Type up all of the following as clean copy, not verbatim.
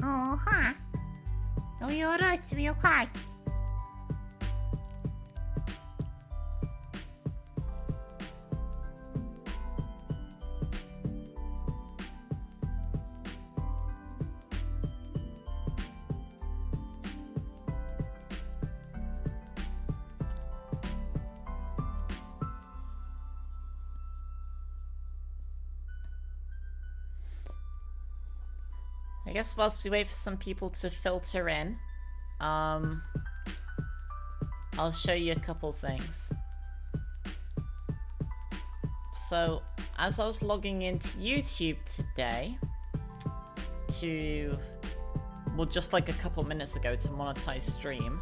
Aha. No you're right, you're right. I guess whilst we wait for some people to filter in, I'll show you a couple things. So, as I was logging into YouTube today well, just like a couple minutes ago to monetize stream,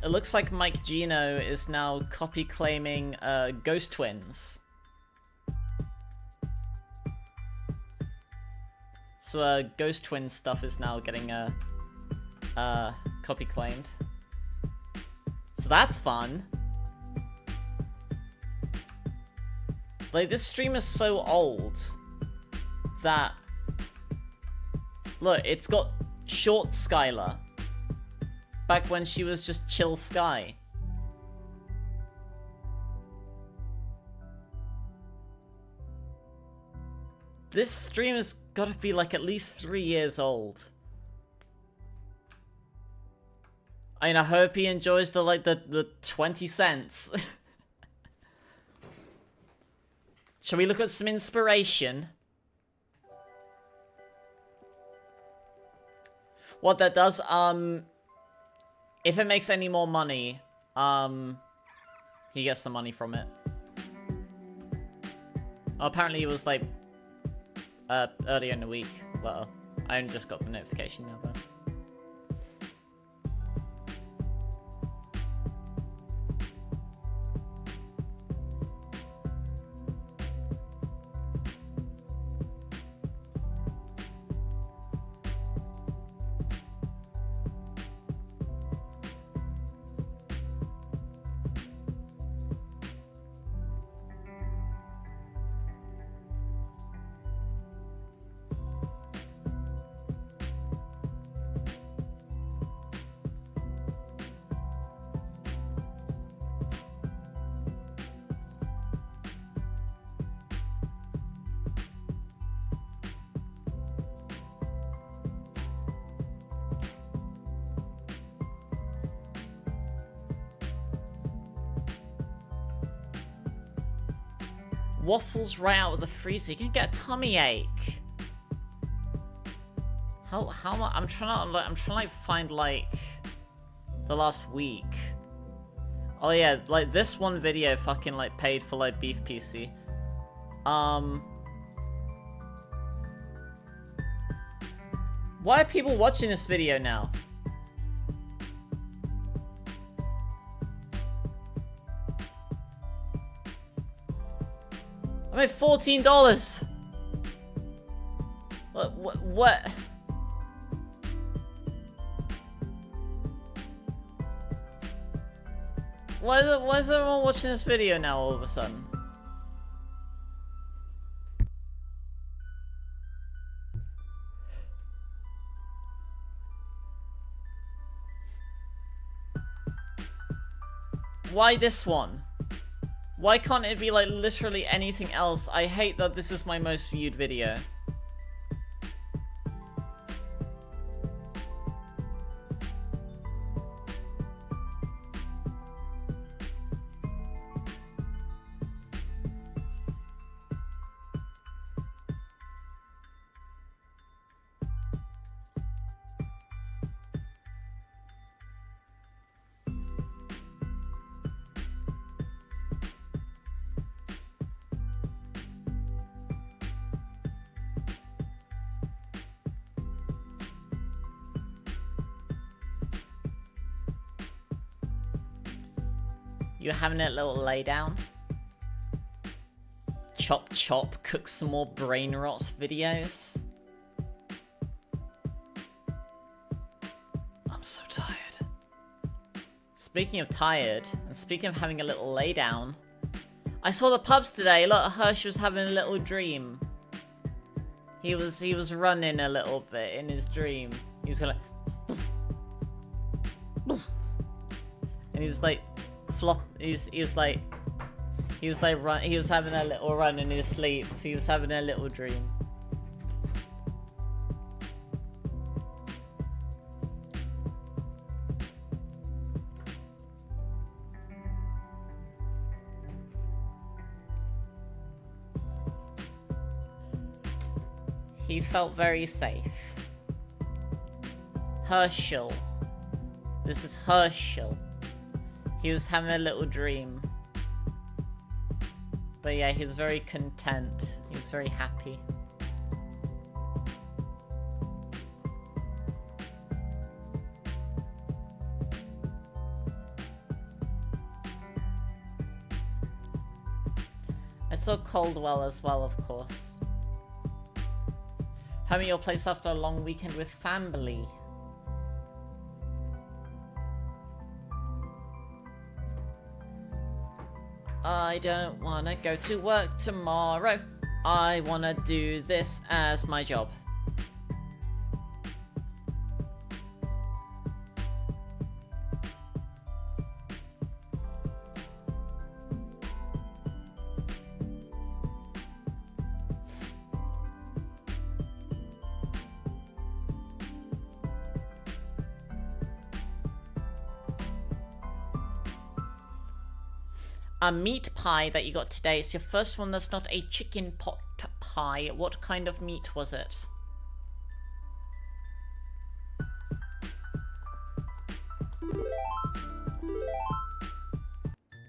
it looks like Mike Gino is now copy claiming Ghost Twins. So Ghost Twin stuff is now getting copy claimed. So that's fun. Like, this stream is so old that... Look, it's got short Skylar. Back when she was just chill Sky. This stream has got to be like at least 3 years old. I mean, I hope he enjoys the 20 cents. Shall we look at some inspiration? What that does, if it makes any more money, he gets the money from it. Oh, apparently it was like, earlier in the week. Well, I only just got the notification now though. Waffles right out of the freezer. You can get a tummy ache. How much? I'm trying to like find like the last week. Oh yeah, like this one video fucking like paid for like beef PC. Why are people watching this video now? I made $14. What? Why is everyone watching this video now all of a sudden? Why this one? Why can't it be like literally anything else? I hate that this is my most viewed video. You having a little lay down? Chop chop, cook some more brain rot videos. I'm so tired. Speaking of tired, and speaking of having a little lay down, I saw the pubs today. Look, Hersch was having a little dream. He was running a little bit in his dream. He was going like, and he was like flop. He was having a little run in his sleep. He was having a little dream. He felt very safe. Herschel. This is Herschel. He was having a little dream. But yeah, he was very content. He was very happy. I saw Coldwell as well, of course. Home at your place after a long weekend with family. I don't wanna go to work tomorrow. I wanna do this as my job. A meat pie that you got today. It's your first one that's not a chicken pot pie. What kind of meat was it?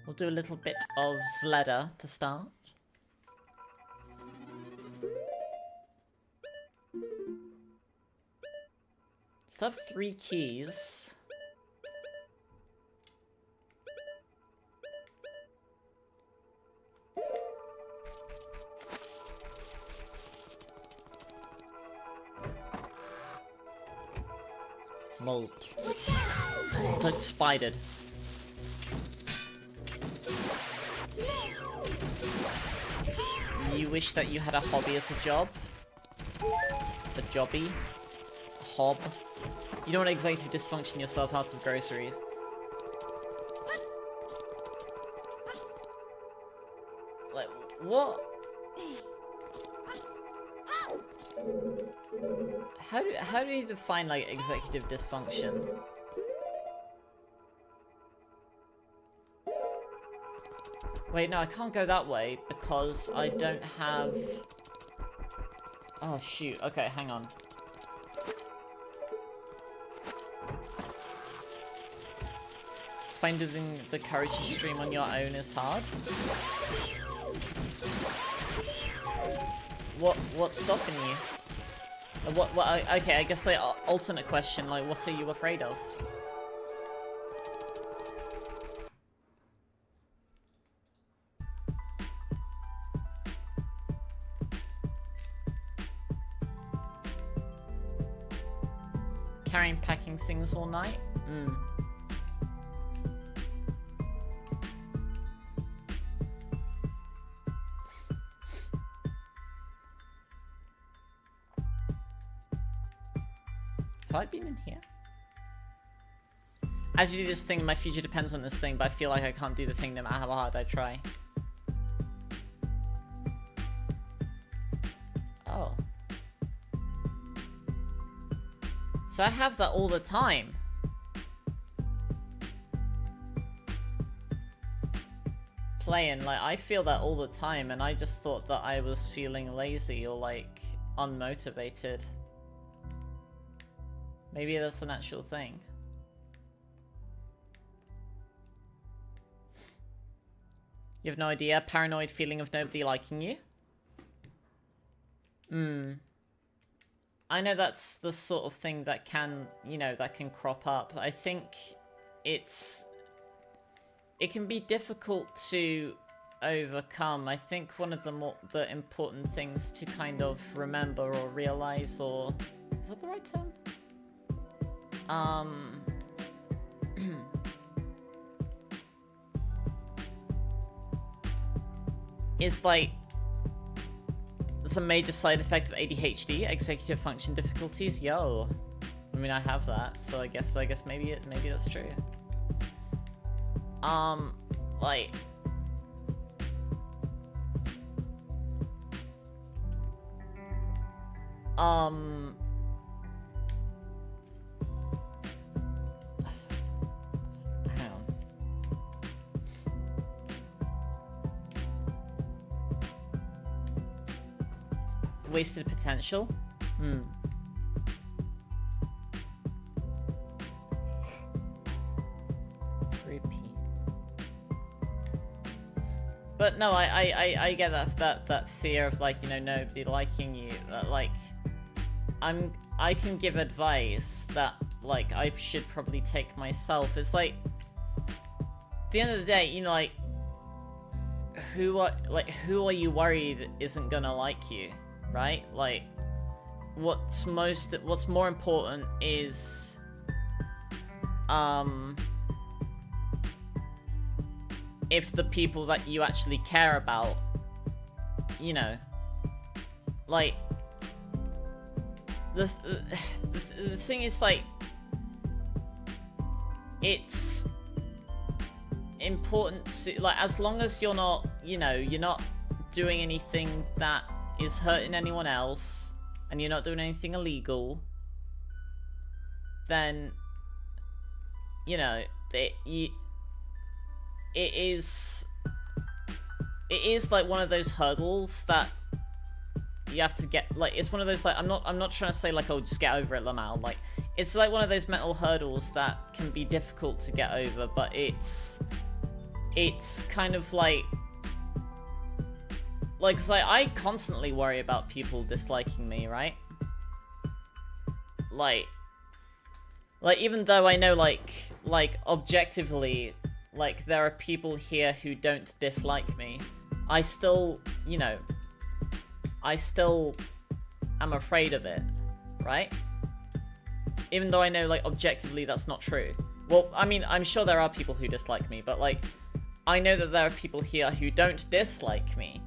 We'll do a little bit of Zelda to start. Still have 3 keys. Mold. Like spidered. You wish that you had a hobby as a job? A jobby? A hob? You don't want to executive dysfunction yourself out of groceries. Like, what? How do you define, like, executive dysfunction? Wait, no, I can't go that way because I don't have... Oh, shoot. Okay, hang on. Finding the courage to stream on your own is hard. What's stopping you? Okay, I guess the alternate question, like, what are you afraid of? Carrying packing things all night? Have I been in here? I have to do this thing, my future depends on this thing, but I feel like I can't do the thing no matter how hard I try. Oh. So I have that all the time. Playing, like, I feel that all the time, and I just thought that I was feeling lazy or, like, unmotivated. Maybe that's an actual thing. You have no idea? Paranoid feeling of nobody liking you? I know that's the sort of thing that can, you know, that can crop up. I think it can be difficult to overcome. I think one of the important things to kind of remember or realize, or is that the right term? Is like, there's a major side effect of ADHD, executive function difficulties. Yo, I mean, I have that, so I guess maybe that's true. Like, wasted potential? Repeat. But no, I get that fear of, like, you know, nobody liking you. That, like, I can give advice that, like, I should probably take myself. It's like, at the end of the day, you know, like, who are you worried isn't gonna like you? Right? Like, what's more important is, if the people that you actually care about, you know, like, the thing is, like, it's important to, like, as long as you're not, you know, you're not doing anything that is hurting anyone else, and you're not doing anything illegal, then, you know, it is like one of those hurdles that you have to get, like, it's one of those, like, I'm not trying to say, like, oh, just get over it, Lamau. Like, it's like one of those mental hurdles that can be difficult to get over, but it's kind of like, 'cause I constantly worry about people disliking me, right? Like, even though I know, like, objectively, like, there are people here who don't dislike me, I still, you know, I still am afraid of it, right? Even though I know, like, objectively that's not true. Well, I mean, I'm sure there are people who dislike me, but, like, I know that there are people here who don't dislike me.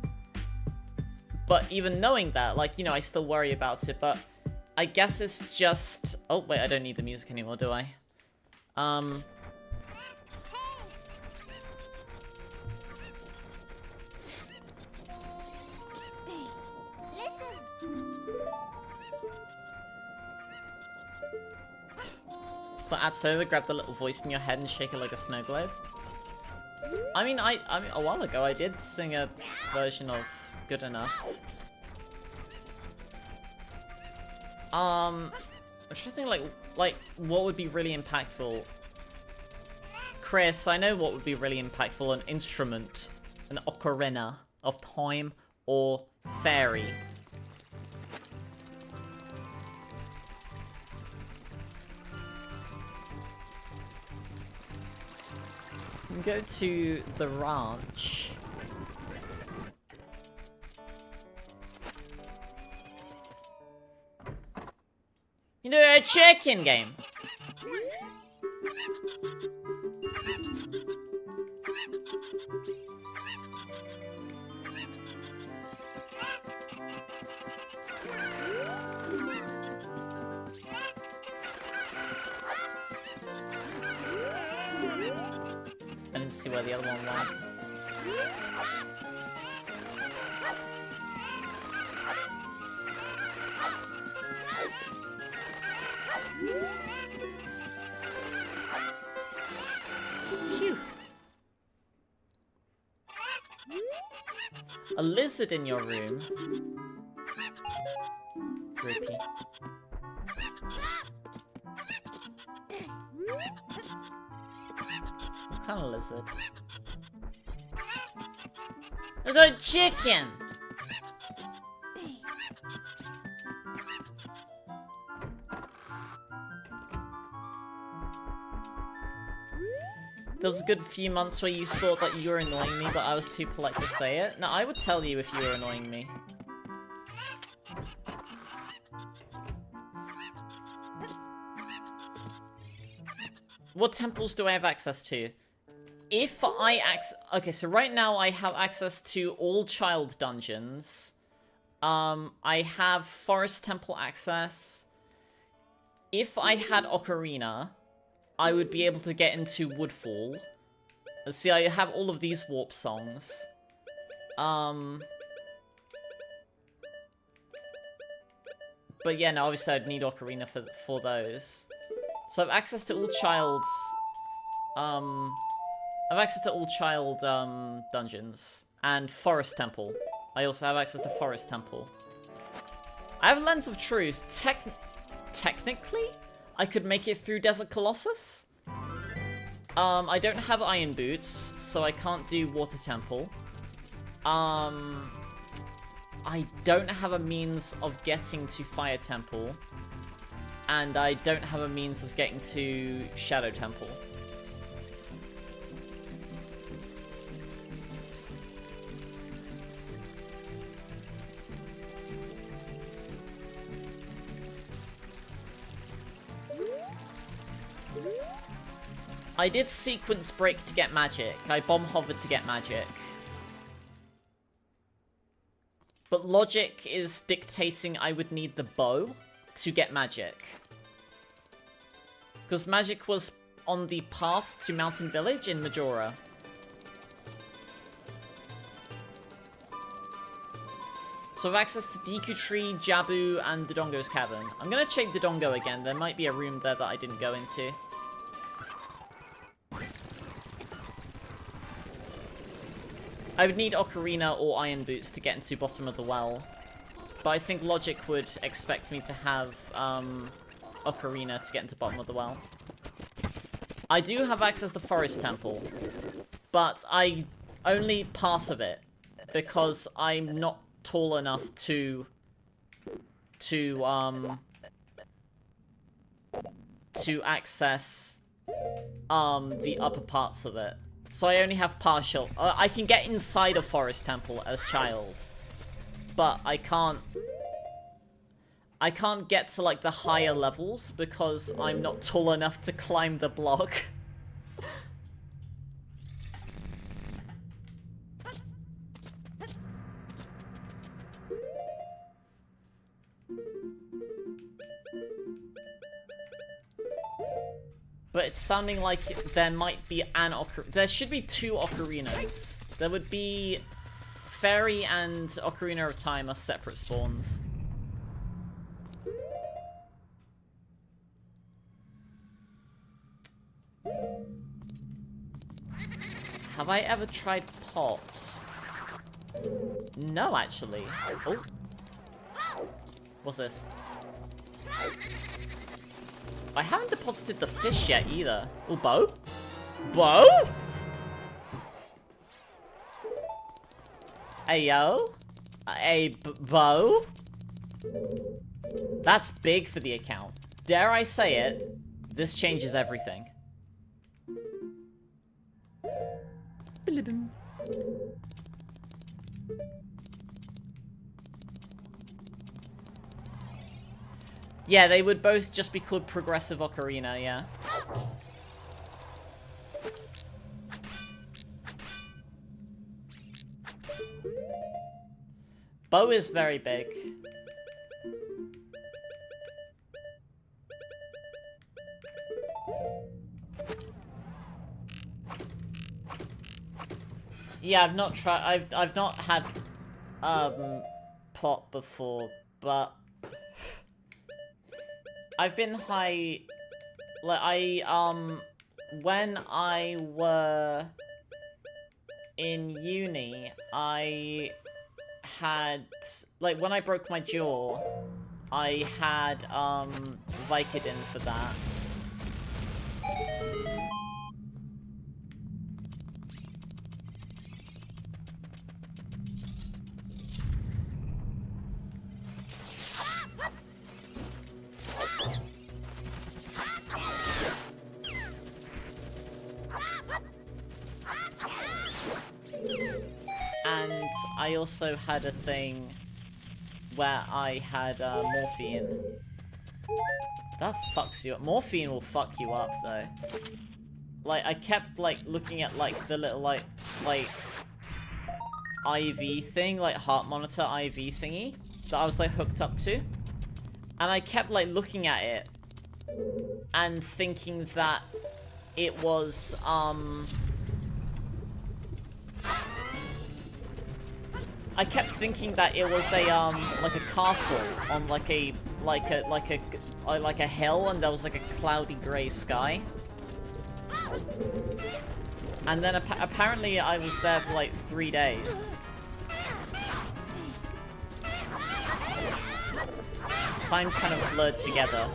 But even knowing that, like, you know, I still worry about it, but I guess it's just... Oh, wait, I don't need the music anymore, do I? So add soda, grab the little voice in your head and shake it like a snow globe. I mean, a while ago I did sing a version of Good Enough. I'm trying to think like what would be really impactful. Chris, I know what would be really impactful: an instrument, an ocarina of time, or fairy. Go to the ranch. You know, a chicken game. I didn't see where the other one went. Phew. A lizard in your room. Creepy. What kind of lizard? There's a chicken! There was a good few months where you thought that you were annoying me, but I was too polite to say it. No, I would tell you if you were annoying me. What temples do I have access to? If I okay, so right now I have access to all child dungeons. I have forest temple access. If I had ocarina, I would be able to get into Woodfall. See, I have all of these warp songs. But yeah, no, obviously I'd need ocarina for those. So I have access to all childs. I have access to all child dungeons and Forest Temple. I also have access to Forest Temple. I have Lens of Truth. Technically, I could make it through Desert Colossus. I don't have Iron Boots, so I can't do Water Temple. I don't have a means of getting to Fire Temple. And I don't have a means of getting to Shadow Temple. I did sequence break to get magic. I bomb hovered to get magic. But logic is dictating I would need the bow to get magic. Because magic was on the path to Mountain Village in Majora. So I have access to Deku Tree, Jabu, and Dodongo's Cavern. I'm gonna check Dodongo again. There might be a room there that I didn't go into. I would need Ocarina or Iron Boots to get into Bottom of the Well. But I think logic would expect me to have Ocarina to get into Bottom of the Well. I do have access to Forest Temple, but only part of it, because I'm not tall enough to access the upper parts of it. So I only have partial. I can get inside a Forest Temple as child, but I can't get to like the higher levels because I'm not tall enough to climb the block. But it's sounding like there might be an ocarina. There should be two ocarinas. There would be Fairy and Ocarina of Time are separate spawns. Have I ever tried pot? No, actually. Oh. What's this? I haven't deposited the fish yet either. Oh, bow? Bow? Hey, yo. A bow? That's big for the account. Dare I say it, this changes everything. Yeah, they would both just be called Progressive Ocarina, yeah. Bow is very big. Yeah, I've not tried. I've not had pot before, but I've been high. Like when I were in uni, I had like when I broke my jaw, I had Vicodin for that. And I also had a thing where I had morphine. That fucks you up. Morphine will fuck you up though. Like I kept like looking at like the little like IV thing, like heart monitor IV thingy that I was like hooked up to. And I kept like looking at it and thinking that it was I kept thinking that it was a like a castle on like a hill, and there was like a cloudy grey sky. And then apparently I was there for like 3 days. Time kind of blurred together.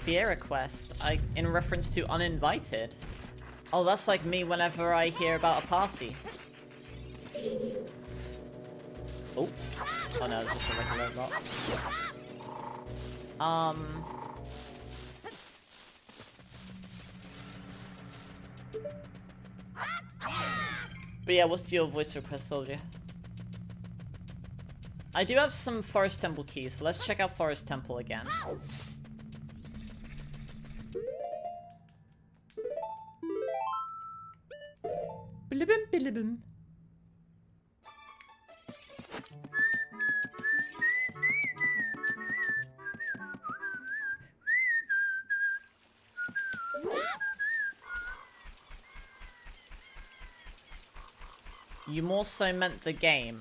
Vieira quest, in reference to uninvited. Oh, that's like me whenever I hear about a party. Oh. Oh no, it's just a regular bot. But yeah, what's your voice request, soldier? I do have some Forest Temple keys, so let's check out Forest Temple again. Bilibim, bilibim. You more so meant the game.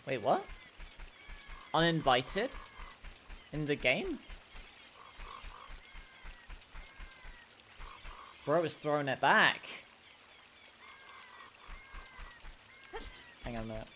Wait, what? Uninvited? In the game? Bro is throwing it back. Hang on a minute.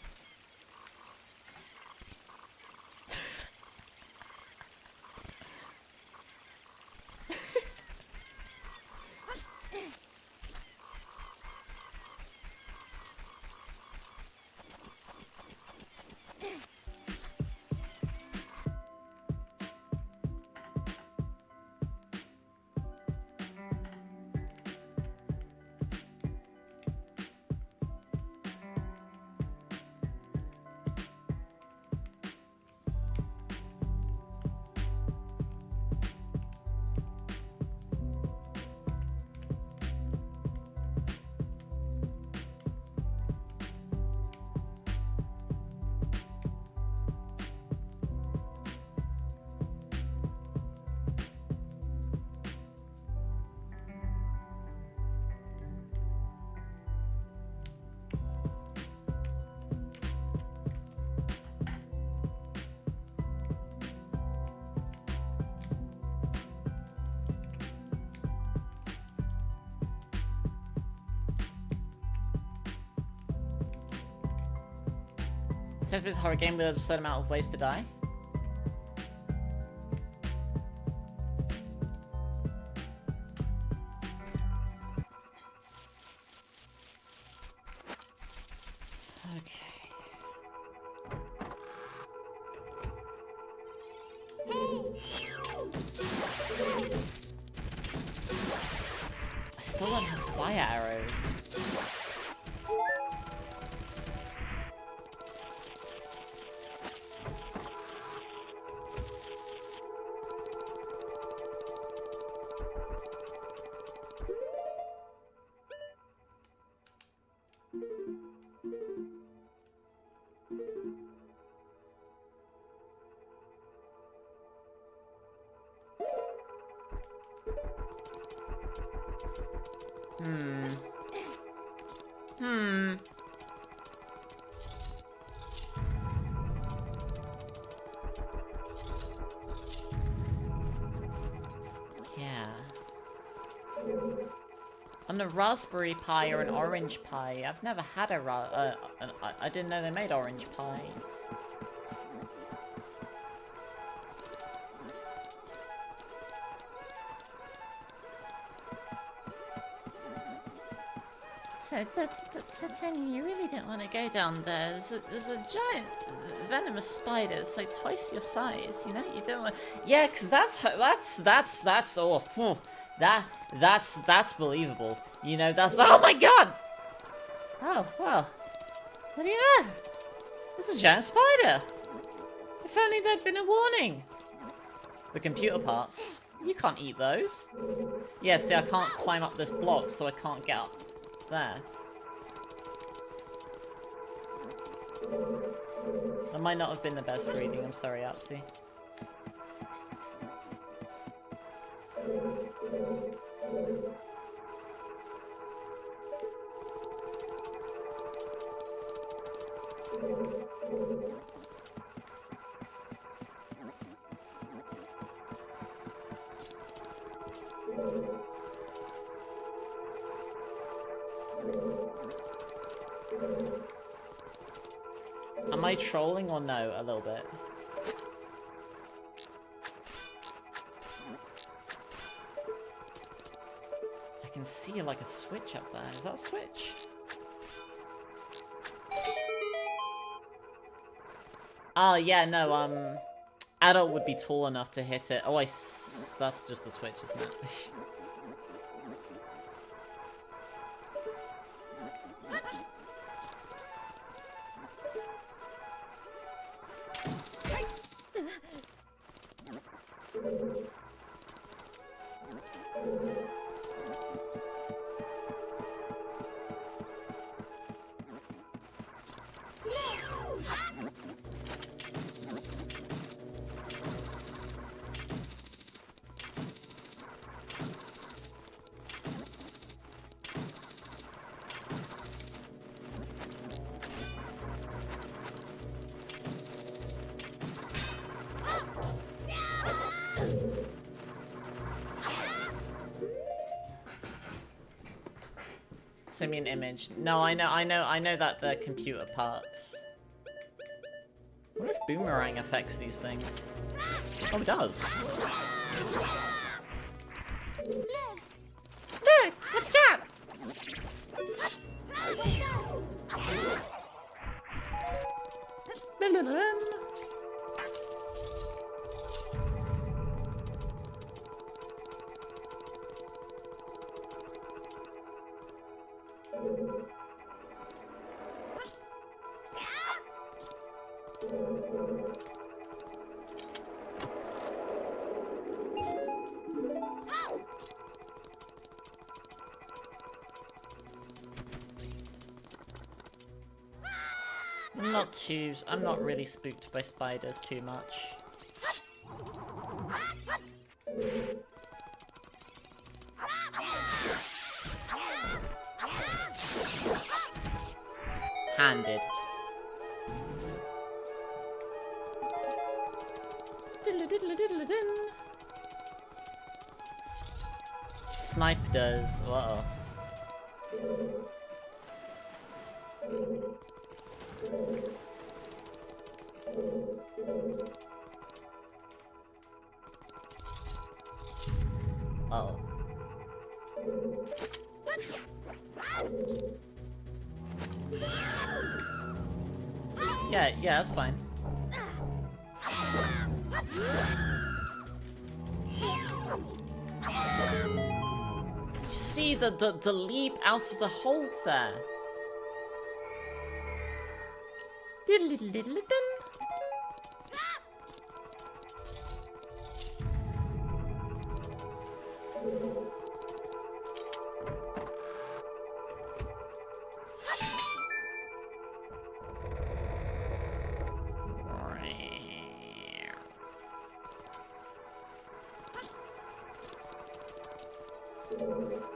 10 horror game with an absurd amount of ways to die. A raspberry pie or an orange pie. I've never had I didn't know they made orange pies. So, Tony, you really don't want to go down there. There's a giant venomous spider. It's like twice your size. You know, you don't want. Yeah, cause that's that's believable. You know, oh my god! Oh, well. What do you know? There's a giant spider! If only there'd been a warning! The computer parts. You can't eat those. Yeah, see, I can't climb up this block, so I can't get up there. That might not have been the best reading, I'm sorry, Artsy. Am I trolling or no? A little bit. I can see like a switch up there. Is that a switch? Oh yeah, no, adult would be tall enough to hit it. Oh, that's just the switch, isn't it? Send me an image. No, I know that they're computer parts. I wonder if boomerang affects these things. Oh, it does. Look! Watch out! I'm not really spooked by spiders too much. Handed. Snipe does. Uh-oh. Yeah, that's fine. You see the leap out of the hold there.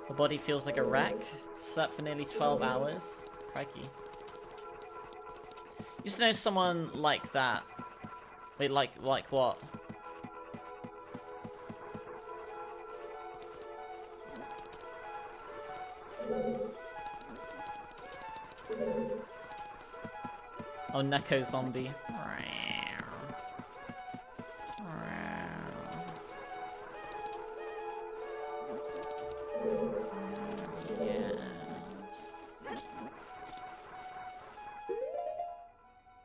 The body feels like a wreck. Slept for nearly 12 hours. Crikey. Used to know someone like that. Wait, like what? Oh, Neko zombie.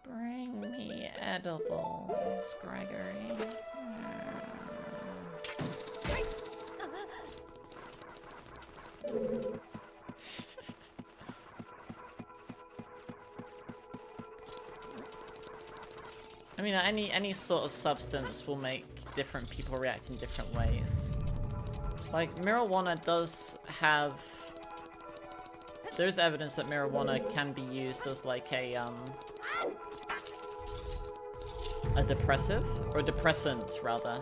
Bring me edibles, Gregory. I mean, any sort of substance will make different people react in different ways. Like, marijuana does have... There's evidence that marijuana can be used as like a depressive? Or a depressant, rather.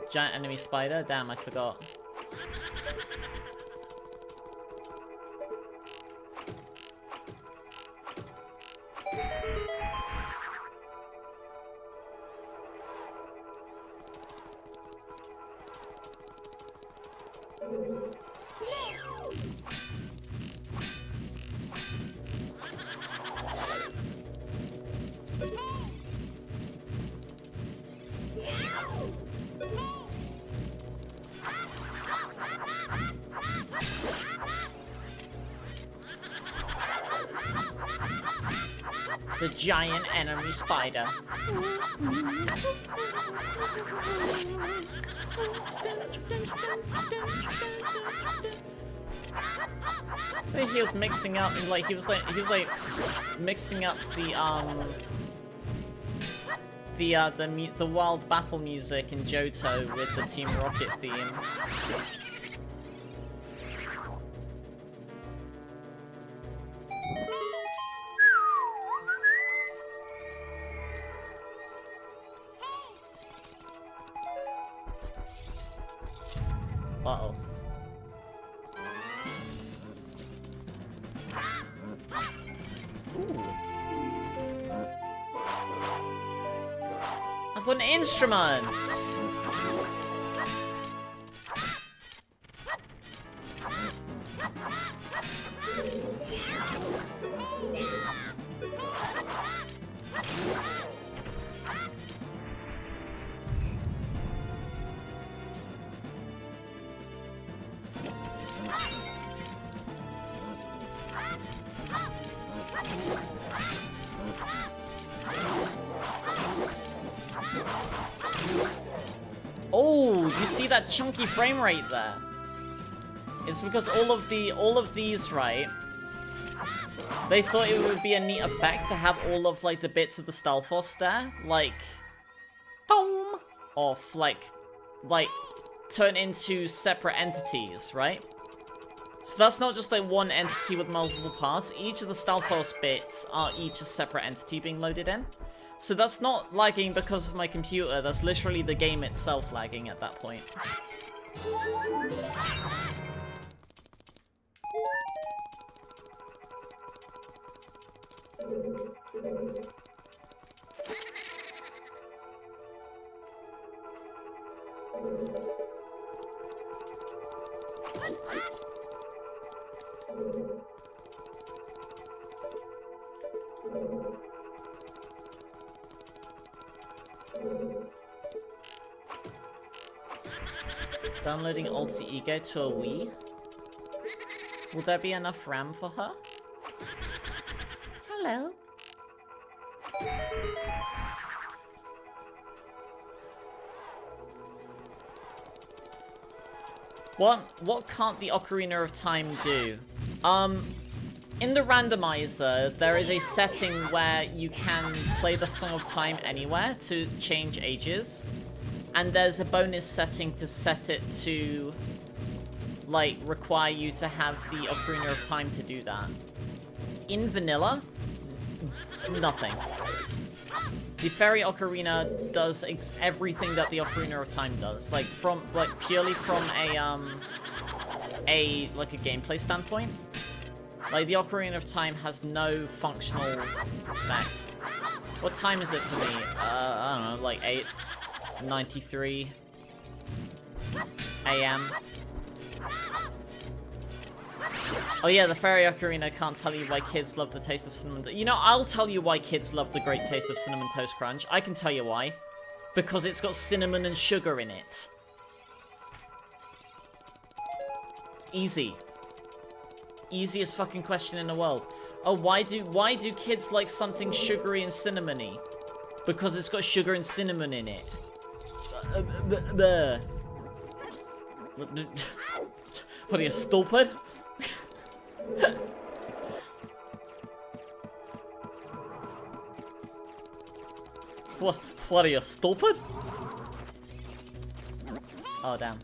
Giant enemy spider? Damn, I forgot. The giant enemy spider. So he was mixing up, he was mixing up the wild battle music in Johto with the Team Rocket theme. Uh-oh. Ooh. I've got an instrument! Oh, you see that chunky frame rate there? It's because all of these, right? They thought it would be a neat effect to have all of like the bits of the Stalfos there, like boom, off, like turn into separate entities, right? So that's not just like one entity with multiple parts. Each of the Stalfos bits are each a separate entity being loaded in. So that's not lagging because of my computer, that's literally the game itself lagging at that point. Downloading Alter Ego to a Wii? Will there be enough RAM for her? Hello. What can't the Ocarina of Time do? In the randomizer, there is a setting where you can play the Song of Time anywhere to change ages. And there's a bonus setting to set it to, like, require you to have the Ocarina of Time to do that. In vanilla, nothing. The Fairy Ocarina does everything that the Ocarina of Time does, like purely from a gameplay standpoint. Like, the Ocarina of Time has no functional effect. What time is it for me? I don't know, like 8:93 AM. Oh yeah, the Fairy Ocarina can't tell you why kids love the taste of cinnamon. You know, I'll tell you why kids love the great taste of Cinnamon Toast Crunch. I can tell you why. Because it's got cinnamon and sugar in it. Easy. Easiest fucking question in the world. Oh, why do kids like something sugary and cinnamony? Because it's got sugar and cinnamon in it. What are you, stupid? What are you, stupid? Oh, damn.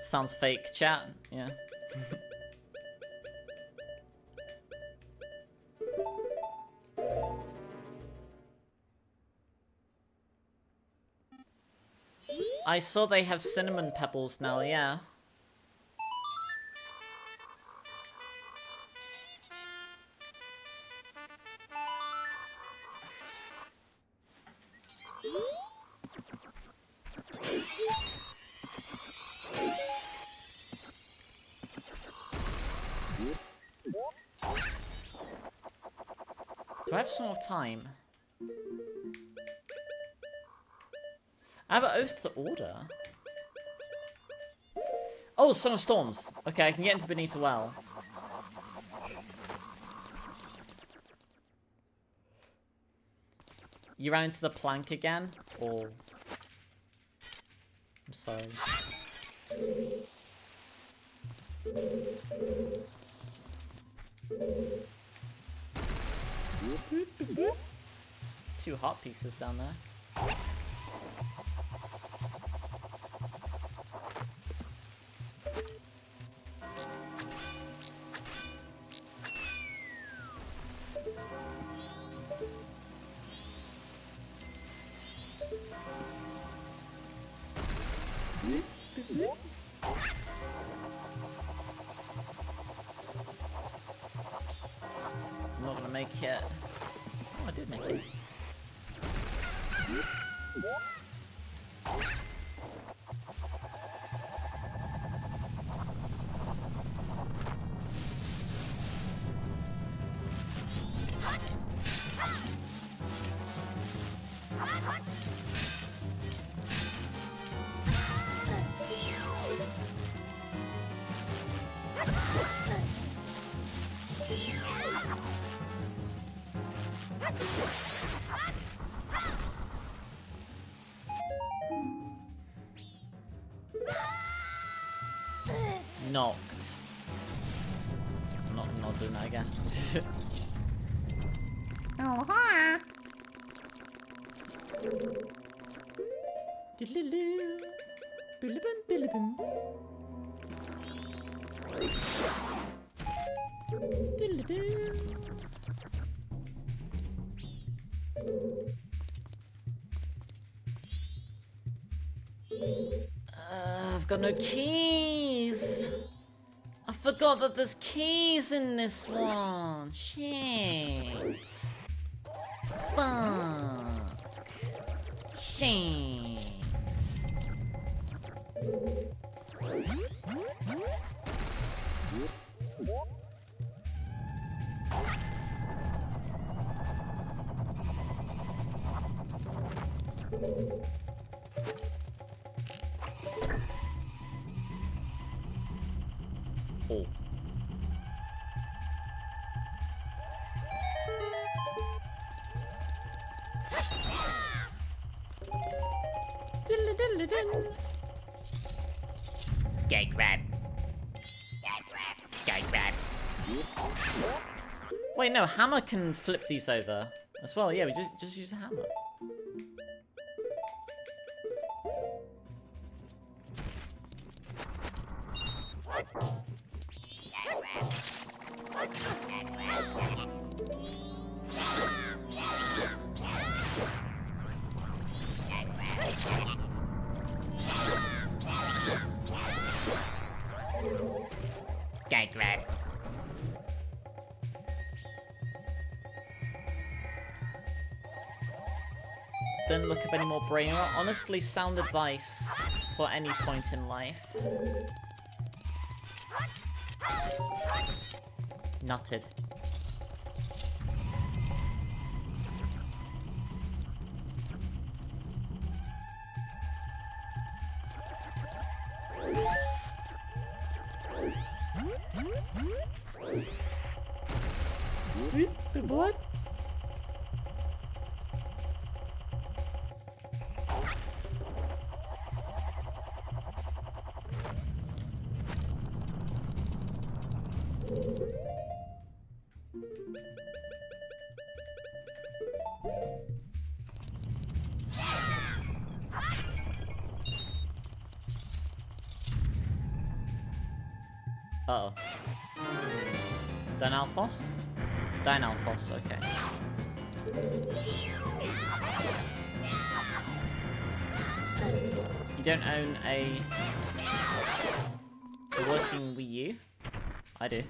Sounds fake, chat. Yeah. I saw they have cinnamon pebbles now, yeah. Do I have some more time? I have an oath to order. Oh, Song of Storms. Okay, I can get into Beneath the Well. You ran into the plank again? Or... I'm sorry. Two heart pieces down there. I'm not gonna make it. Oh, I did make it. Knocked. I'm not doing that again. Oh, hi. Diddle-doo. Billibum, billibum. Diddle-doo. I've got no keys. I forgot that there's keys in this one. Shit. Fuck. Shit. Oh. Get grab. Get grab. Wait, no, hammer can flip these over as well. Yeah, we just use a hammer. Get grab. Don't look up any more brain rot. Honestly, sound advice for any point in life. Nutted. What? Uh-oh. Dynalphos? Dynalphos, okay. You don't own a working Wii U? I do.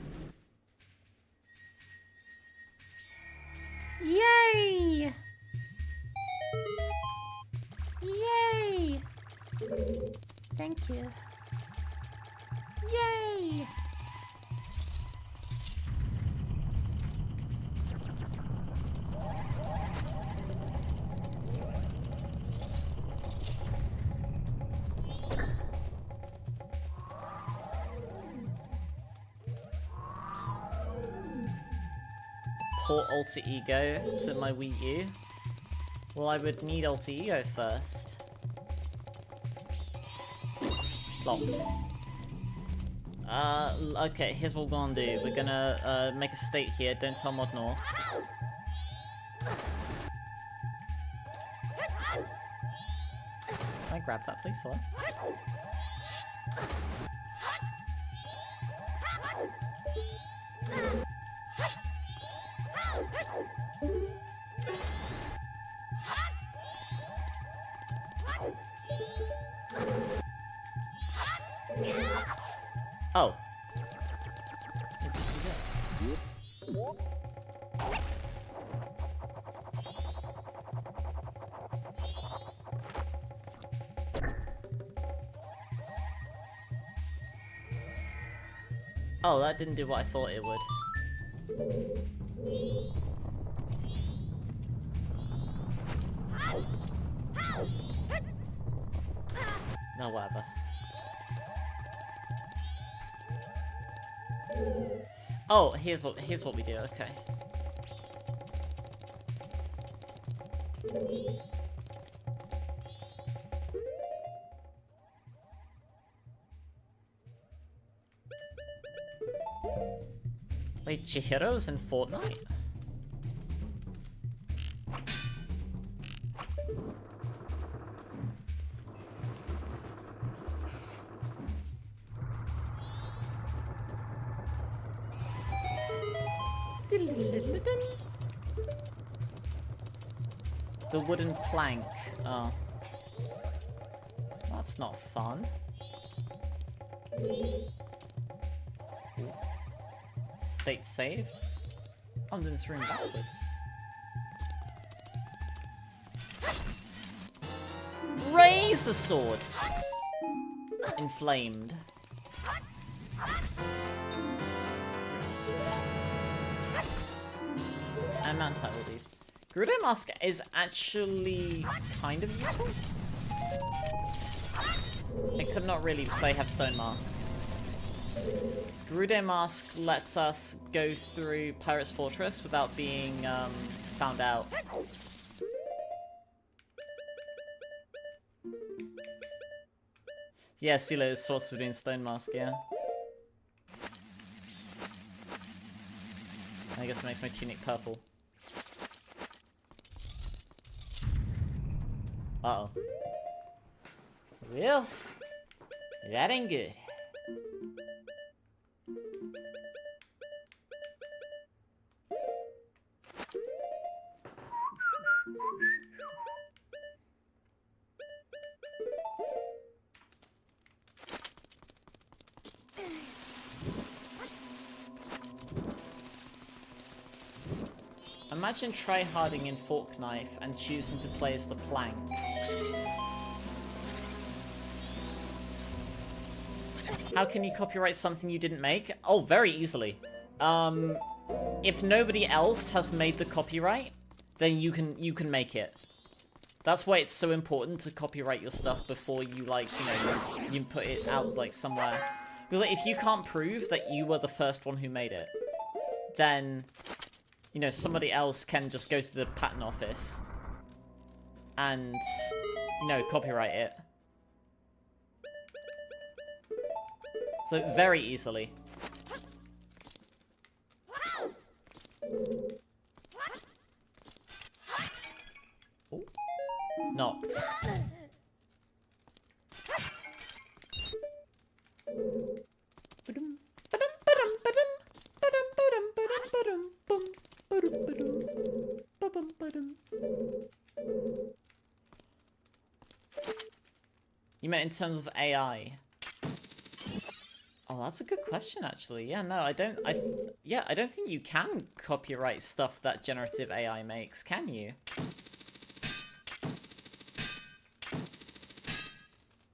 Yay! Yay! Thank you. Yay! Port Alter Ego to my Wii U? Well, I would need Alter Ego first. Locked. Okay, here's what we're gonna do. We're gonna, make a state here. Don't tell Mod North. Can I grab that, please? Hello? Oh. It just do this. Oh, that didn't do what I thought it would. No, whatever. Oh, here's what we do. Okay. Wait, Chihiro's in Fortnite? The wooden plank. Oh. That's not fun. State saved? I'm doing this room backwards. Razor sword! Inflamed. And mount title these. Gerudo Mask is actually kind of useful. Except not really, because I have Stone Mask. Gerudo Mask lets us go through Pirate's Fortress without being found out. Yeah, Silo is source between Stone Mask, yeah. I guess it makes my tunic purple. Uh-oh. Well, that ain't good. Imagine tryharding in Fork Knife and choosing to play as the plank. How can you copyright something you didn't make? Oh, very easily. If nobody else has made the copyright, then you can make it. That's why it's so important to copyright your stuff before you, like, you know, you put it out, like, somewhere. Because, like, if you can't prove that you were the first one who made it, then, you know, somebody else can just go to the patent office and, you know, copyright it. So, very easily. Oh. Knocked. You meant in terms of AI? Oh, that's a good question, actually. Yeah, no, I don't think you can copyright stuff that generative AI makes, can you?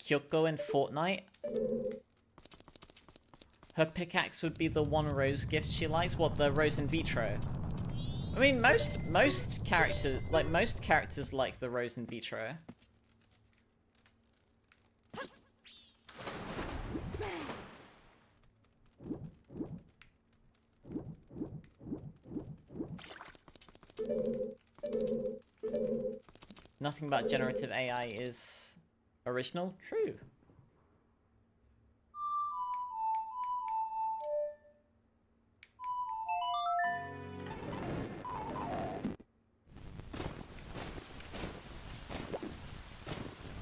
Kyoko in Fortnite? Her pickaxe would be the one rose gift she likes? What, the rose in vitro? I mean, most characters like the rose in vitro. Nothing about generative AI is original? True.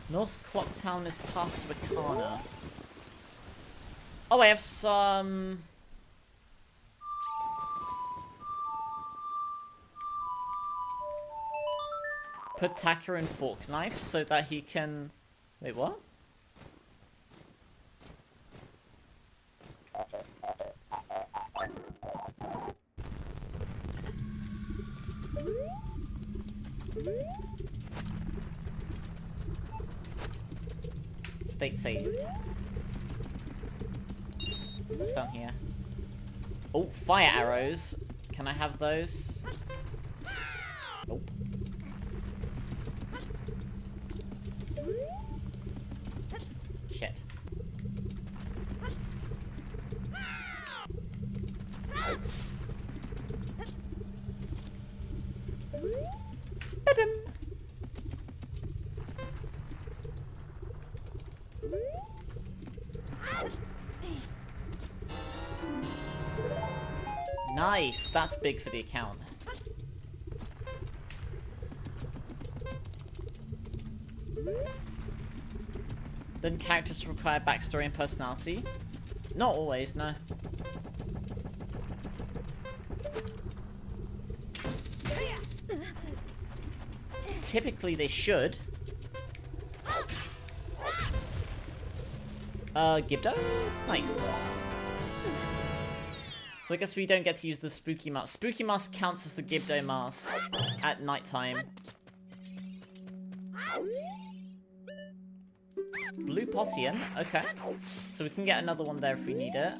North Clocktown is part of Akana. Oh, I have some... Put Taka in Fork Knife so that he can... Wait, what? State saved. What's down here? Oh, fire arrows. Can I have those? Nope. Shit. Ba-dum. Nice, that's big for the account. Then characters require backstory and personality? Not always, no. Typically they should. Gibdo? Nice. So I guess we don't get to use the Spooky Mask. Spooky Mask counts as the Gibdo Mask at nighttime. Blue Potian, okay. So we can get another one there if we need it.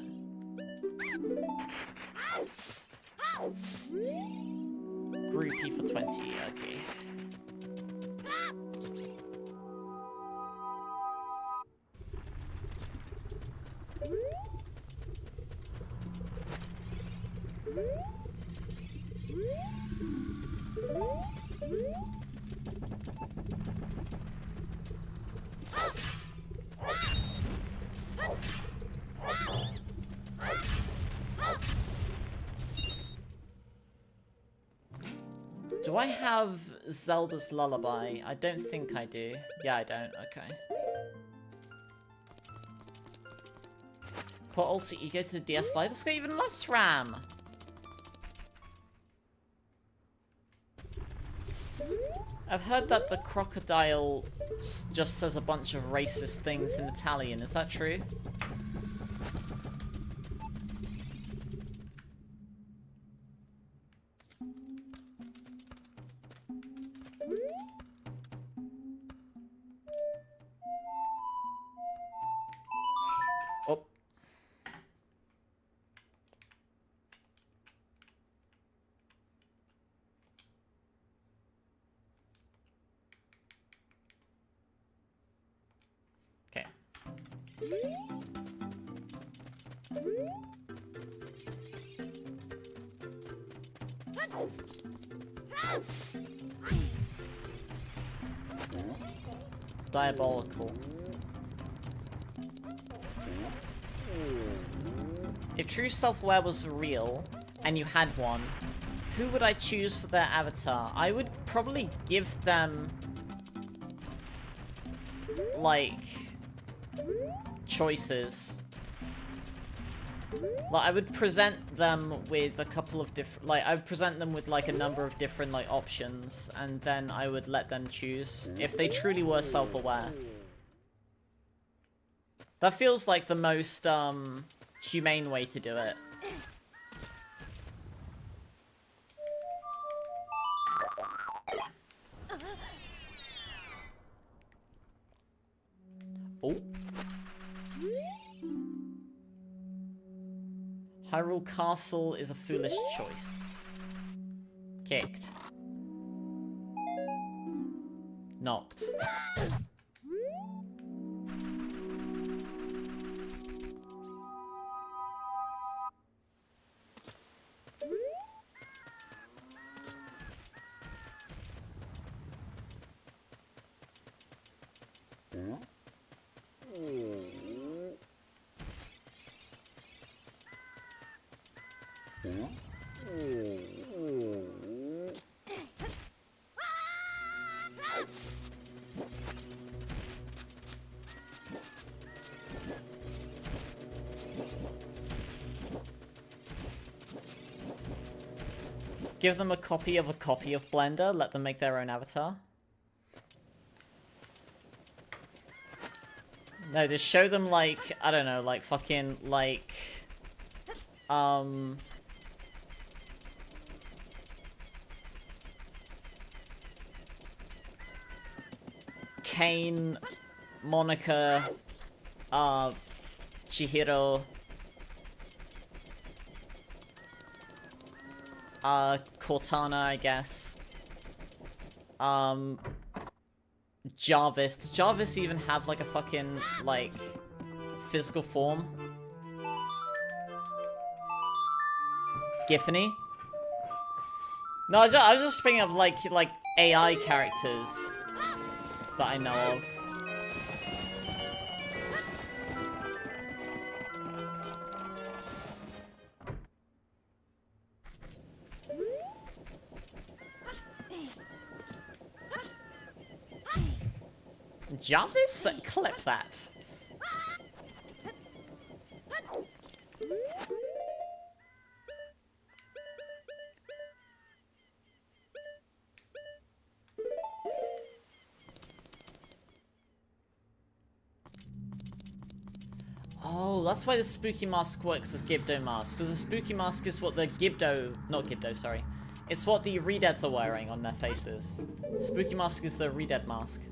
Groupie for 20, okay. Do I have Zelda's Lullaby? I don't think I do. Yeah, I don't. Okay. Put Alter Ego to the DS Lite. That's got even less RAM. I've heard that the crocodile just says a bunch of racist things in Italian. Is that true? Oh. Okay. Diabolical. If true self-aware was real, and you had one, who would I choose for their avatar? I would probably give them, like, choices. Like, I would present them with a couple of different, like, I would present them with, like, a number of different, like, options, and then I would let them choose, if they truly were self-aware. That feels like the most, humane way to do it. Oh. Hyrule Castle is a foolish choice. Kicked. Knocked. Give them a copy of Blender, let them make their own avatar. No, just show them, like, I don't know, like, fucking, like, Kane, Monica, Chihiro, Cortana, I guess. Jarvis. Does Jarvis even have, like, a fucking, like, physical form? Giffany? No, I was just bringing up, like AI characters that I know of. Jarvis? Clip that. Oh, that's why the spooky mask works as Gibdo mask. Because the spooky mask is what the not Gibdo, sorry. It's what the Redeads are wearing on their faces. Spooky mask is the Redead mask.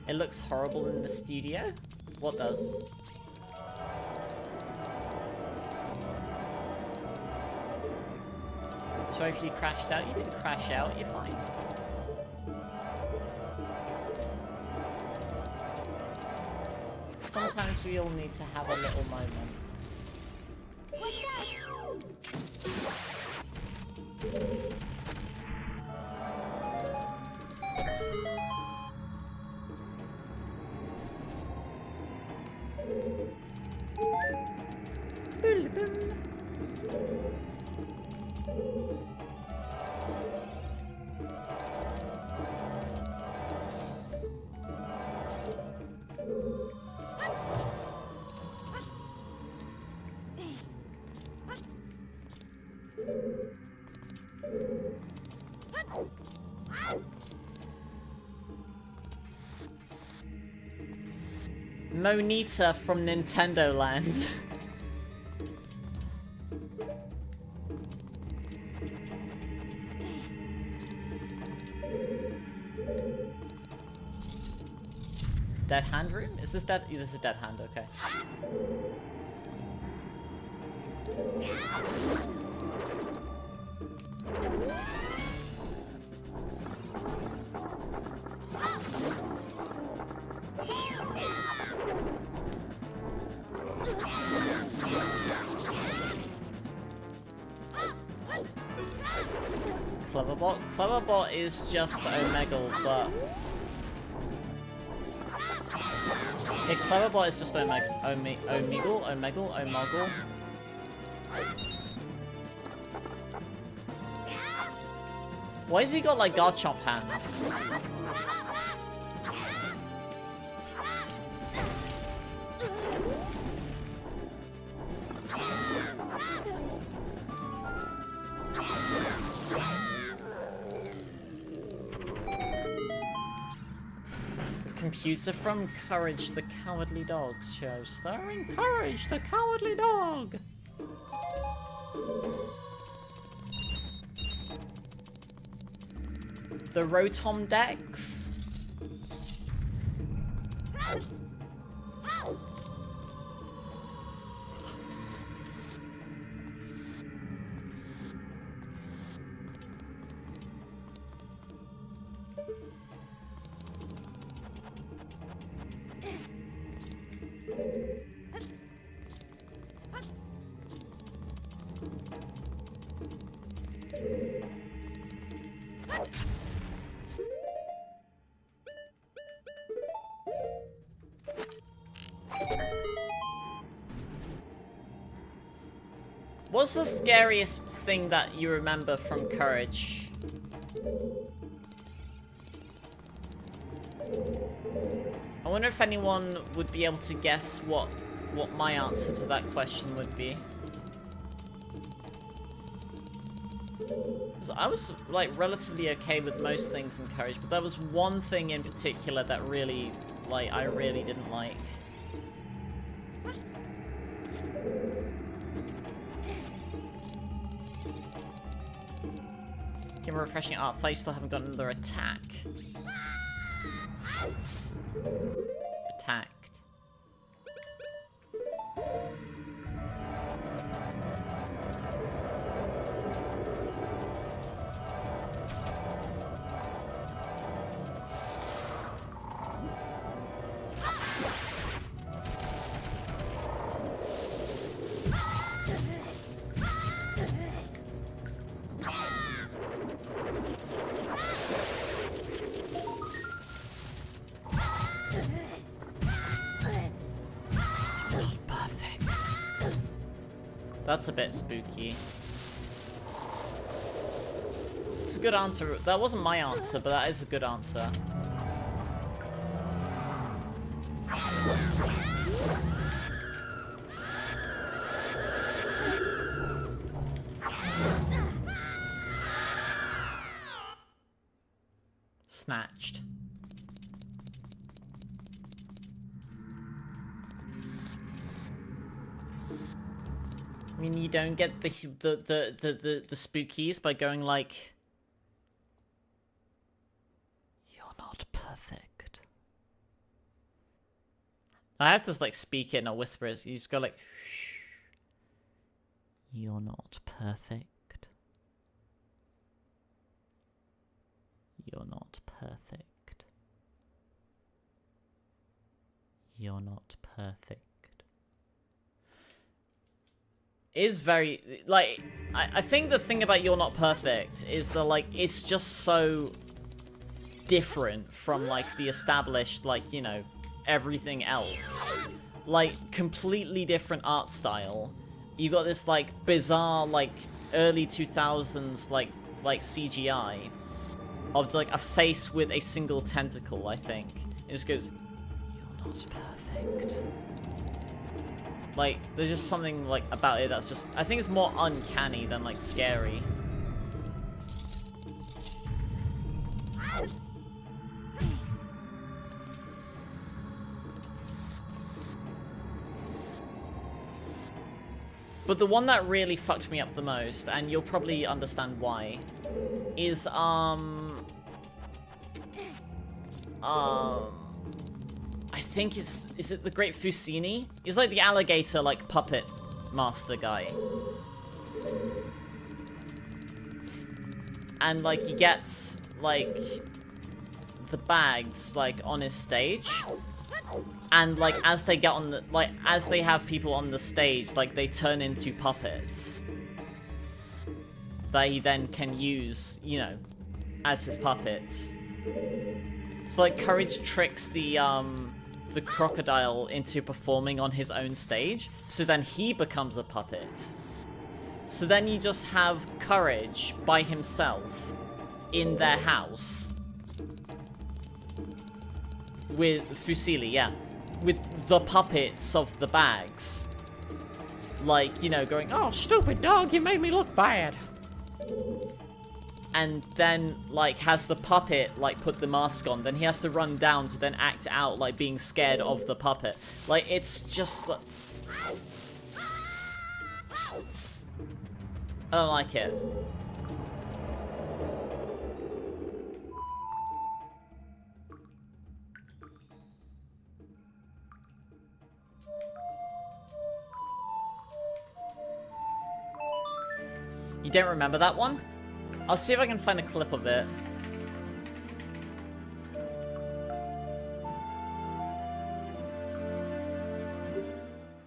It looks horrible in the studio. What does? Sorry if you crashed out. You didn't crash out. You're fine. Sometimes we all need to have a little moment. Monita from Nintendo Land. Dead hand room? Is this dead? This is dead hand, okay. Cleverbot? Cleverbot is just Omegle, but... Yeah, Cleverbot is just Omegle. Why has he got like Garchomp hands? Computer from Courage the Cowardly Dog show, starring Courage the Cowardly Dog. The Rotom Dex. What's the scariest thing that you remember from Courage? I wonder if anyone would be able to guess what my answer to that question would be. 'Cause I was like relatively okay with most things in Courage, but there was one thing in particular that really, like, I really didn't like. Give him a refreshing art face, still haven't got another attack. Attacked. That's a bit spooky. It's a good answer. That wasn't my answer, but that is a good answer. Snatched. mean, you don't get the spookies by going like, "You're not perfect." I have to like speak it in a whisper. You just go like, "Shh. You're not perfect. You're not perfect. You're not perfect." Is very, like, I think the thing about You're Not Perfect is that, like, it's just so different from, like, the established, like, you know, everything else. Like, completely different art style. You got this, like, bizarre, like, early 2000s, like CGI of, like, a face with a single tentacle, I think. It just goes, "You're not perfect." Like, there's just something, like, about it that's just... I think it's more uncanny than, like, scary. But the one that really fucked me up the most, and you'll probably understand why, is, I think is it the Great Fusini? He's like the alligator, like, puppet master guy. And, like, he gets, like, the bags, like, on his stage. And, like, as they get on the, like, as they have people on the stage, like, they turn into puppets. That he then can use, you know, as his puppets. So, like, Courage tricks the crocodile into performing on his own stage, so then he becomes a puppet. So then you just have Courage by himself in their house. With Fusili, yeah. With the puppets of the bags. Like, you know, going, "Oh, stupid dog, you made me look bad." And then, like, has the puppet, like, put the mask on. Then he has to run down to then act out, like, being scared of the puppet. Like, it's just, like... I don't like it. You don't remember that one? I'll see if I can find a clip of it.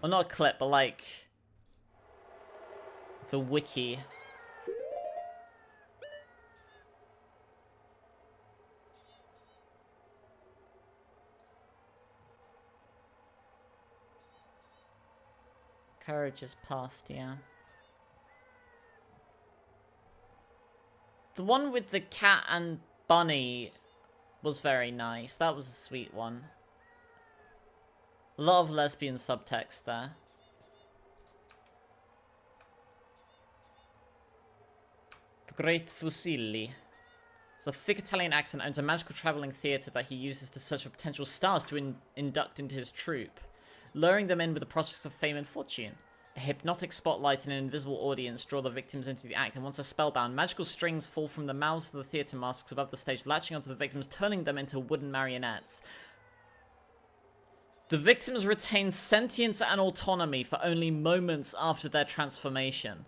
Well, not a clip, but like... the wiki. Courage is past, yeah. The one with the cat and bunny was very nice. That was a sweet one. A lot of lesbian subtext there. The Great Fusili. The thick Italian accent owns a magical travelling theatre that he uses to search for potential stars to induct into his troupe, luring them in with the prospects of fame and fortune. A hypnotic spotlight and an invisible audience draw the victims into the act, and once they're spellbound, magical strings fall from the mouths of the theatre masks above the stage, latching onto the victims, turning them into wooden marionettes. The victims retain sentience and autonomy for only moments after their transformation.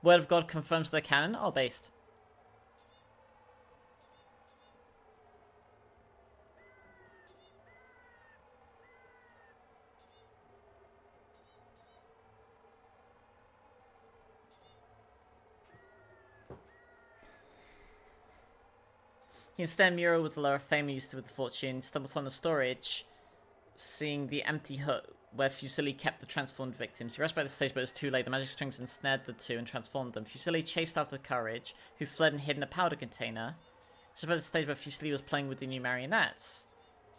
Word of God confirms their canon? Oh, based. He can stand mural with the lower fame used to with the fortune, stumble upon the storage, seeing the empty hut where Fusili kept the transformed victims. He rushed by the stage, but it was too late. The magic strings ensnared the two and transformed them. Fusili chased after Courage, who fled and hid in a powder container. Just by the stage where Fusili was playing with the new marionettes.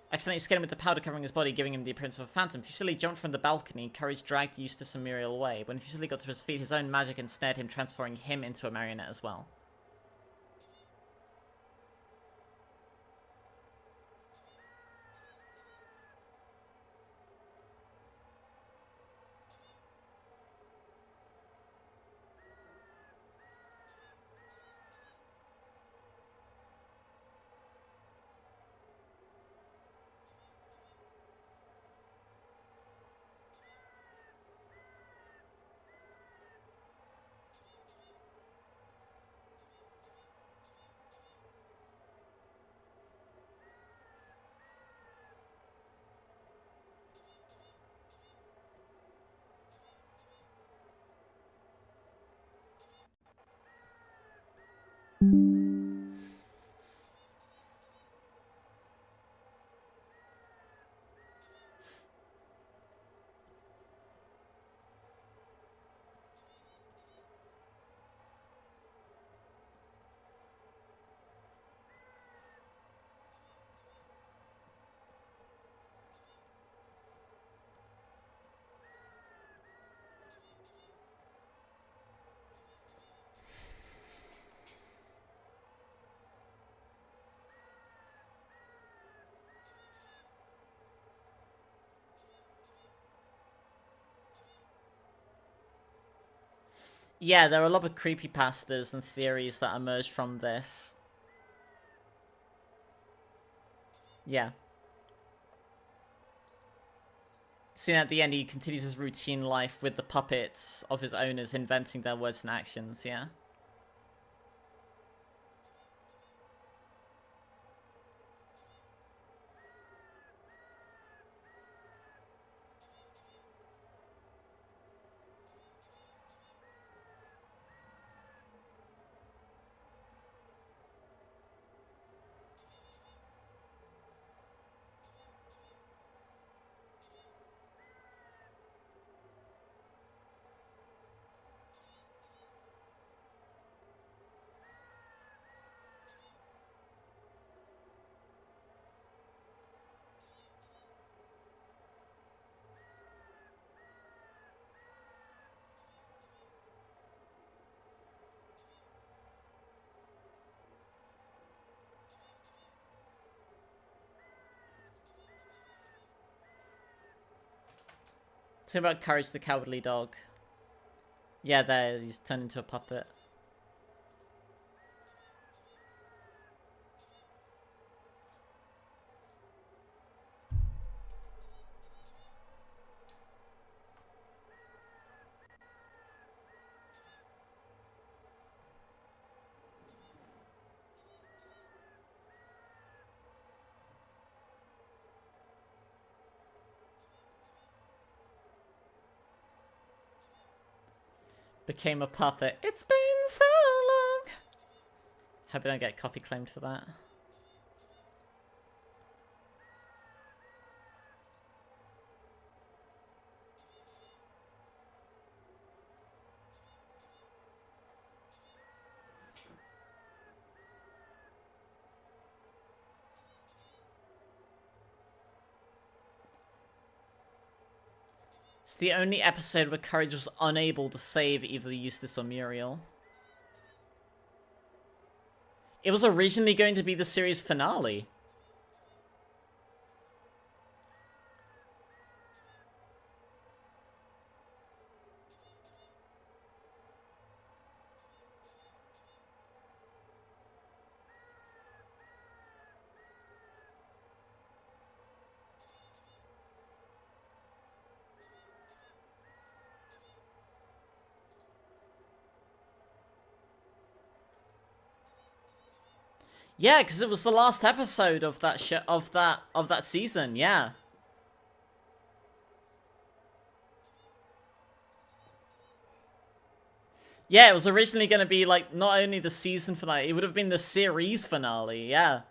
Accidentally scared him with the powder covering his body, giving him the appearance of a phantom. Fusili jumped from the balcony. Courage dragged Eustace and Muriel away. When Fusili got to his feet, his own magic ensnared him, transforming him into a marionette as well. Yeah, there are a lot of creepypastas and theories that emerged from this. Yeah. Seen at the end, he continues his routine life with the puppets of his owners, inventing their words and actions, yeah? Talking about Courage the Cowardly Dog. Yeah, there, he's turned into a puppet. Became a puppet. It's been so long. Hope I don't get copy claimed for that. It's the only episode where Courage was unable to save either Eustace or Muriel. It was originally going to be the series finale. Yeah, because it was the last episode of that of that season. Yeah. Yeah, it was originally going to be like not only the season finale, it would have been the series finale. Yeah.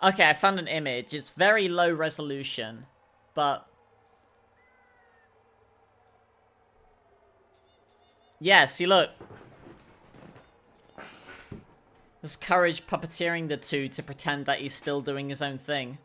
Okay, I found an image. It's very low resolution, but... Yeah, see, look. There's Courage puppeteering the two to pretend that he's still doing his own thing.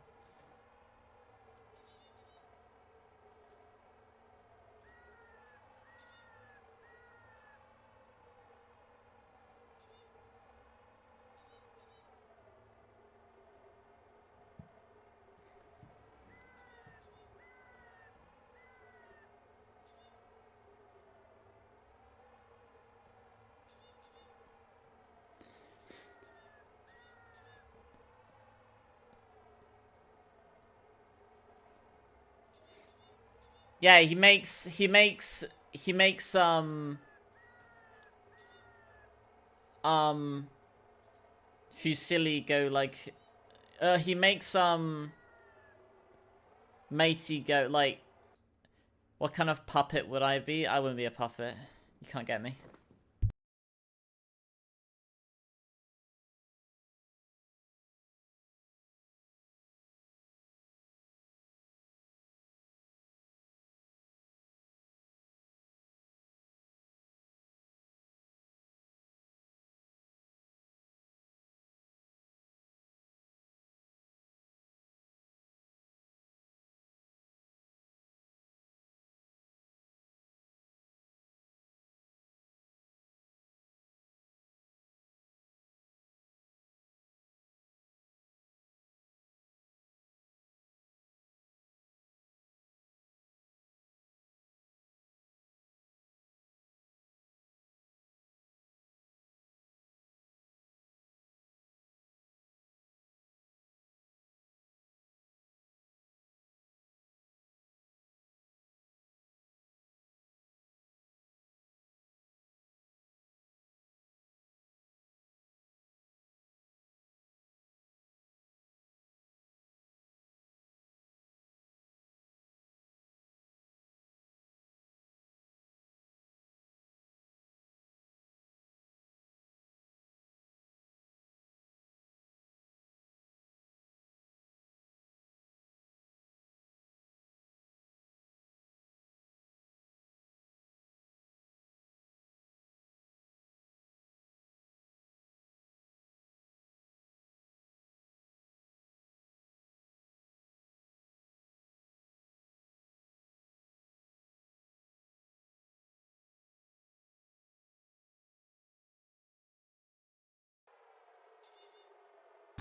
Yeah, he makes Fusili go like, he makes, Matey go, like, what kind of puppet would I be? I wouldn't be a puppet. You can't get me.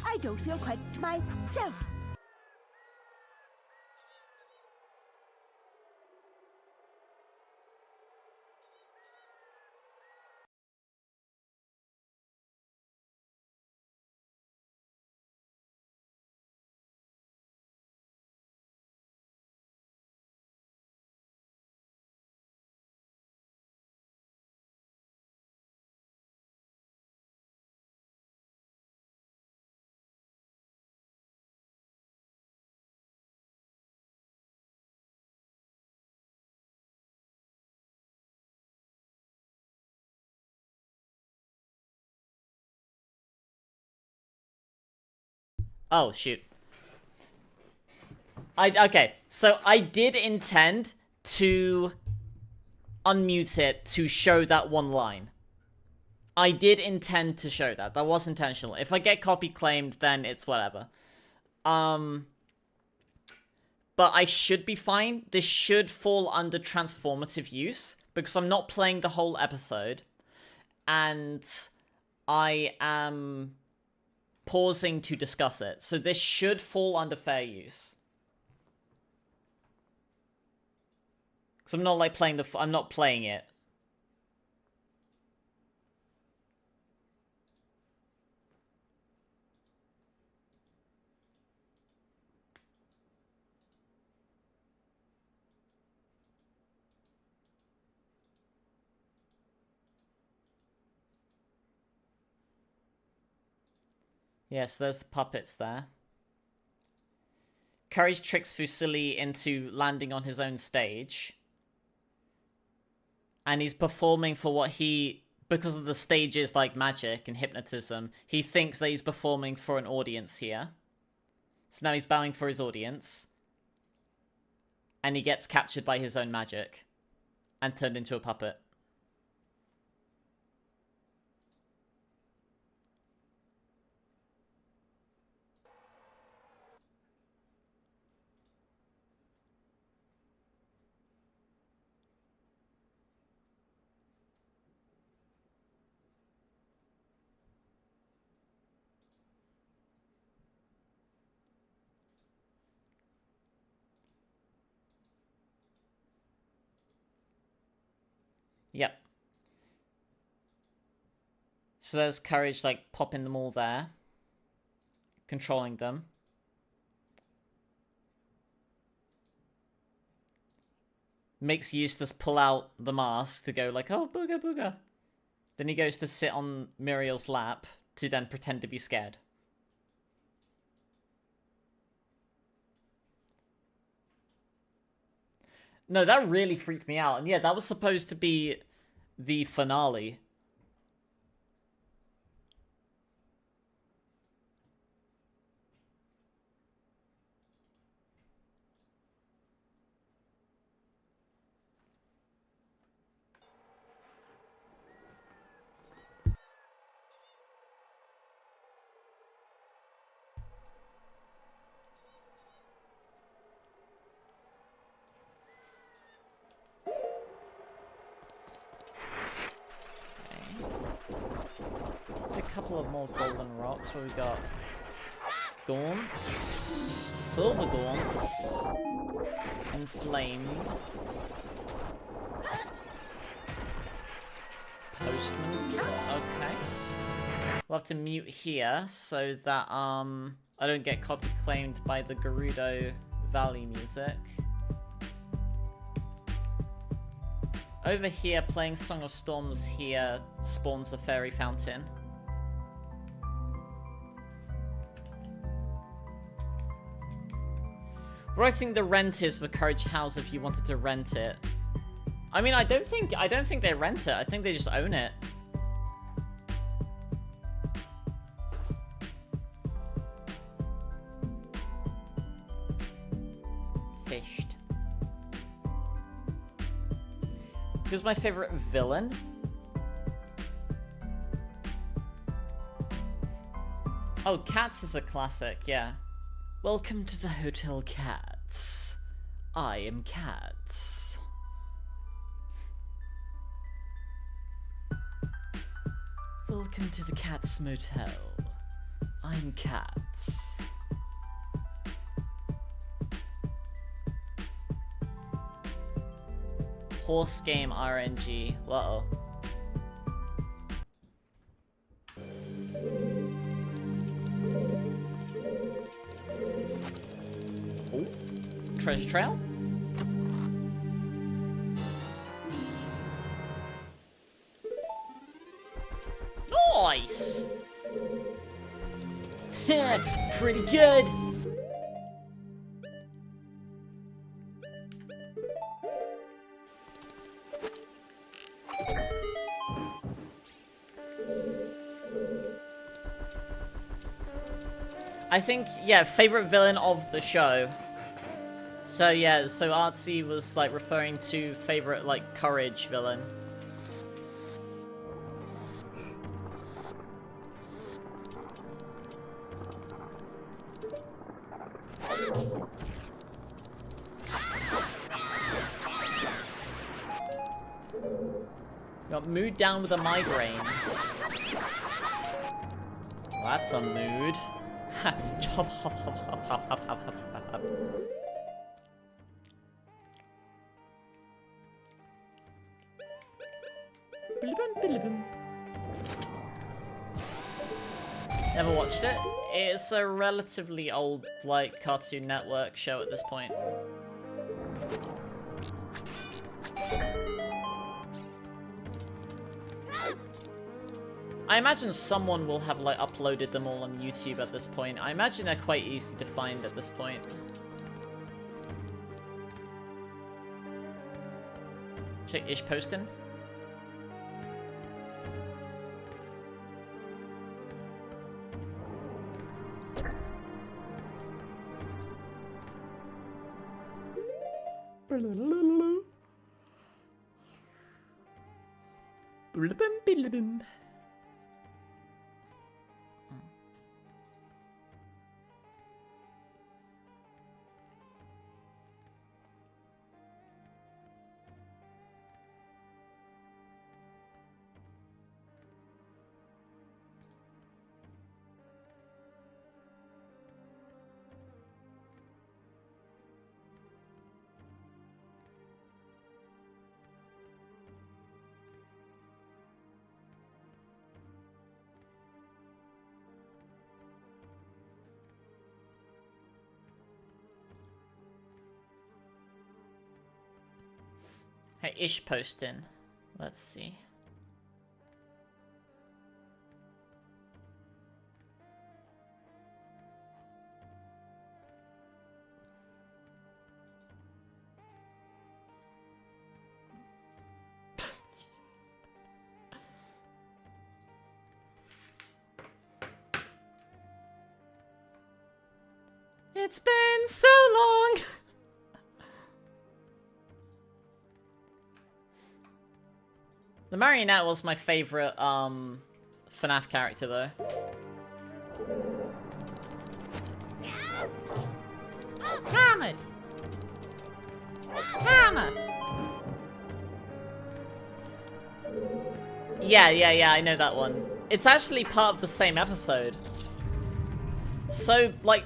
I don't feel quite myself. Oh, shoot. Okay, so I did intend to unmute it to show that one line. I did intend to show that. That was intentional. If I get copy claimed, then it's whatever. But I should be fine. This should fall under transformative use, because I'm not playing the whole episode. And I am pausing to discuss it. So this should fall under fair use. Because I'm not like playing I'm not playing it. Yes, there's the puppets there. Courage tricks Fusili into landing on his own stage. And he's performing for what he... Because of the stages like magic and hypnotism, he thinks that he's performing for an audience here. So now he's bowing for his audience. And he gets captured by his own magic. And turned into a puppet. Yep. So there's Courage, like, popping them all there. Controlling them. Makes Eustace pull out the mask to go like, oh, booga booga. Then he goes to sit on Muriel's lap to then pretend to be scared. No, that really freaked me out. And yeah, that was supposed to be the finale. A couple of more golden rocks where we got Gaunt, Silver Gaunts, Inflamed, Postman's Cap, okay. We'll have to mute here so that I don't get copy claimed by the Gerudo Valley music. Over here, playing Song of Storms here spawns a fairy fountain. What I think the rent is for Courage House if you wanted to rent it. I mean, I don't think they rent it. I think they just own it. Fished. Who's my favorite villain? Oh, Cats is a classic, yeah. Welcome to the Hotel Cats. I am Cats. Welcome to the Cats Motel. I'm Cats. Horse game RNG. Uh-oh. Oh, treasure trail? Nice! Pretty good! I think, yeah, favorite villain of the show. So yeah, so Artsy was like referring to favorite like Courage villain. Got mood down with a migraine. Well, that's a mood. Never watched it. It's a relatively old, like, Cartoon Network show at this point. I imagine someone will have, like, uploaded them all on YouTube at this point. I imagine they're quite easy to find at this point. Check Ish posting. Hey, Ish posting. Let's see. It's been so long. The marionette was my favorite FNAF character though. Hammered! Hammer! Yeah, I know that one. It's actually part of the same episode. So, like,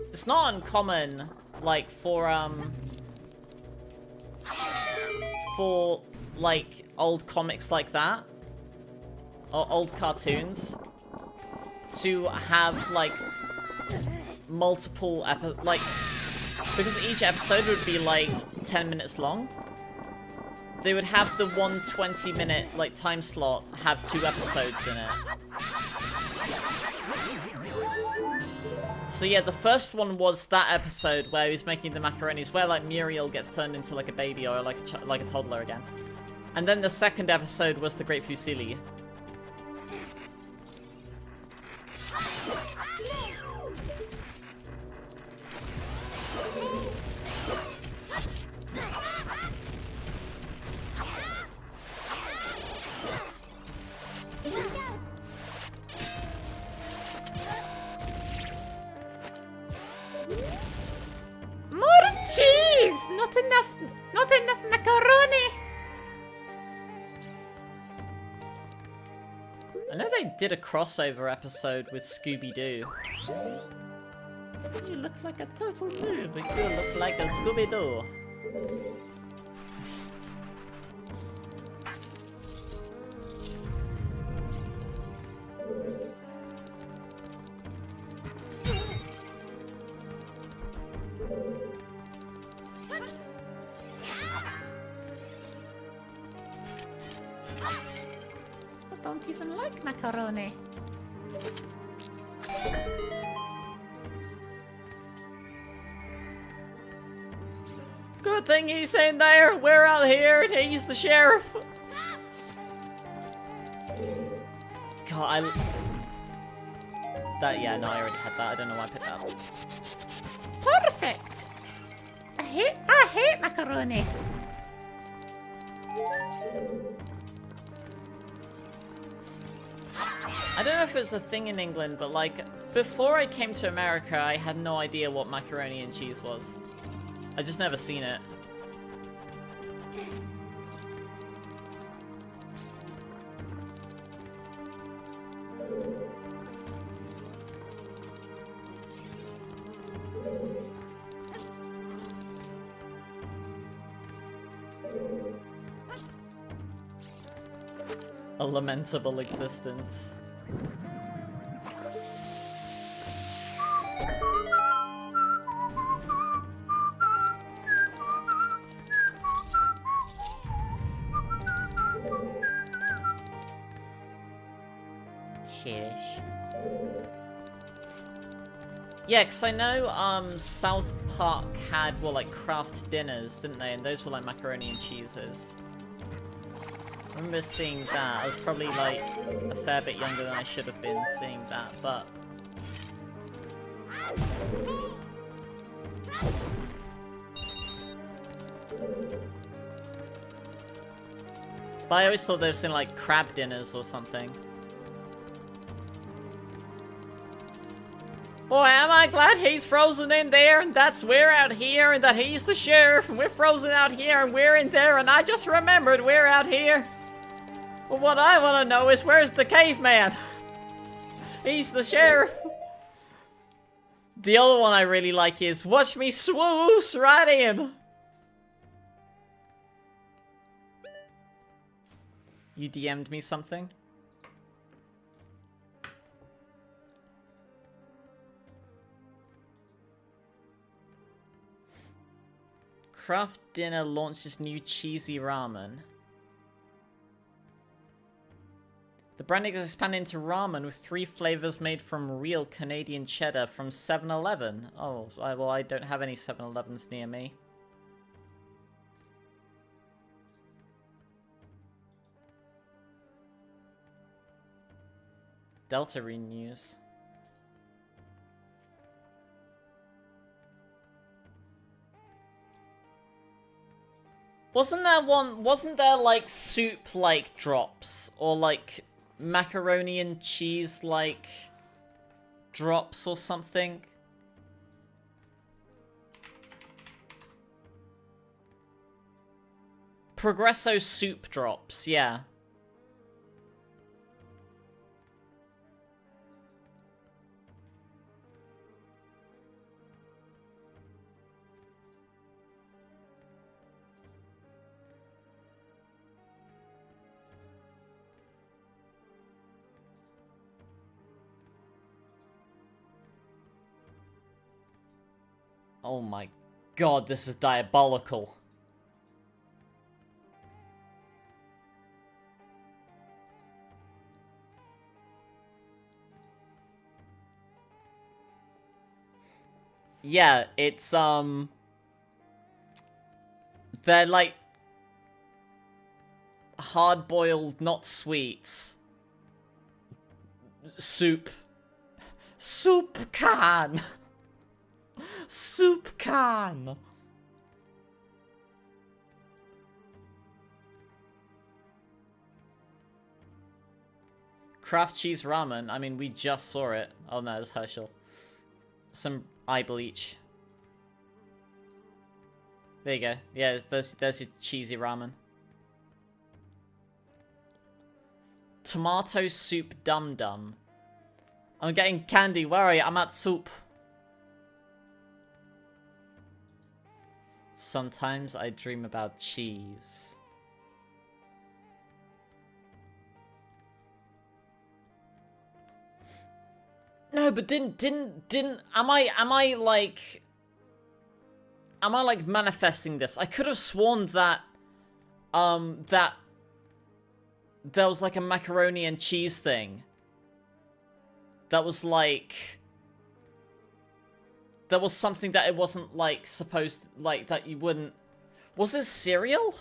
it's not uncommon, like, for like old comics like that, or old cartoons, to have like multiple because each episode would be like 10 minutes long. They would have the 120-minute like time slot have 2 episodes in it. So yeah, the first one was that episode where he was making the macaronis, where like Muriel gets turned into like a baby or like a toddler again. And then the second episode was the Great Fusilli. More cheese! Not enough macaroni! I know they did a crossover episode with Scooby-Doo. You look like a total noob. You look like a Scooby-Doo. I don't even like macaroni. Good thing he's in there. We're out here and he's the sheriff. God, yeah, no, I already had that. I don't know why I picked that up. Perfect! I hate macaroni. I don't know if it's a thing in England, but like, before I came to America, I had no idea what macaroni and cheese was. I just never seen it. A lamentable existence. Yeah, because I know South Park had, well, like, craft dinners, didn't they? And those were like macaroni and cheeses. I remember seeing that. I was probably like a fair bit younger than I should have been seeing that, but... But I always thought they were saying like crab dinners or something. Boy, am I glad he's frozen in there, and that's we're out here, and that he's the sheriff, and we're frozen out here, and we're in there, and I just remembered we're out here. But what I want to know is, where's the caveman? He's the sheriff. The other one I really like is, watch me swoosh right in. You DM'd me something? Craft Dinner launches new cheesy ramen. The brand is expanded into ramen with 3 flavors made from real Canadian cheddar from 7-Eleven. Oh, well, I don't have any 7-Elevens near me. Delta renews. Wasn't there like soup like drops or like macaroni and cheese like drops or something? Progresso soup drops, yeah. Oh my god, this is diabolical. Yeah, it's, they're like hard-boiled, not sweets. Soup. Soup can! Soup can! Kraft cheese ramen. I mean, we just saw it. Oh no, it's Herschel. Some eye bleach. There you go. Yeah, there's your cheesy ramen. Tomato soup dum dum. I'm getting candy. Where are you? I'm at soup. Sometimes I dream about cheese. No, but didn't am I like manifesting this? I could have sworn that that there was like a macaroni and cheese thing. That was like there was something that it wasn't like supposed like that you wouldn't. Was it cereal?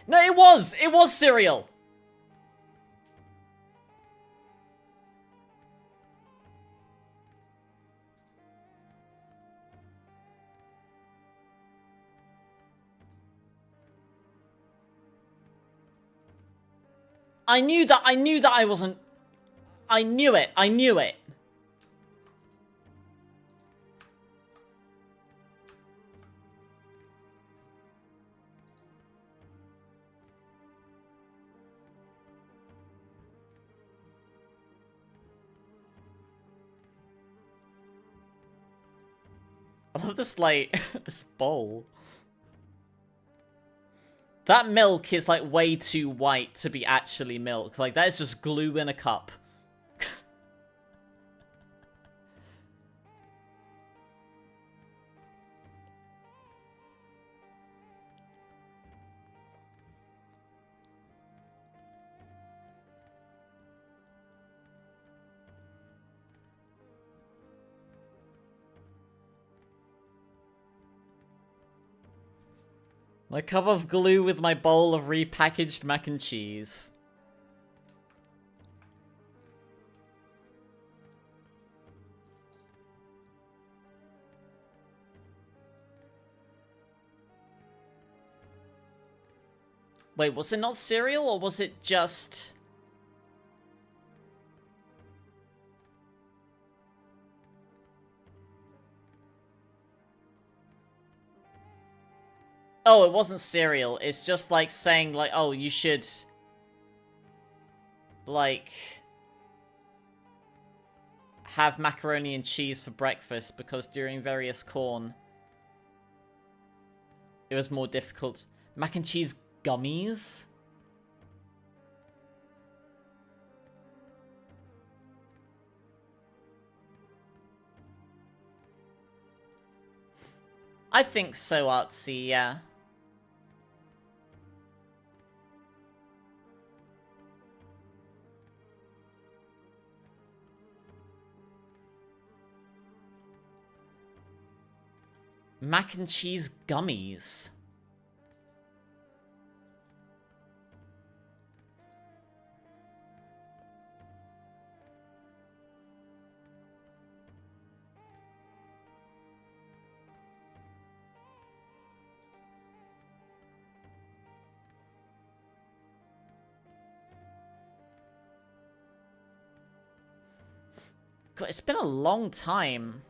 No, it was cereal. I knew that I wasn't. I knew it. I love this, like, this bowl. That milk is, like, way too white to be actually milk. Like, that is just glue in a cup. My cup of glue with my bowl of repackaged mac and cheese. Wait, was it not cereal, or was it just... Oh, it wasn't cereal. It's just like saying, like, oh, you should... like... have macaroni and cheese for breakfast, because during various corn... it was more difficult. Mac and cheese gummies? I think so, Artsy, yeah. Mac and cheese gummies. God, it's been a long time.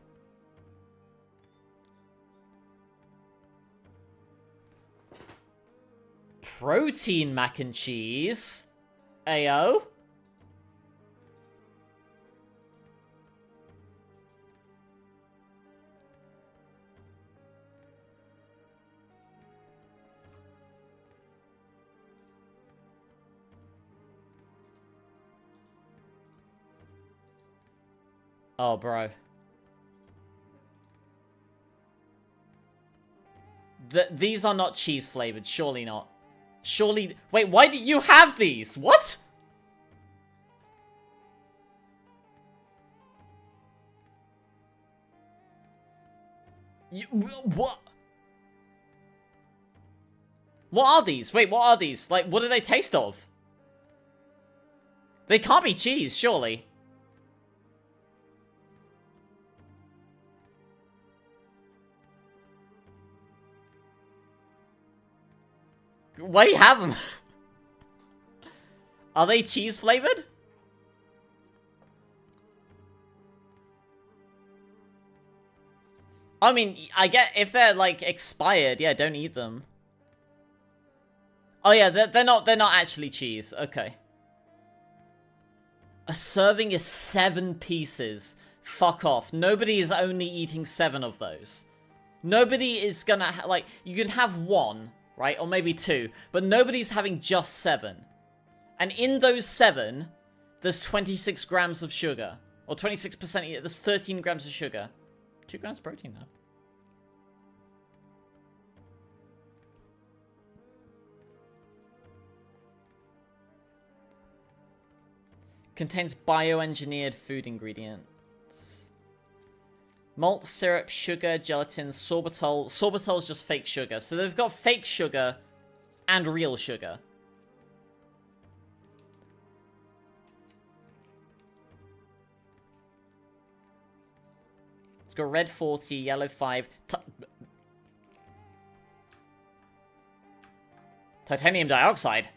Protein mac and cheese? Ayo? Oh, bro. These are not cheese flavored, surely not. Surely... Wait, why do you have these? What? What? What are these? Wait, what are these? Like, what do they taste of? They can't be cheese, surely. Why do you have them? Are they cheese flavored? I mean, I get if they're like expired, yeah, don't eat them. Oh yeah, they're not actually cheese. Okay. A serving is 7 pieces. Fuck off. Nobody is only eating 7 of those. Nobody is gonna like you can have 1. Right? Or maybe 2. But nobody's having just 7. And in those 7, there's 26 grams of sugar. Or 26%, there's 13 grams of sugar. 2 grams of protein, though. Contains bioengineered food ingredients. Malt, syrup, sugar, gelatin, sorbitol. Sorbitol is just fake sugar. So they've got fake sugar and real sugar. It's got red 40, yellow 5. Titanium dioxide?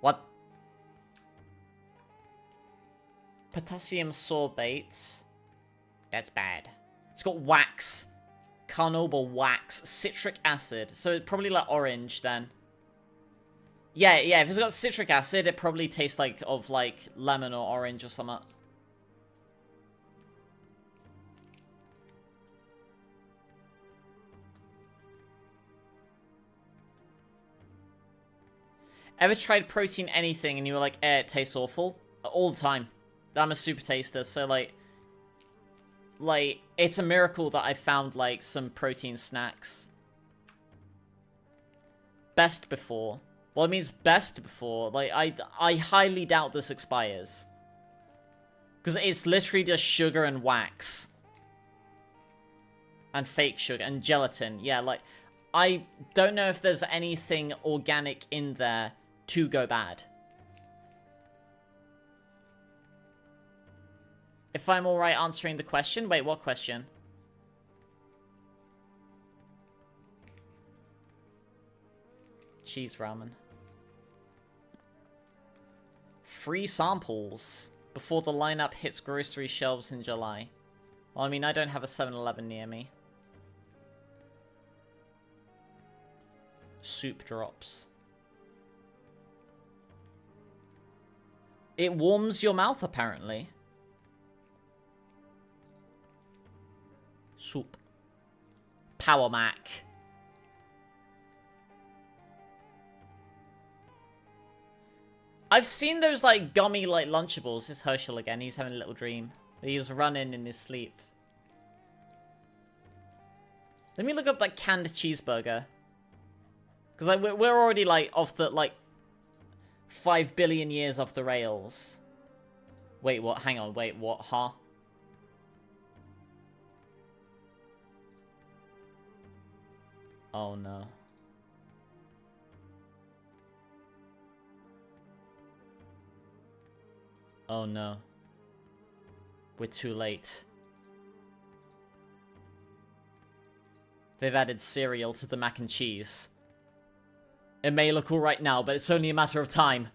What? Potassium sorbate. That's bad. It's got wax. Carnauba wax. Citric acid. So it's probably like orange then. Yeah, if it's got citric acid, it probably tastes like of like lemon or orange or something. Ever tried protein anything and you were like, it tastes awful? All the time. I'm a super taster, so like, it's a miracle that I found, like, some protein snacks. Best before. Well, it means best before. Like, I highly doubt this expires. Because it's literally just sugar and wax. And fake sugar. And gelatin. Yeah, like, I don't know if there's anything organic in there to go bad. If I'm alright answering the question. Wait, what question? Cheese ramen. Free samples before the lineup hits grocery shelves in July. Well, I mean, I don't have a 7-Eleven near me. Soup drops. It warms your mouth, apparently. Soup. Power Mac. I've seen those, like, gummy, like, Lunchables. It's Herschel again. He's having a little dream. He was running in his sleep. Let me look up, like, canned cheeseburger. Because, like, we're already, like, off the, like, 5 billion years off the rails. Wait, what? Hang on. Wait, what? Huh? Oh, no. Oh no. We're too late. They've added cereal to the mac and cheese. It may look alright now, but it's only a matter of time.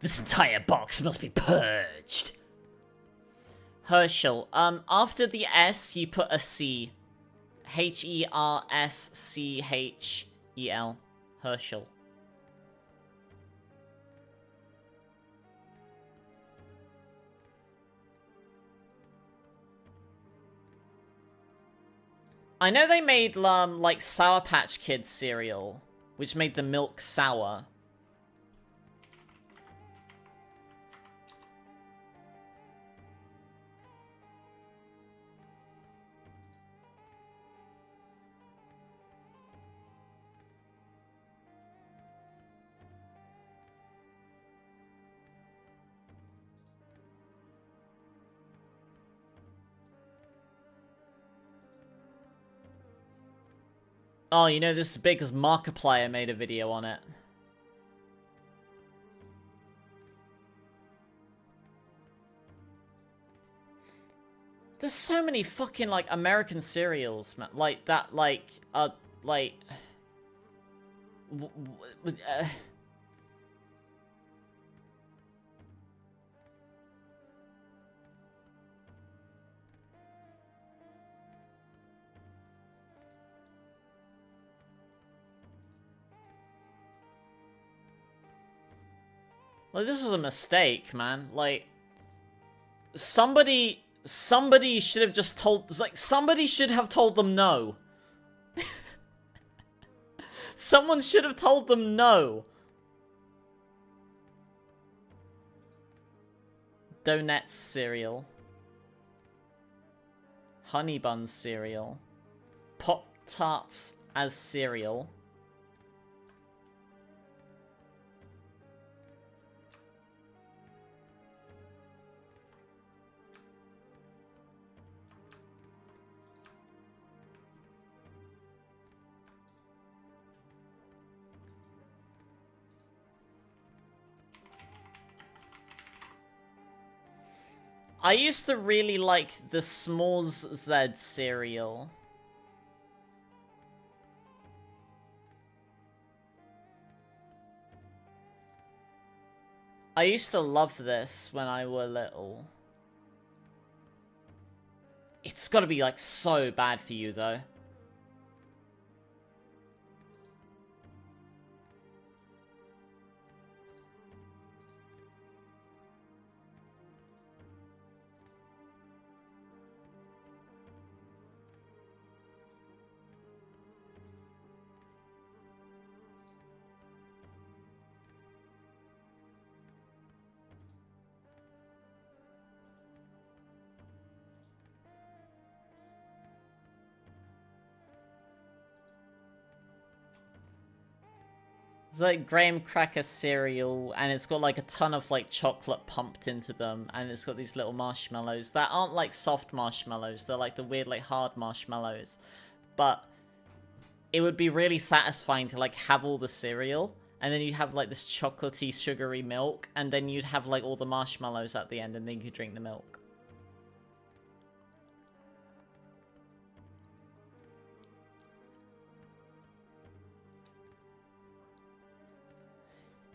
This entire box must be purged. Herschel. After the S, you put a C. H-E-R-S-C-H-E-L. Herschel. I know they made, like, Sour Patch Kids cereal, which made the milk sour. Oh, you know this is big because Markiplier made a video on it. There's so many fucking, like, American cereals, man. Like, that, like, like... Like, this was a mistake, man. Like, somebody should have just told, like, somebody should have told them no. Someone should have told them no. Donuts cereal. Honey buns cereal. Pop-Tarts as cereal. I used to really like the S'mores Z cereal. I used to love this when I were little. It's gotta be, like, so bad for you, though. It's like graham cracker cereal, and it's got like a ton of like chocolate pumped into them, and it's got these little marshmallows that aren't like soft marshmallows. They're like the weird like hard marshmallows. But it would be really satisfying to like have all the cereal, and then you have like this chocolatey sugary milk, and then you'd have like all the marshmallows at the end, and then you could drink the milk.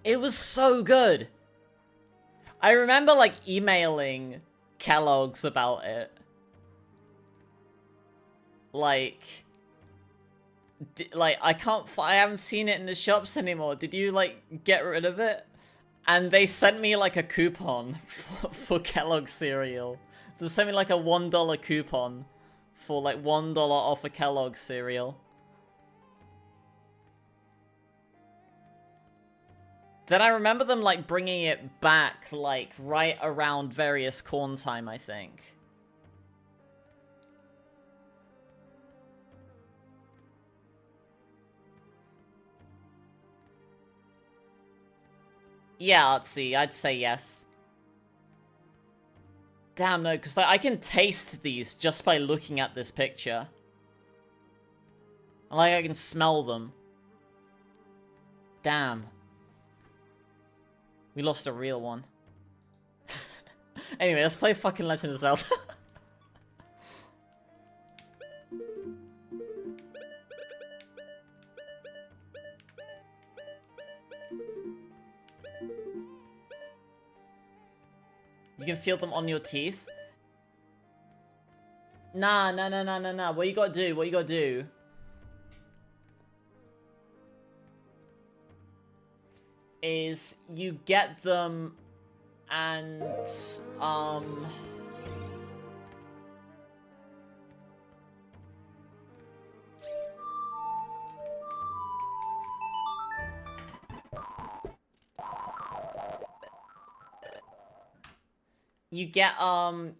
It was so good. I remember like emailing Kellogg's about it. Like I haven't seen it in the shops anymore. Did you like get rid of it? And they sent me like a coupon for Kellogg's cereal. They sent me like a $1 coupon for like $1 off a Kellogg's cereal. Then I remember them like bringing it back like right around various corn time, I think. Yeah, let's see. I'd say yes. Damn, no, because like, I can taste these just by looking at this picture. Like, I can smell them. Damn. We lost a real one. Anyway, let's play fucking Legend of Zelda. You can feel them on your teeth? Nah. What you gotta do, is you get them and, you get,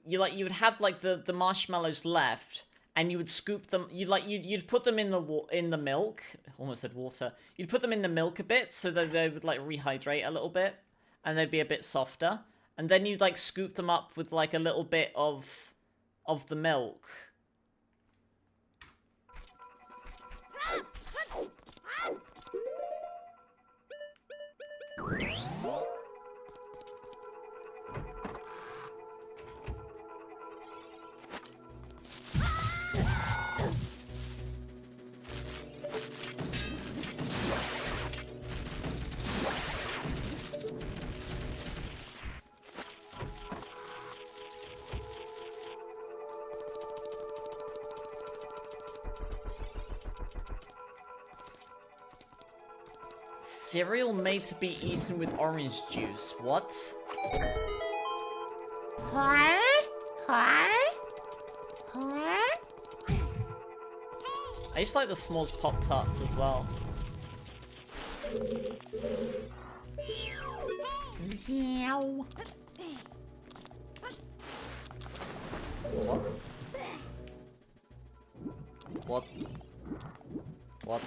you would have, like, the marshmallows left, and you would scoop them, you'd put them in the milk, almost said water, you'd put them in the milk a bit, so that they would, like, rehydrate a little bit, and they'd be a bit softer, and then you'd, like, scoop them up with, like, a little bit of the milk. Cereal made to be eaten with orange juice. What? What? I used to like the s'mores Pop-Tarts as well. Meow. What? What?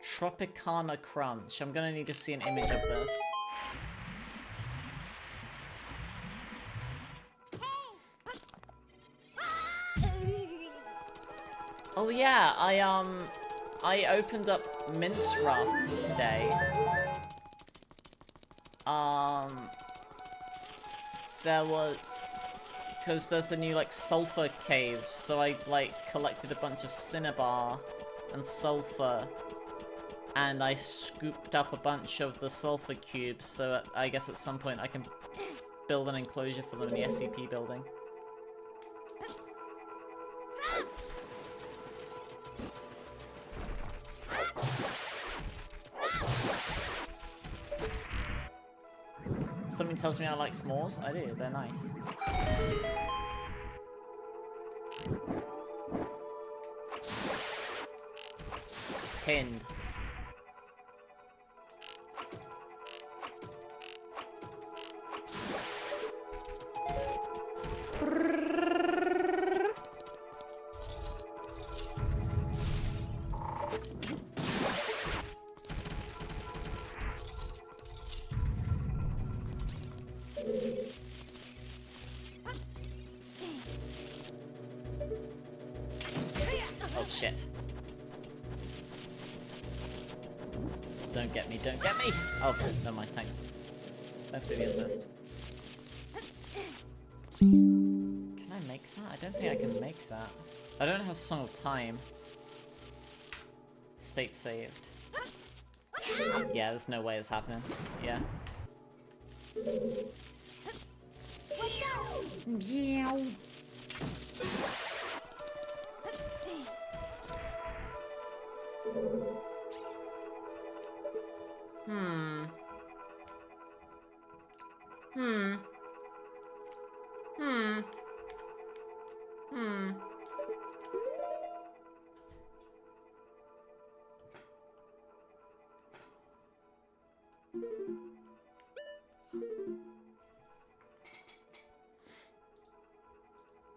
Tropicana Crunch. I'm gonna need to see an image of this. Oh yeah, I opened up Mince Raft today. There was, because there's a new like sulfur caves, so I like collected a bunch of cinnabar and sulfur, and I scooped up a bunch of the sulfur cubes, so I guess at some point I can build an enclosure for them in the SCP building. Something tells me I like s'mores. I do, they're nice. Pinned. Oh shit. Don't get me, don't get me! Oh, never mind, thanks. Thanks for the assist. Can I make that? I don't think I can make that. I don't have Song of Time. State saved. Yeah, there's no way it's happening. Yeah. Hmm.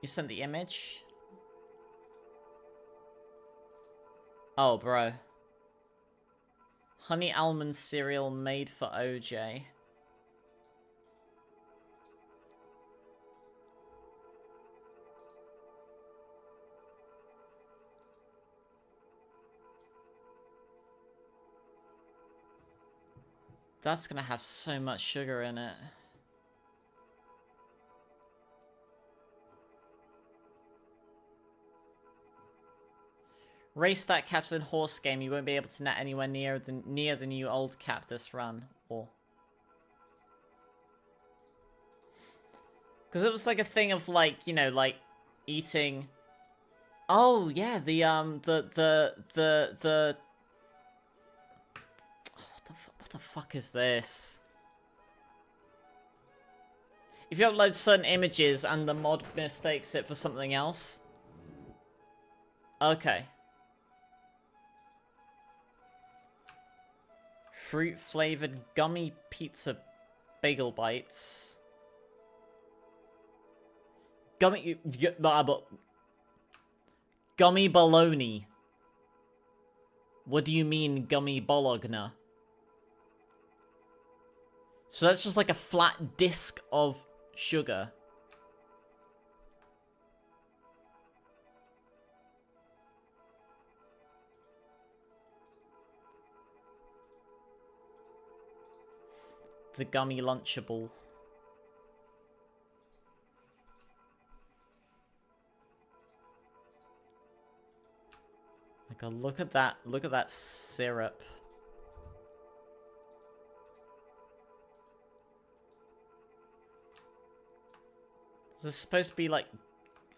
You sent the image? Oh, bro. Honey almond cereal made for OJ. That's gonna have so much sugar in it. Race that caps in horse game, you won't be able to net anywhere near the new old cap this run, or because it was like a thing of like, you know, like eating. Oh yeah, the oh, what the fuck is this? If you upload certain images and the mod mistakes it for something else. Okay. Fruit-flavored gummy pizza bagel bites. Gummy bologna. What do you mean gummy bologna? So that's just like a flat disc of sugar. The gummy lunchable. Like, look at that syrup. Is this supposed to be like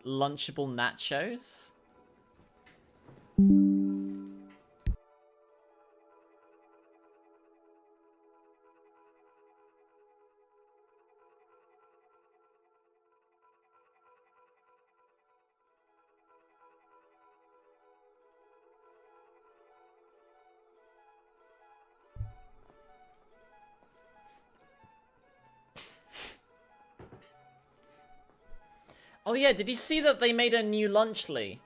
lunchable nachos? Oh yeah, did you see that they made a new Lunchly?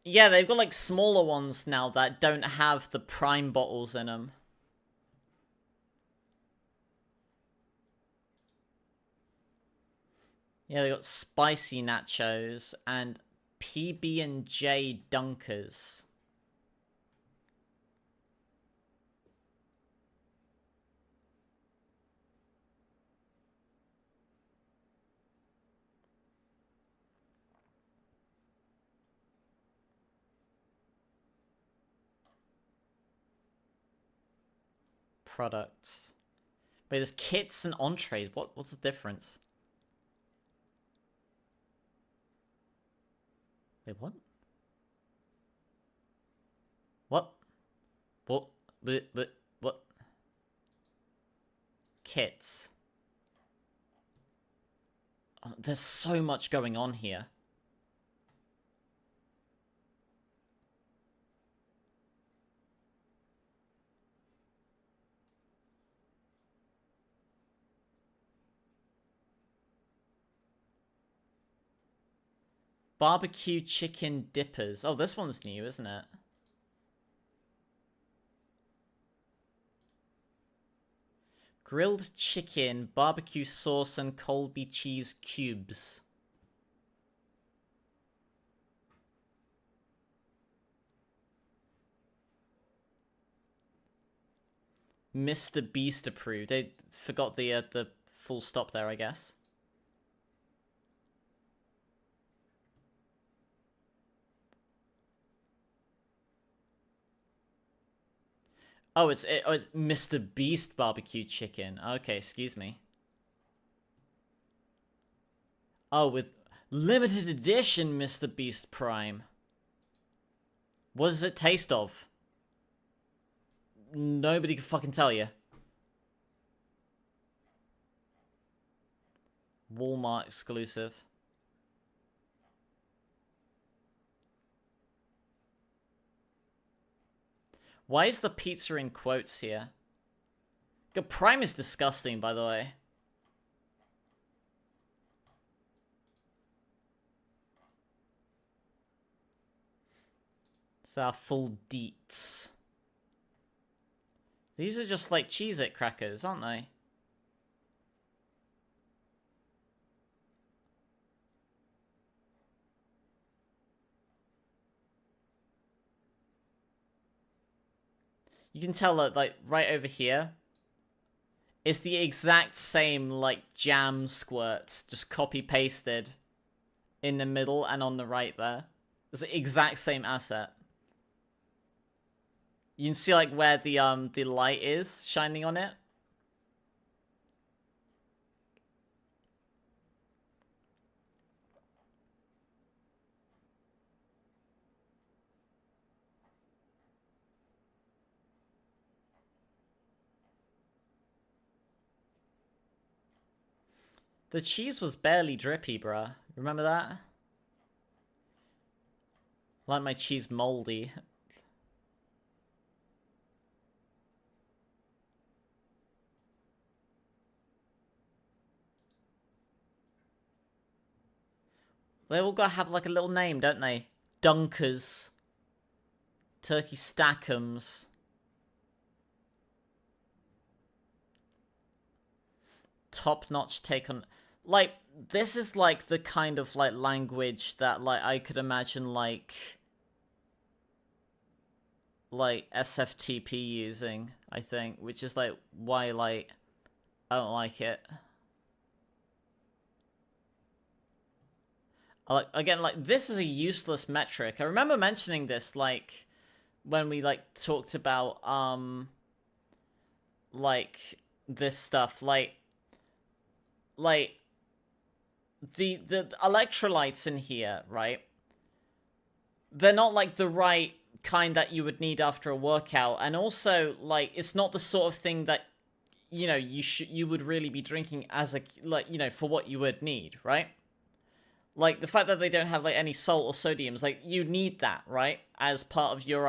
Yeah, they've got like smaller ones now that don't have the prime bottles in them. Yeah, they got spicy nachos and PB&J Dunkers. products. Wait, there's kits and entrees. What's the difference? Wait, what? What? What? Kits. Oh, there's so much going on here. Barbecue chicken dippers. Oh, this one's new, isn't it? Grilled chicken, barbecue sauce, and Colby cheese cubes. Mr. Beast approved. They forgot the full stop there, I guess. Oh, it's Mr. Beast barbecue chicken. Okay, excuse me. Oh, with limited edition Mr. Beast Prime. What does it taste of? Nobody can fucking tell you. Walmart exclusive. Why is the pizza in quotes here? God, Prime is disgusting, by the way. It's our full deets. These are just like Cheez-It crackers, aren't they? You can tell that, like, right over here, it's the exact same, like, jam squirts, just copy-pasted in the middle and on the right there. It's the exact same asset. You can see, like, where the light is shining on it. The cheese was barely drippy, bruh. Remember that? Like my cheese moldy. They all gotta have like a little name, don't they? Dunkers. Turkey Stackums. Top-notch take on... Like, this is like the kind of like language that like I could imagine like SFTP using, I think, which is like why like I don't like it. Like, again, like this is a useless metric. I remember mentioning this like when we like talked about like this stuff, like the electrolytes in here, right? They're not like the right kind that you would need after a workout, and also like it's not the sort of thing that you know you would really be drinking as a like you know for what you would need, right? Like the fact that they don't have like any salt or sodiums, like you need that, right? As part of your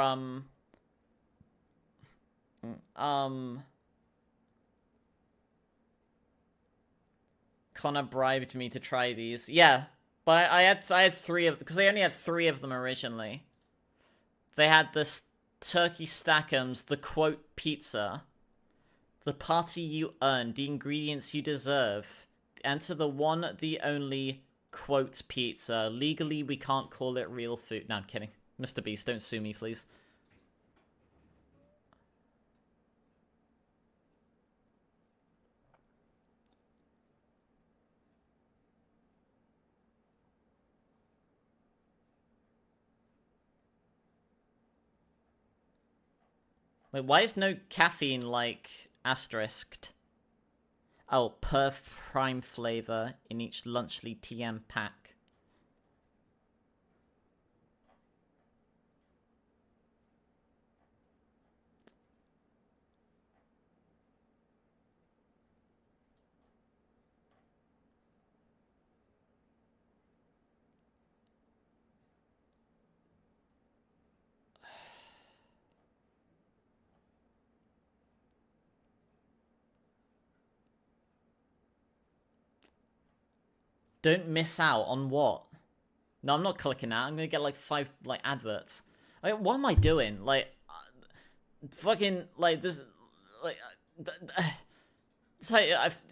Connor bribed me to try these. Yeah, but I had three of because they only had 3 of them originally. They had this turkey stackums, the quote pizza, the party you earned, the ingredients you deserve. Enter the one, the only quote pizza. Legally, we can't call it real food. No, I'm kidding. Mr. Beast, don't sue me, please. Wait, why is no caffeine, like, Asterisked. Oh, Perf Prime flavor in each Lunchly TM pack. Don't miss out on what? No, I'm not clicking that. I'm gonna get like 5 like adverts. Like, what am I doing? Like, fucking like this. Like, this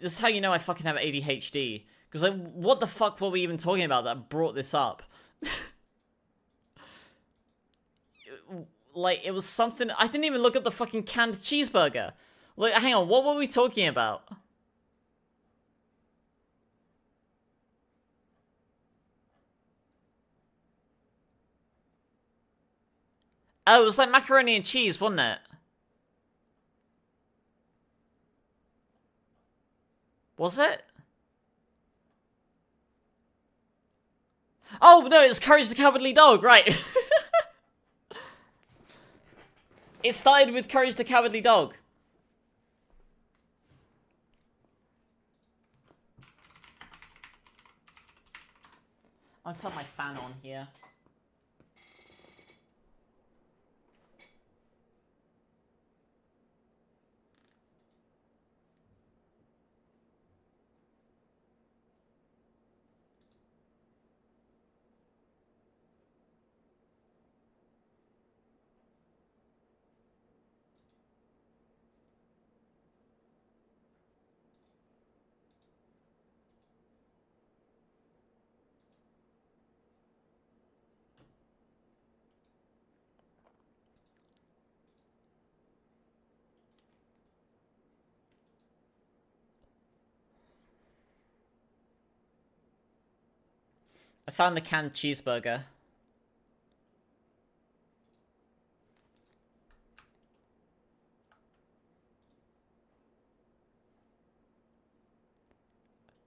is how you know I fucking have ADHD. Because like, what the fuck were we even talking about that brought this up? Like, it was something. I didn't even look at the fucking canned cheeseburger. Like, hang on, what were we talking about? Oh, it was like macaroni and cheese, wasn't it? Was it? Oh, no, it's Courage the Cowardly Dog, right. It started with Courage the Cowardly Dog. I'll turn my fan on here. I found the canned cheeseburger.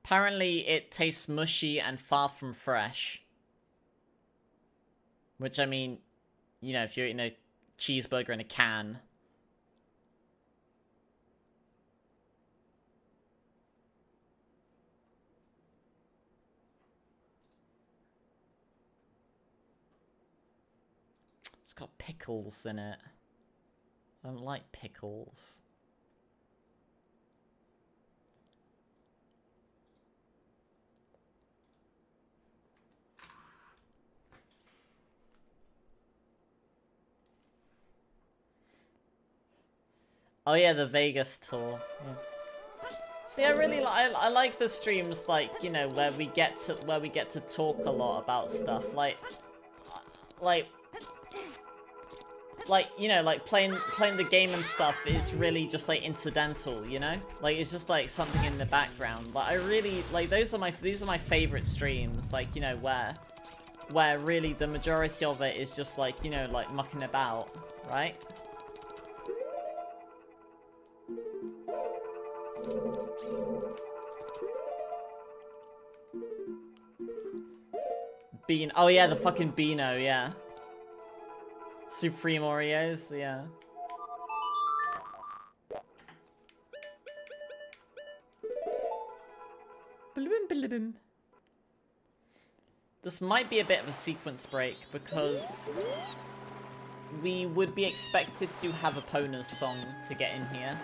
Apparently it tastes mushy and far from fresh. Which, I mean, you know, if you're eating a cheeseburger in a can. It's got pickles in it. I don't like pickles. Oh yeah, the Vegas tour. Yeah. See, I really I like the streams, like, you know, where we get to talk a lot about stuff, like you know, like playing the game and stuff is really just like incidental, you know, like it's just like something in the background. But I really like these are my favorite streams, like, you know, where really the majority of it is just like, you know, like mucking about, right? Bean. Oh yeah, the fucking Beano, yeah. Supreme Oreos, yeah. This might be a bit of a sequence break because we would be expected to have a Pona's song to get in here.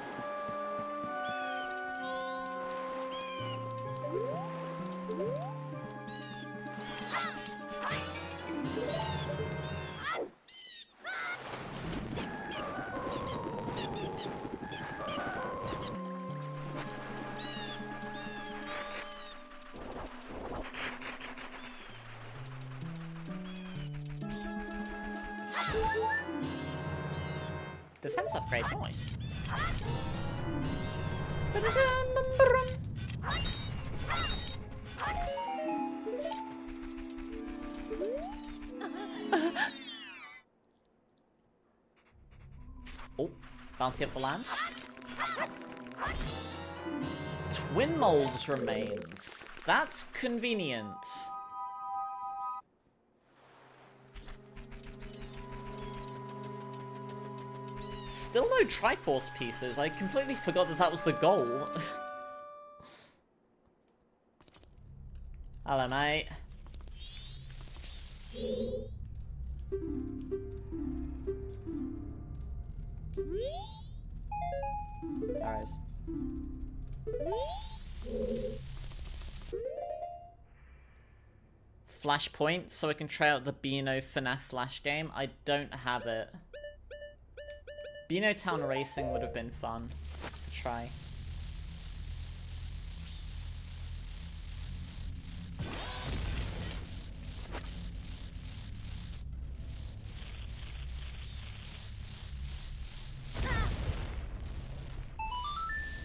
Defense upgrade, nice. Oh, bounty up the land. Twin molds remains. That's convenient. Still no Triforce pieces. I completely forgot that that was the goal. Hello, mate. There is. Flashpoint, so I can try out the Beano FNAF Flash game. I don't have it. Beano Town Racing would have been fun to try.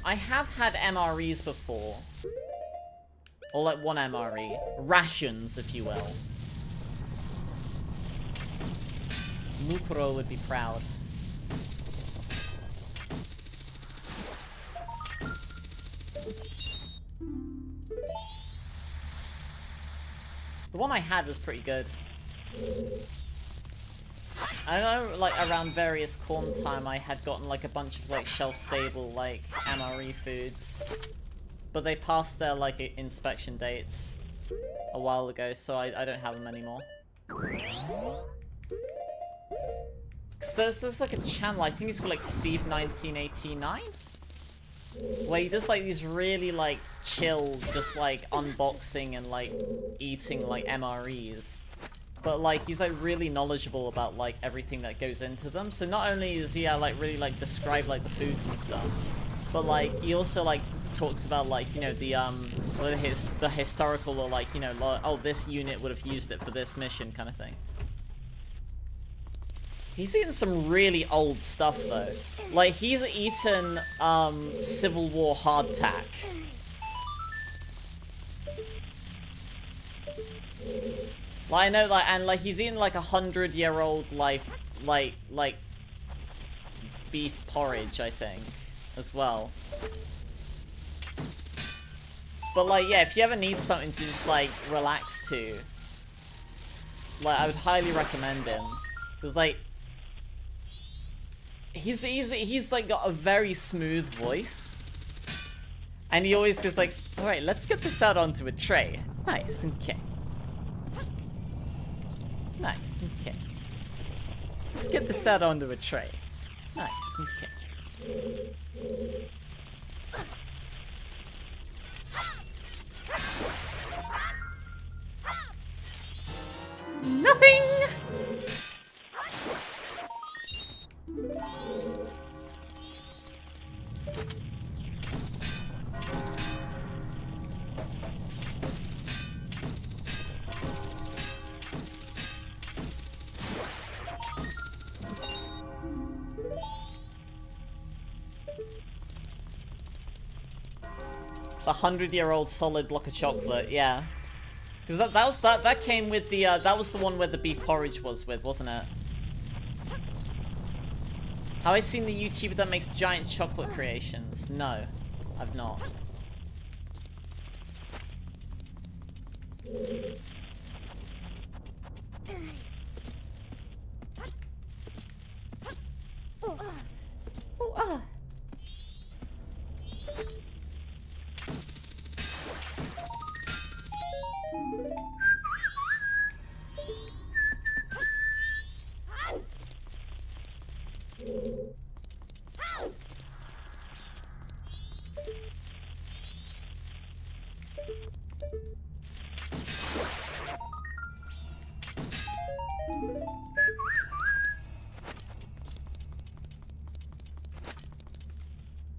I have had MREs before. Or like one MRE. Rations, if you will. Mukuro would be proud. The one I had was pretty good. I know, like, around various corn time, I had gotten, like, a bunch of, like, shelf-stable, like, MRE foods. But they passed their, like, inspection dates a while ago, so I don't have them anymore. Because there's, like, a channel, I think it's called, like, Steve1989? Where he does, like, these really, like, chill, just, like, unboxing and, like, eating, like, MREs. But, like, he's, like, really knowledgeable about, like, everything that goes into them. So not only is he, like, really, like, describe, like, the foods and stuff, but, like, he also, like, talks about, like, you know, the historical, or, like, you know, like, oh, this unit would have used it for this mission kind of thing. He's eaten some really old stuff, though. Like, he's eaten, Civil War hardtack. Like, I know, like, and, like, he's eaten, like, 100-year-old, like, beef porridge, I think, as well. But, like, yeah, if you ever need something to just, like, relax to, like, I would highly recommend him. Because, like, he's, like, got a very smooth voice. And he always goes, like, alright, let's get this out onto a tray. Nice, okay. Nice, okay. Let's get this out onto a tray. Nice, okay. Nothing! The 100-year-old solid block of chocolate, yeah. Because that came with the, that was the one where the beef porridge was with, wasn't it? Have I seen the YouTuber that makes giant chocolate creations? No, I've not.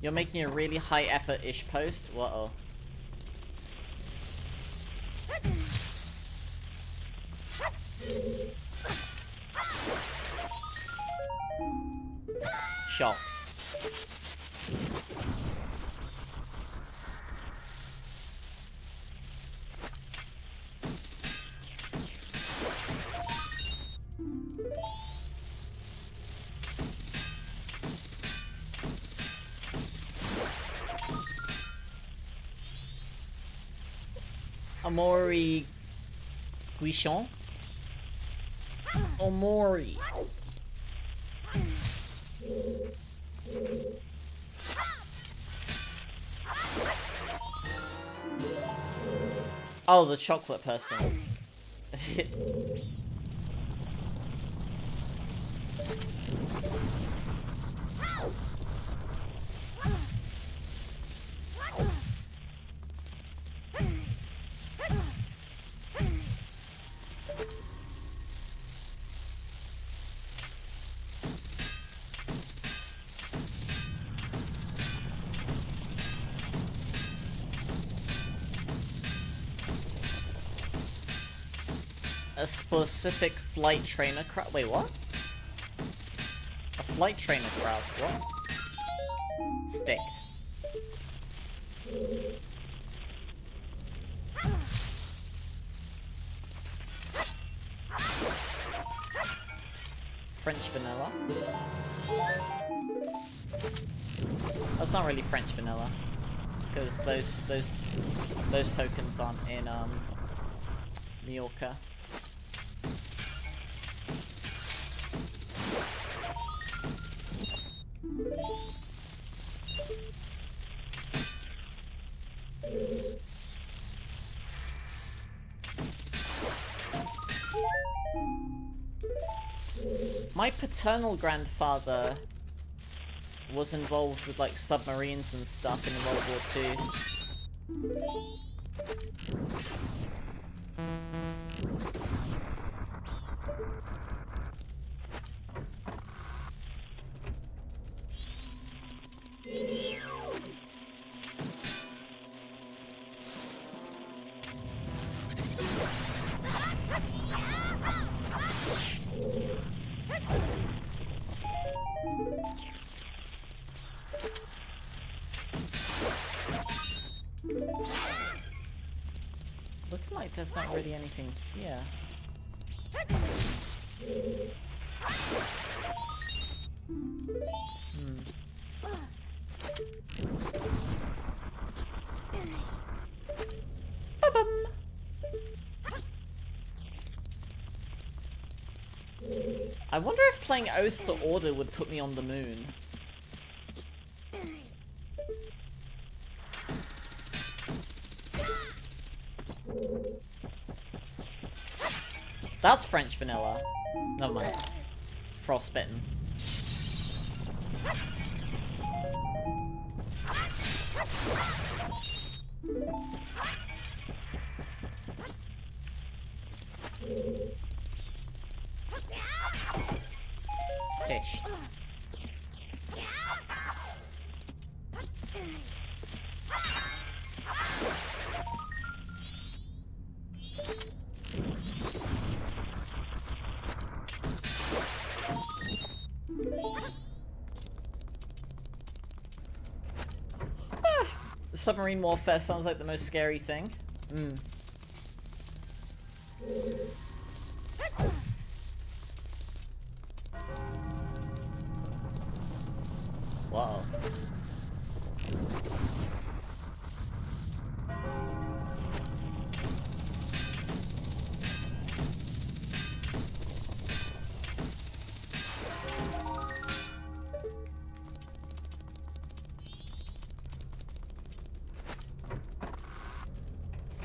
You're making a really high effort-ish post? Uh-oh. Shocked. Omori Guichon? Omori. Oh, the chocolate person. A specific flight trainer craft. Wait, what? A flight trainer craft. What? Sticked. French vanilla. That's not really French vanilla, because those tokens aren't in Mallorca. My paternal grandfather was involved with like submarines and stuff in World War II. Looking like there's not really anything here. Ba-bum. I wonder if playing Oath to Order would put me on the moon. That's French vanilla. Never mind. Frostbitten. Fished. Submarine warfare sounds like the most scary thing. Wow.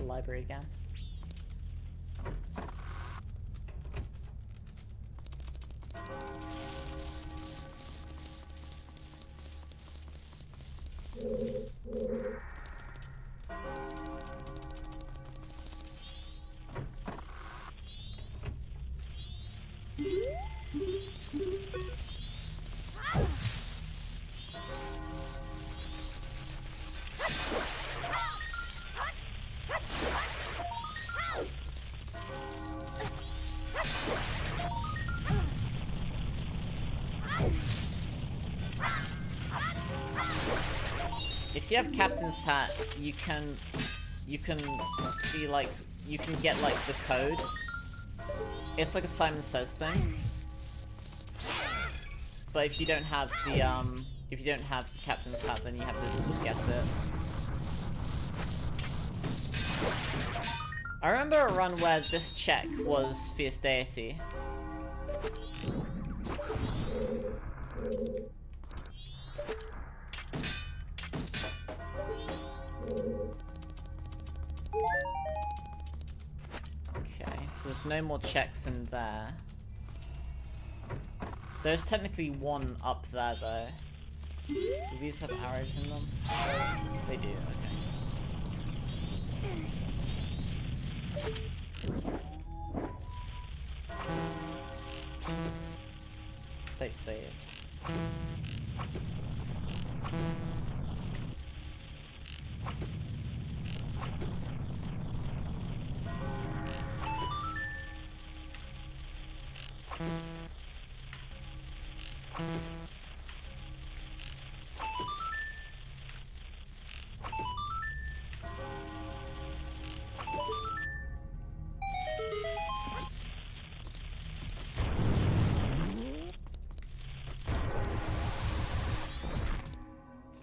Library again. If you have Captain's Hat, you can see like you can get like the code. It's like a Simon Says thing. But if you don't have the Captain's Hat, then you have to just guess it. I remember a run where this check was Fierce Deity. Okay, so there's no more checks in there. There's technically one up there though. Do these have arrows in them? They do, okay. State saved.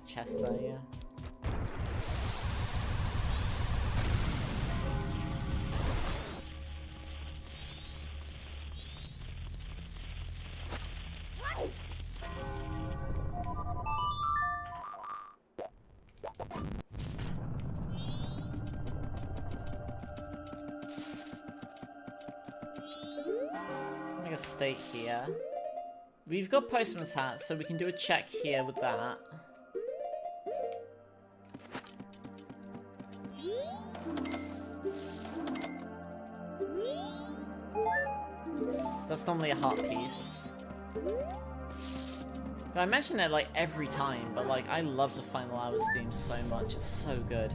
Chest there, yeah. Make a stake here. We've got postman's hat, so we can do a check here with that. That's normally a heart piece. I mention it like every time, but like I love the Final Hours theme so much. It's so good.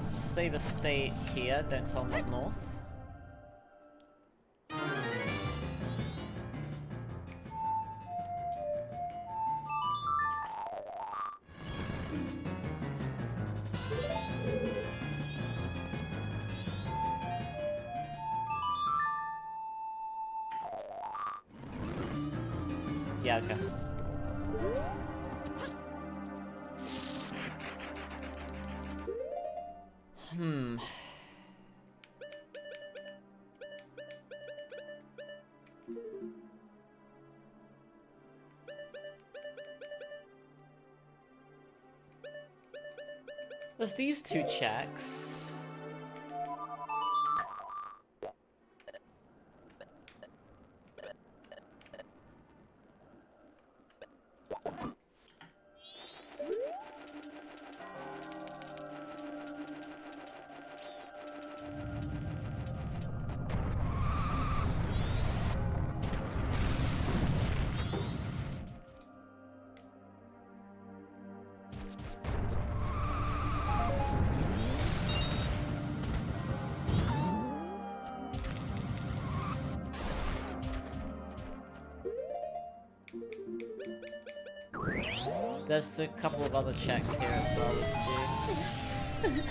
Save a state here. Don't tell them up north. Yeah, okay. There's these two checks. There's a couple of other checks here as well we can do.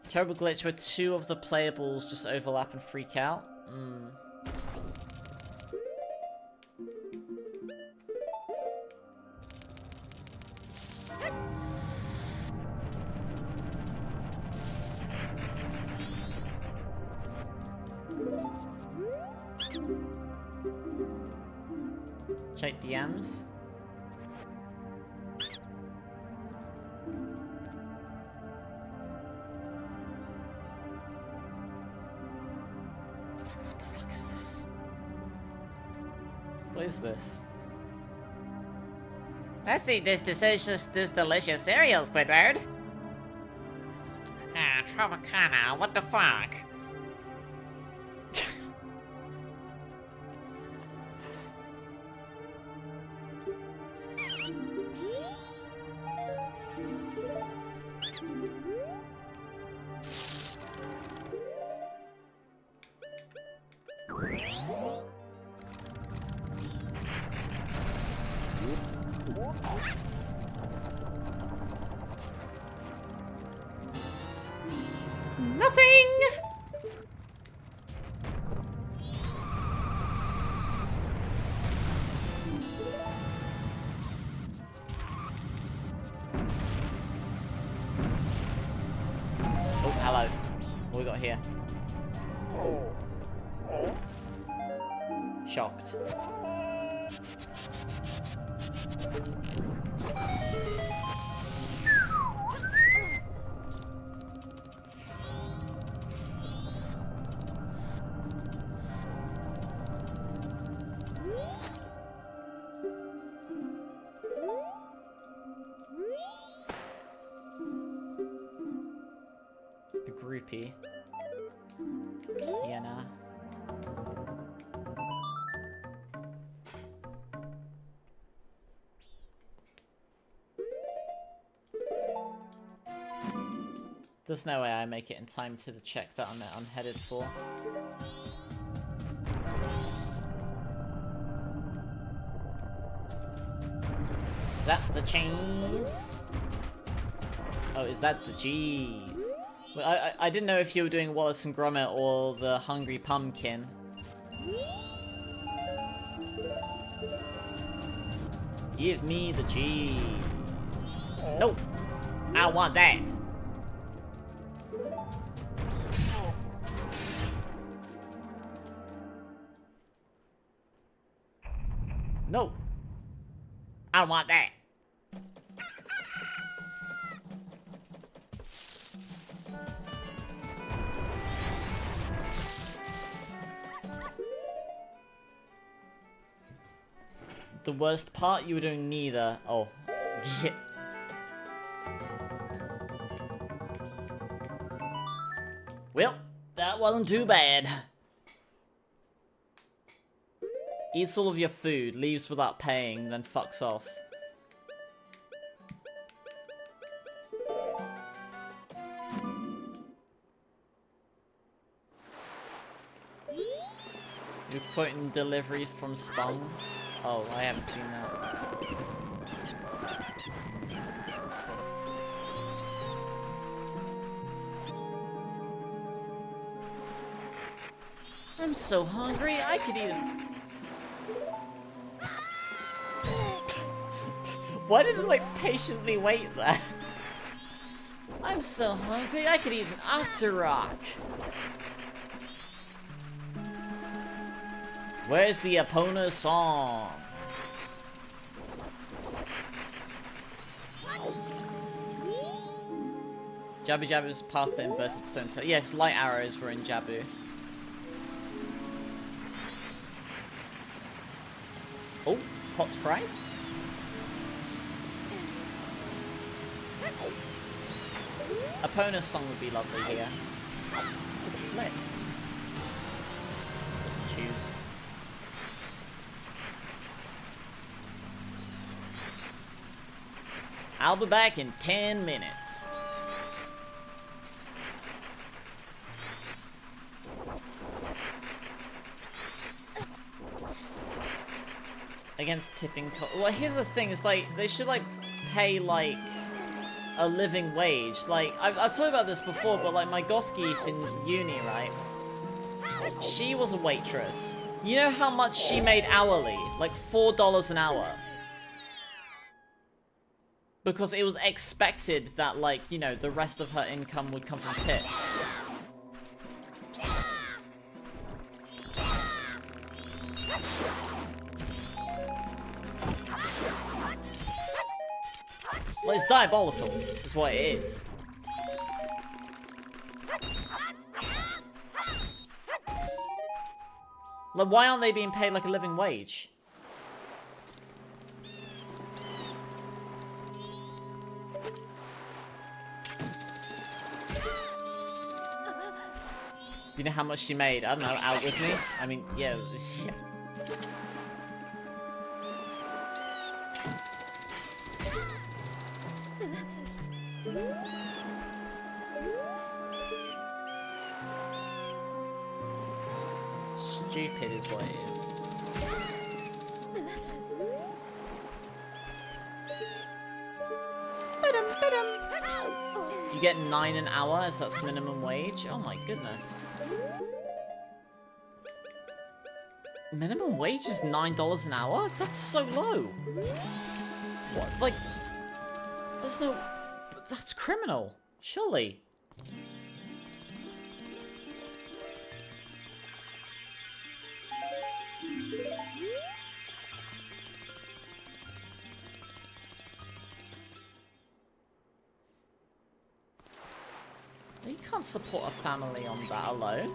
Terrible glitch where two of the playables just overlap and freak out. Check DMs. What the fuck is this? What is this? Let's eat this delicious cereal, Squidward. Ah, Tropicana, what the fuck? Nothing! Oh, hello. What we got here? Shocked. A groupie. Yeah, nah. There's no way I make it in time to the check that I'm headed for. Is that the cheese? Oh, is that the cheese? Well, I didn't know if you were doing Wallace and Gromit or the Hungry Pumpkin. Give me the cheese. Nope. I don't want that. No. I don't want that. The worst part, you were doing neither. Oh. Yeah. Well, that wasn't too bad. Eats all of your food, leaves without paying, then fucks off. You're quoting deliveries from Spong? Oh, I haven't seen that. I'm so hungry, I could eat it. Why did it, like, patiently wait there? I'm so hungry, I could eat an Octorok. Where's the Epona song? Jabu Jabu's path to inverted stone. Yes, light arrows were in Jabu. Oh, Pot's prize? Epona's song would be lovely here. Look at the flip. Doesn't choose. I'll be back in 10 minutes. Against tipping well, here's the thing, it's like, they should, like, pay, like, a living wage. Like, I've talked about this before, but, like, my goth geef in uni, right? She was a waitress. You know how much she made hourly? Like, $4 an hour. Because it was expected that, like, you know, the rest of her income would come from tips. Well, it's diabolical, is what it is. Like, why aren't they being paid like a living wage? Do you know how much she made? I don't know, out with me? I mean, yeah. Stupid is what it is. You get 9 an hour, as that's minimum wage? Oh my goodness. Minimum wage is $9 an hour? That's so low. What? Like, there's no... That's criminal. Surely. You can't support a family on that alone.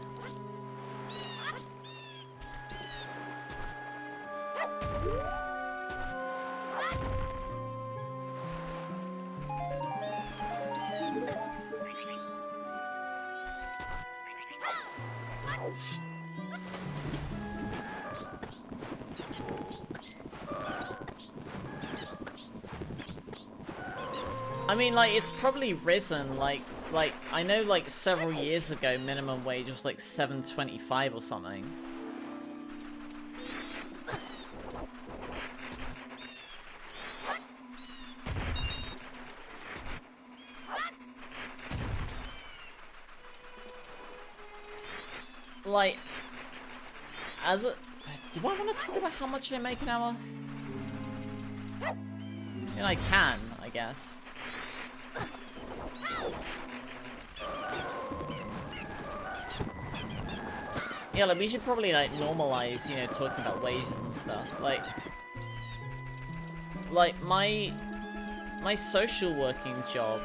I mean, like, it's probably risen, like, I know, like, several years ago, minimum wage was, like, $7.25 or something. Like, as a... Do I want to talk about how much I make an hour? I mean, I can, I guess. Yeah, like, we should probably, like, normalize, you know, talking about wages and stuff. Like, my social working job,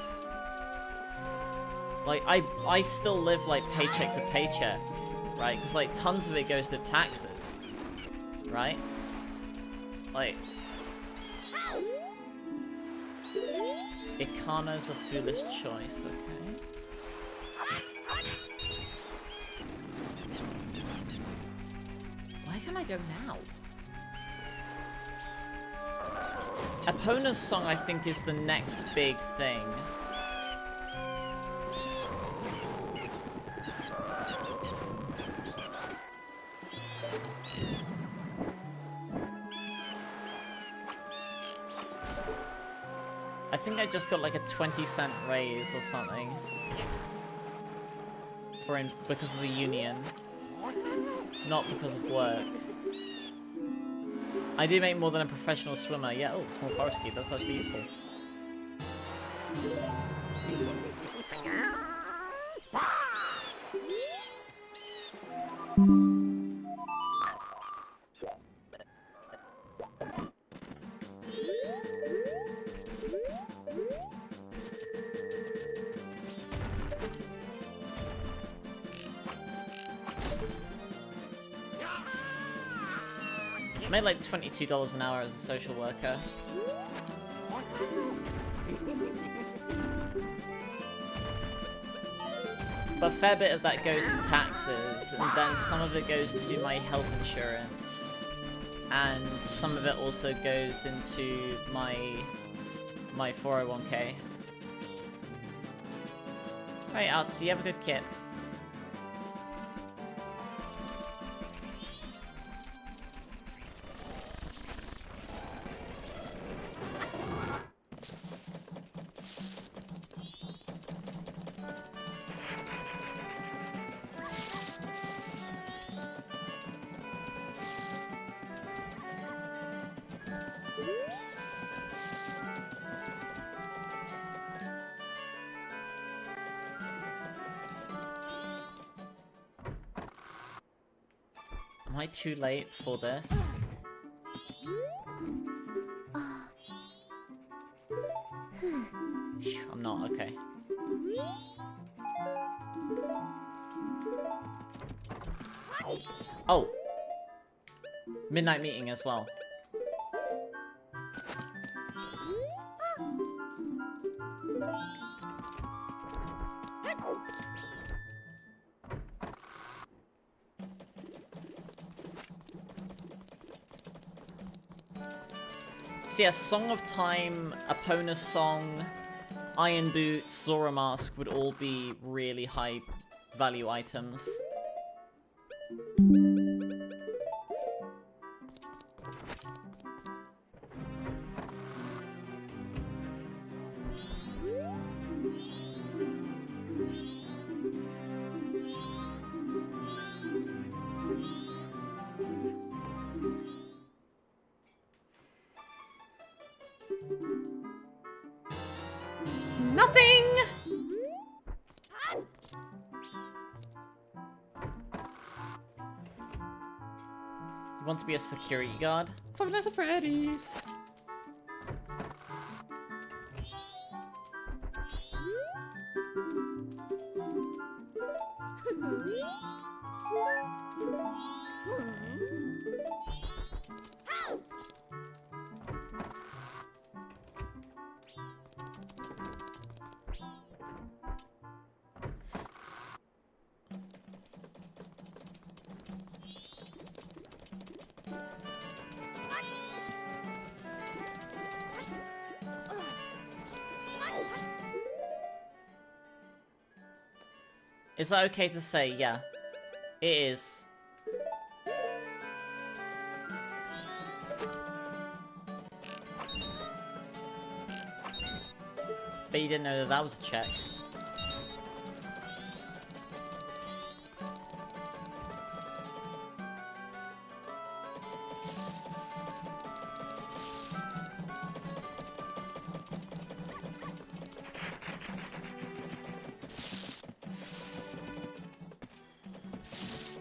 like, I still live, like, paycheck to paycheck, right? Because, like, tons of it goes to taxes, right? Like, Ikana's a foolish choice, okay? Where can I go now? Epona's song, I think, is the next big thing. I think I just got like a 20-cent raise or something because of the union, not because of work. I do make more than a professional swimmer. Yeah, oh, small forest key, that's actually useful. I made like $22 an hour as a social worker. But a fair bit of that goes to taxes, and then some of it goes to my health insurance, and some of it also goes into my 401k. Right, Outsy, you have a good kip. Am I too late for this? I'm not, okay. Oh! Midnight meeting as well. So yeah, Song of Time, Epona's Song, Iron Boots, Zora Mask would all be really high value items. Nothing! You want to be a security guard? Five Nights at Freddy's! Is that okay to say? Yeah. It is. But you didn't know that that was a check.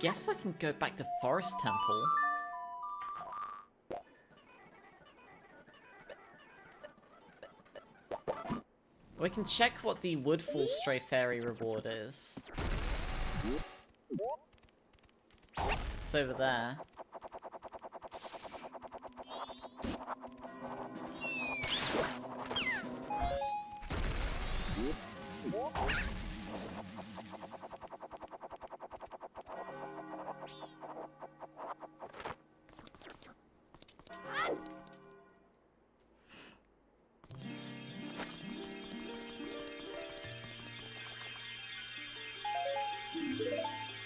Guess I can go back to Forest Temple. We can check what the Woodfall Stray Fairy reward is. It's over there.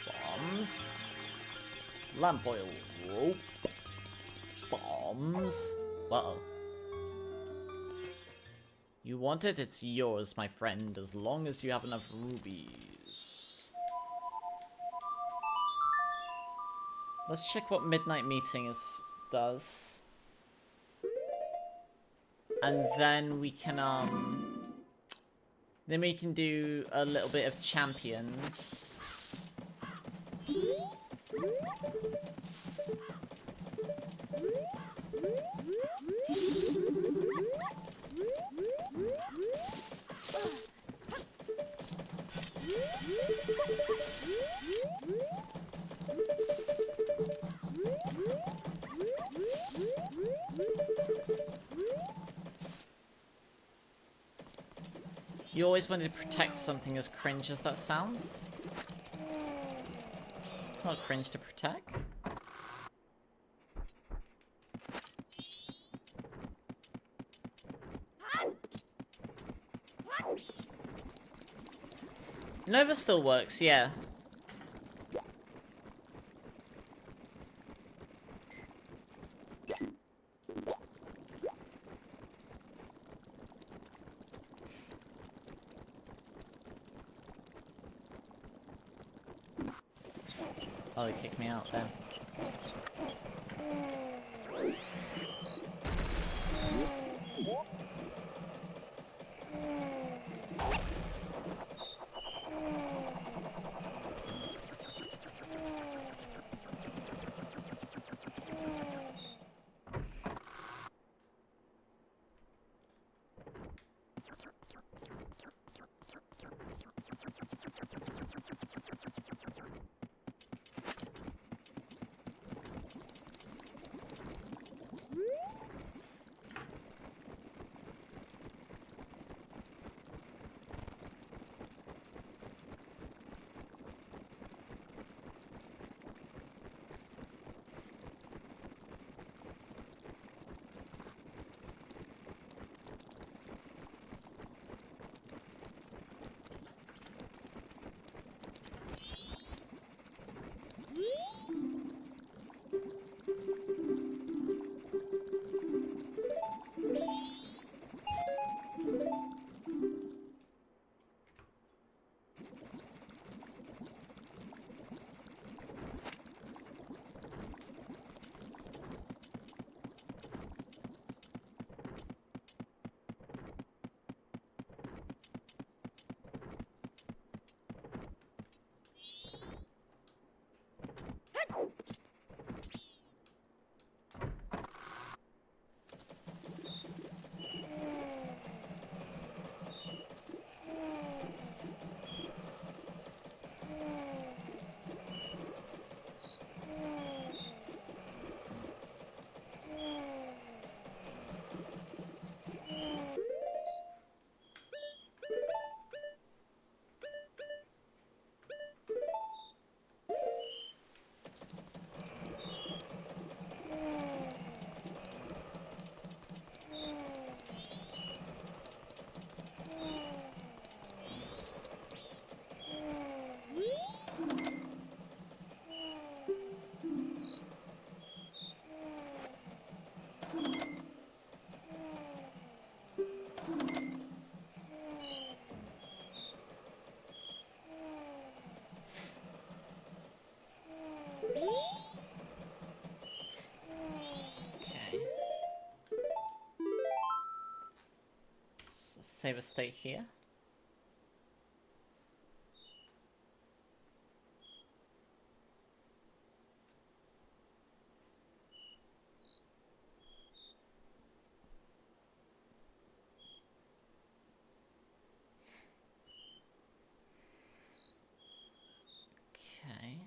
Bombs. Lamp oil. Rope. Bombs. Uh-oh. You want it? It's yours, my friend, as long as you have enough rubies. Let's check what Midnight Meeting does. And then we can, then we can do a little bit of champions. You always wanted to protect something as cringe as that sounds. It's not cringe to protect. Nova still works, yeah. Oh, he kicked me out there. Save a state here. Okay.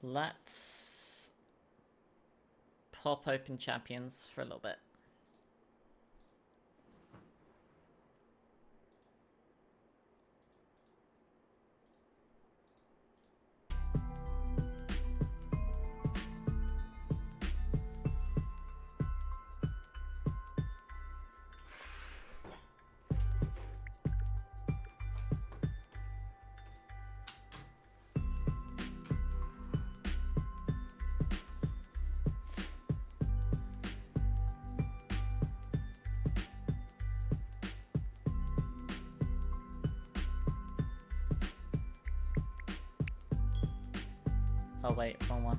Let's pop open champions for a little bit. Oh wait, wrong one.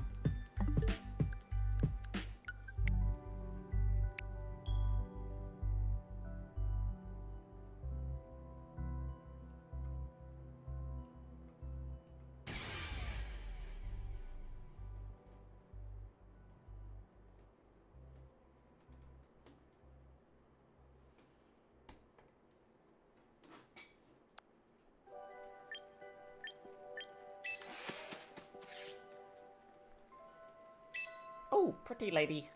Oh, pretty lady.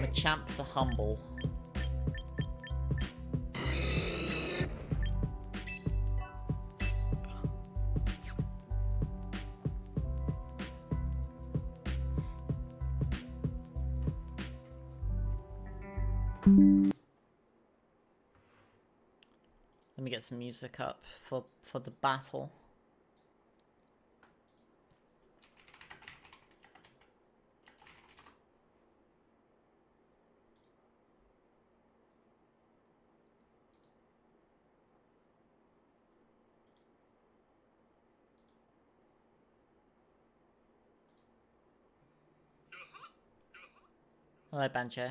Machamp the Humble. Let me get some music up for the battle. Hello, Banjo.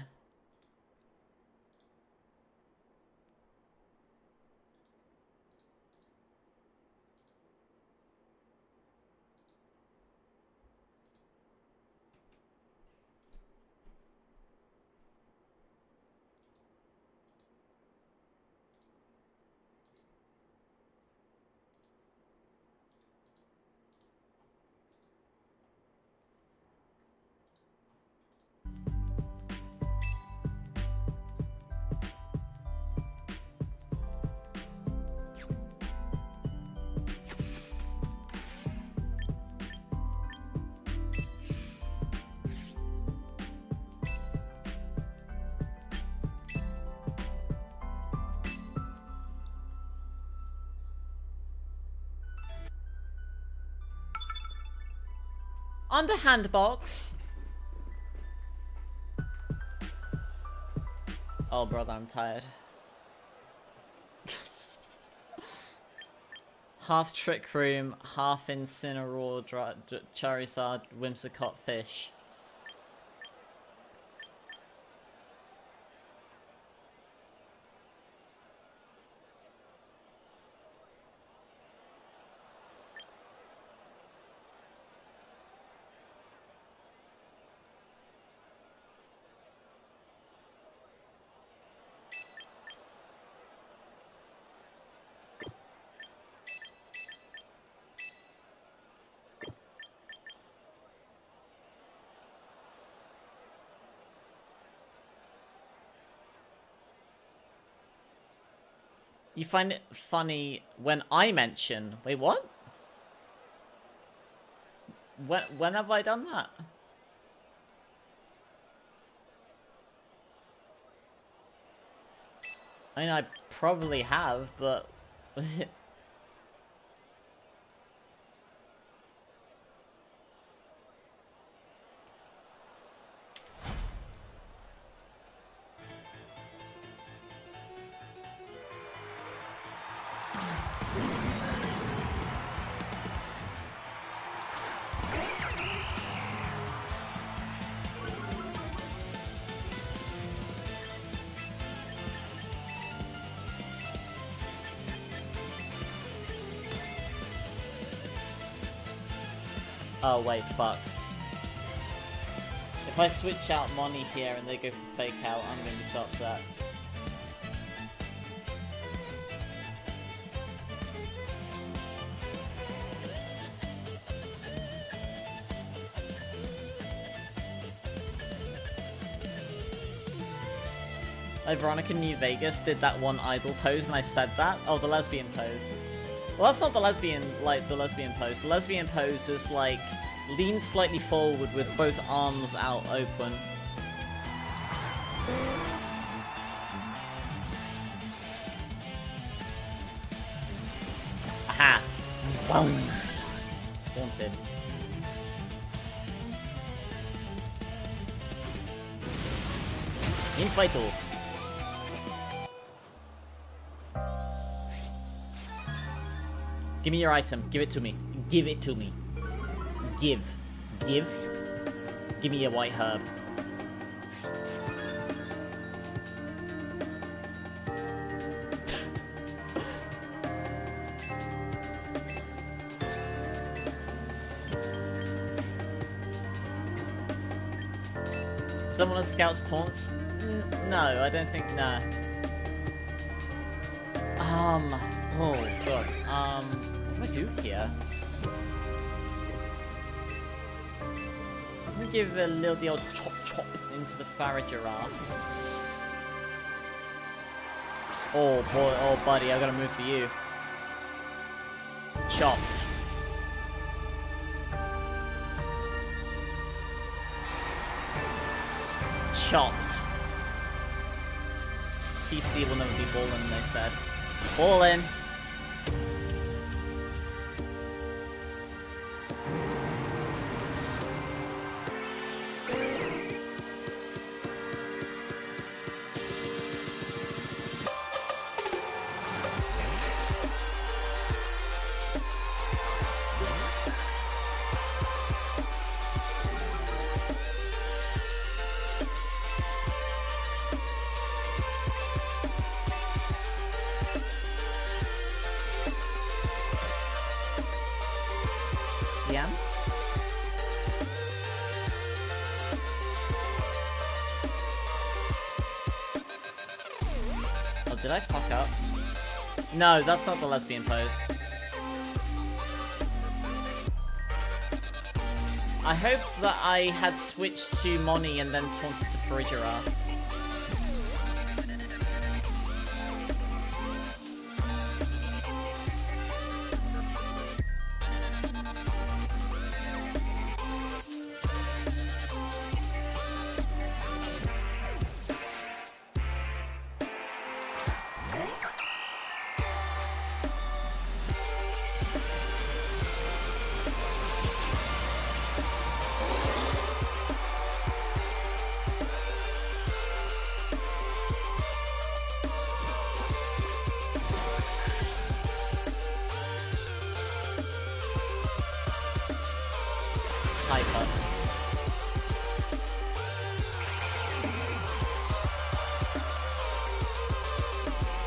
Underhand box. Oh, brother, I'm tired. Half Trick Room, half Incineroar, Charizard, Whimsicott Fish. You find it funny when I mention... Wait, what? When have I done that? I mean, I probably have, but... Oh wait, fuck. If I switch out Moni here and they go for fake out, I'm gonna be so upset. Veronica New Vegas did that one idol pose and I said that. Oh, the lesbian pose. Well, that's not the lesbian, like, the lesbian pose. The lesbian pose is, like, lean slightly forward with both arms out open. Aha! Boom! Wanted. Infightal. Give me your item. Give it to me. Give it to me. Give. Give. Give me a white herb. Someone has Scout's taunts? No, I don't think, no. Oh god. What do I do here? I'm gonna give the old chop chop into the Farah giraffe. Oh boy, oh buddy, I gotta move for you. Chopped. Chopped. TC will never be ballin', they said. Ballin'! Did I fuck up? No, that's not the lesbian pose. I hope that I had switched to Moni and then taunted the Frigera.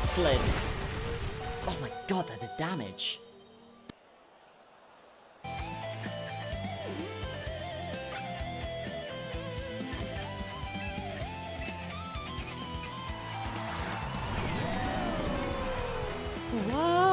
Slid. Oh my god, that did damage. Wow.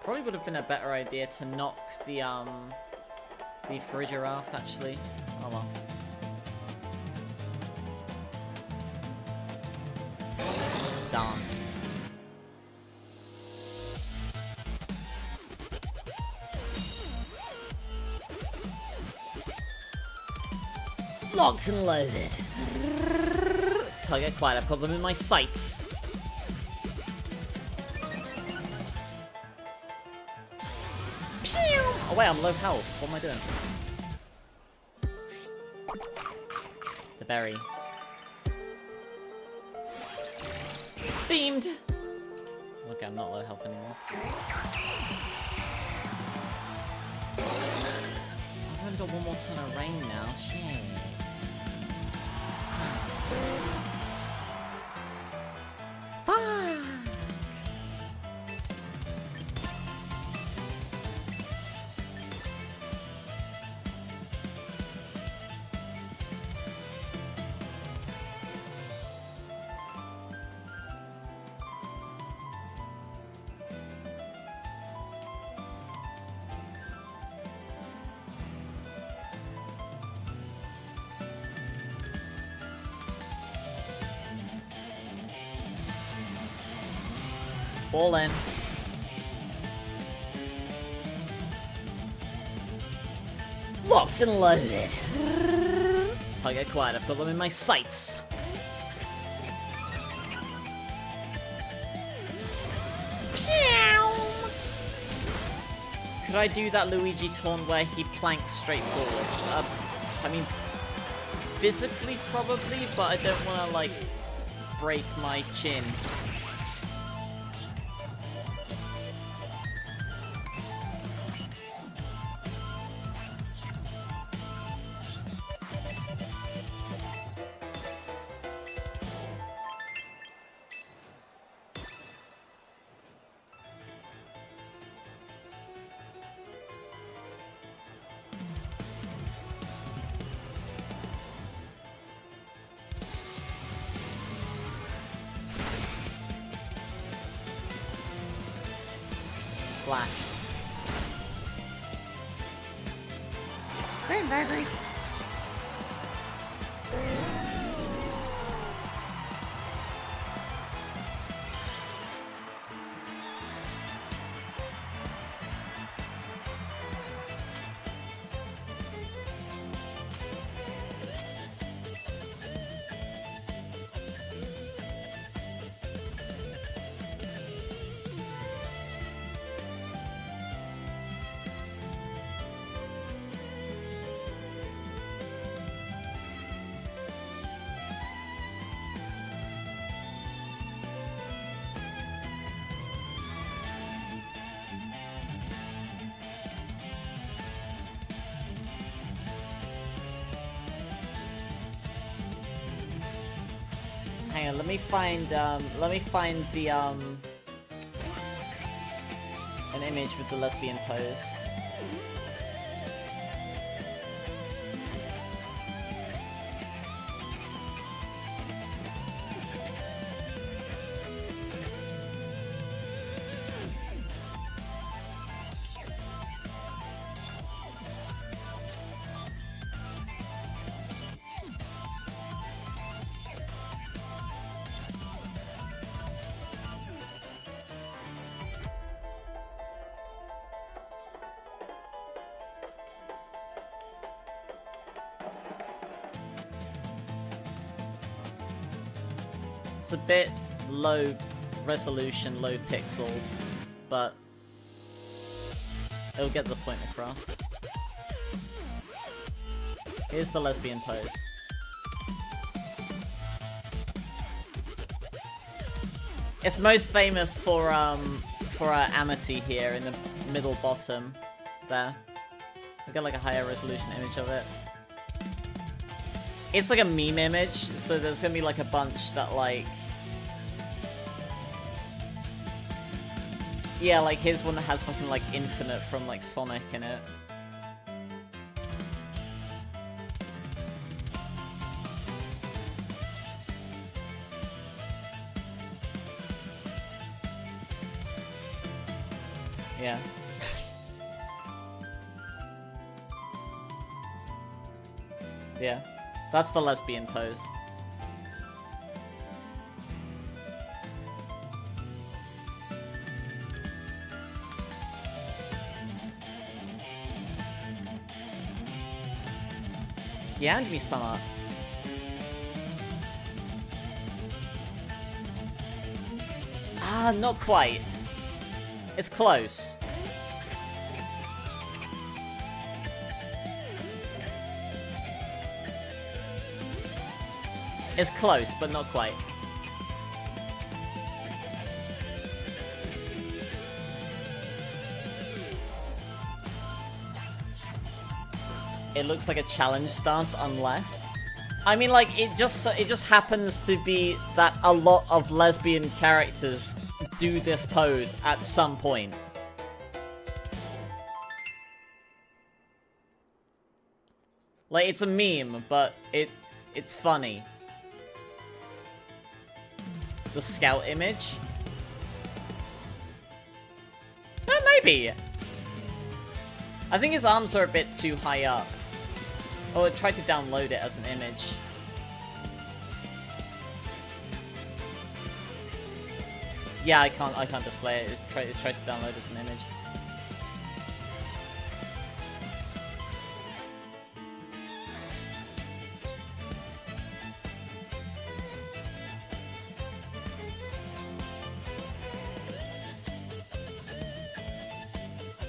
Probably would have been a better idea to knock the Frigerath actually. Oh well. Darn. Locked and loaded. Target quite a problem in my sights. Oh wait, I'm low health. What am I doing? The berry. Beamed! Okay, I'm not low health anymore. got one more turn of rain now. Shit. Fuck. Ball in. Locked and loaded. If I get quiet, I've got them in my sights. Could I do that Luigi taunt where he planks straight forwards? I mean, physically probably, but I don't want to, like, break my chin. Same, baby. Hang on, let me find the an image with the lesbian pose. It's a bit low resolution, low pixel, but it'll get the point across. Here's the lesbian pose. It's most famous for Amity here in the middle bottom there. I've got like a higher resolution image of it. It's like a meme image, so there's gonna be like a bunch that like... Yeah, like here's one that has fucking like Infinite from like Sonic in it. Yeah. Yeah. That's the lesbian pose. Yeah, and me some up. Ah, not quite. It's close. It's close, but not quite. it looks like a challenge stance unless. I mean, like, it just happens to be that a lot of lesbian characters do this pose at some point. Like, it's a meme, but it's funny. The scout image? Maybe. I think his arms are a bit too high up. Oh, I tried to download it as an image. Yeah, I can't display it. It tries to download as an image.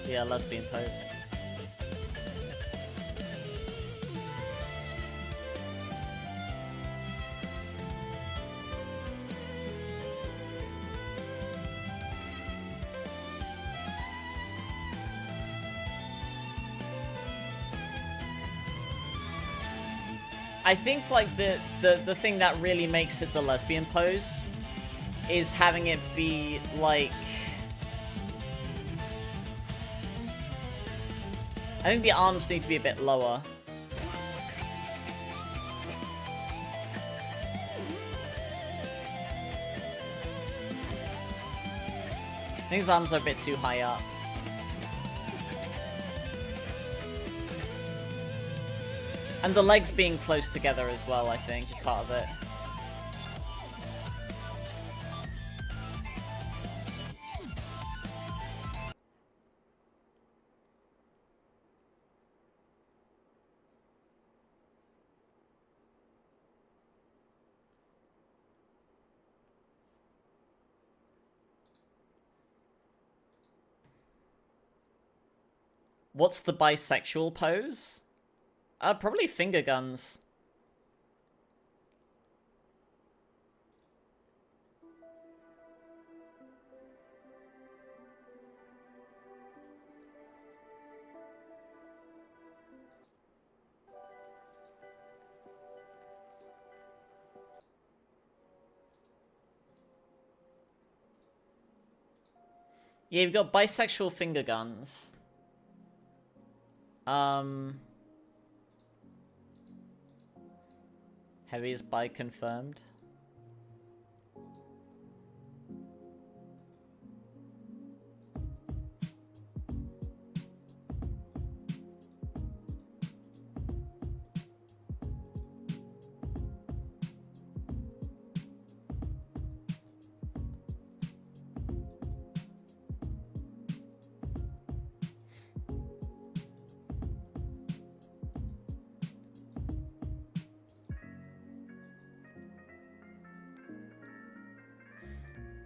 Yeah, lesbian pose. I think like the thing that really makes it the lesbian pose is having it be like, I think the arms need to be a bit lower. I think his arms are a bit too high up. And the legs being close together as well, I think, is part of it. What's the bisexual pose? Probably finger guns. Yeah, you've got bisexual finger guns. Heavy is bi confirmed.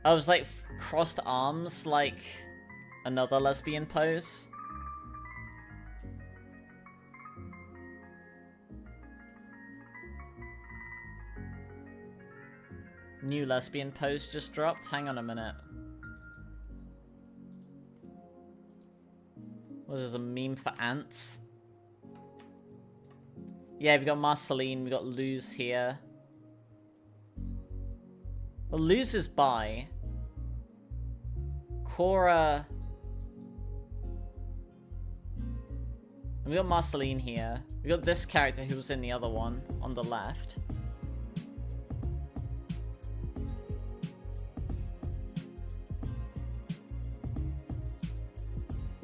I was like crossed arms, like another lesbian pose. New lesbian pose just dropped. Hang on a minute. Was this a meme for ants? Yeah, we got Marceline, we got Luz here. Well, Luz is bi. Cora. And we got Marceline here. We got this character who was in the other one on the left.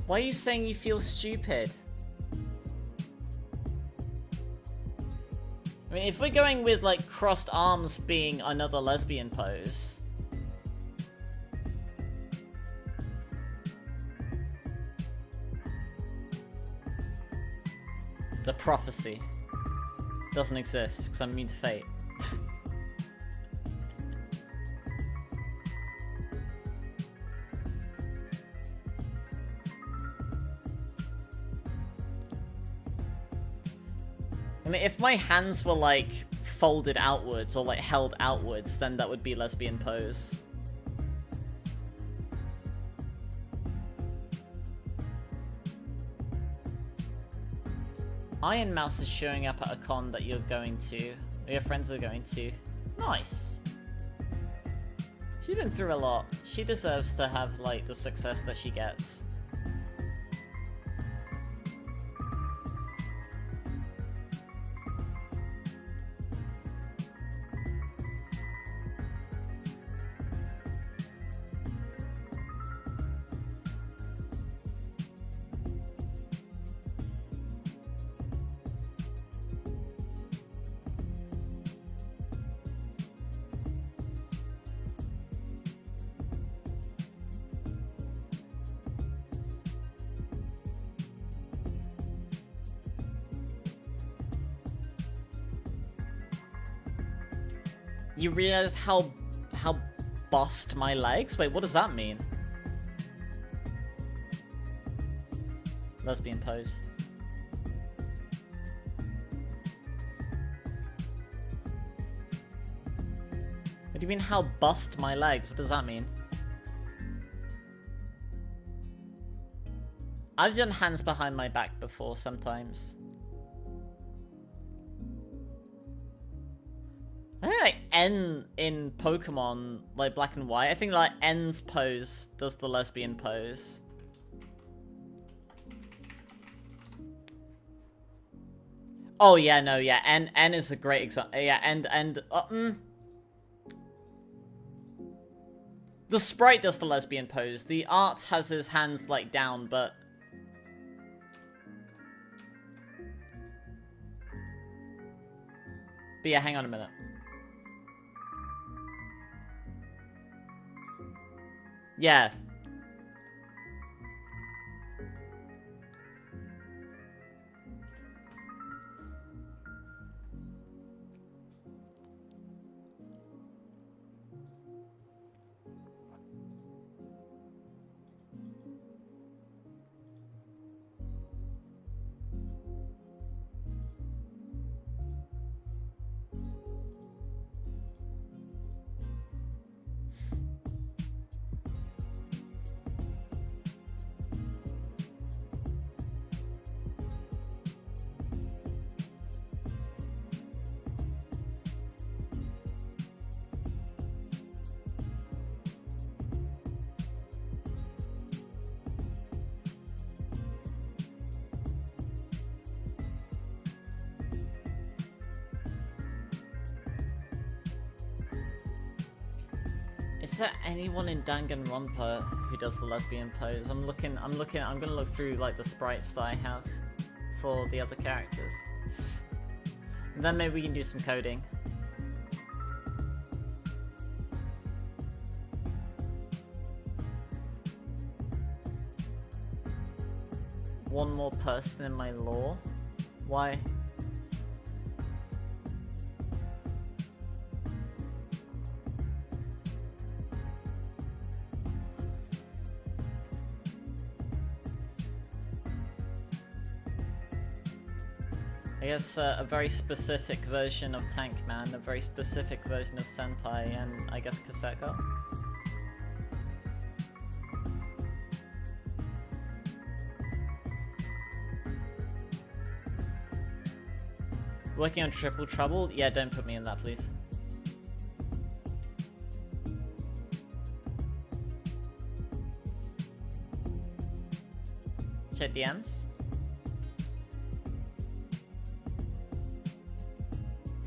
Why are you saying you feel stupid? I mean, if we're going with like crossed arms being another lesbian pose. The prophecy doesn't exist because I'm immune to fate. I mean, if my hands were like folded outwards or like held outwards, then that would be lesbian pose. Iron Mouse is showing up at a con that you're going to. Or your friends are going to. Nice. She's been through a lot. She deserves to have, like, the success that she gets. You realized how bust my legs? Wait, what does that mean? Lesbian pose. What do you mean how bust my legs? What does that mean? I've done hands behind my back before sometimes. I think like N in Pokemon, like Black and White, I think like N's pose does the lesbian pose. Oh yeah, no, yeah, N is a great example. Yeah, the sprite does the lesbian pose. The art has his hands like down, but yeah, hang on a minute. Yeah. Is there anyone in Danganronpa who does the lesbian pose? I'm gonna look through like the sprites that I have for the other characters. And then maybe we can do some coding. One more person in my lore? Why? I guess a very specific version of Tank Man, a very specific version of Senpai, and I guess Kaseko. Working on Triple Trouble? Yeah, don't put me in that, please. Check DMs.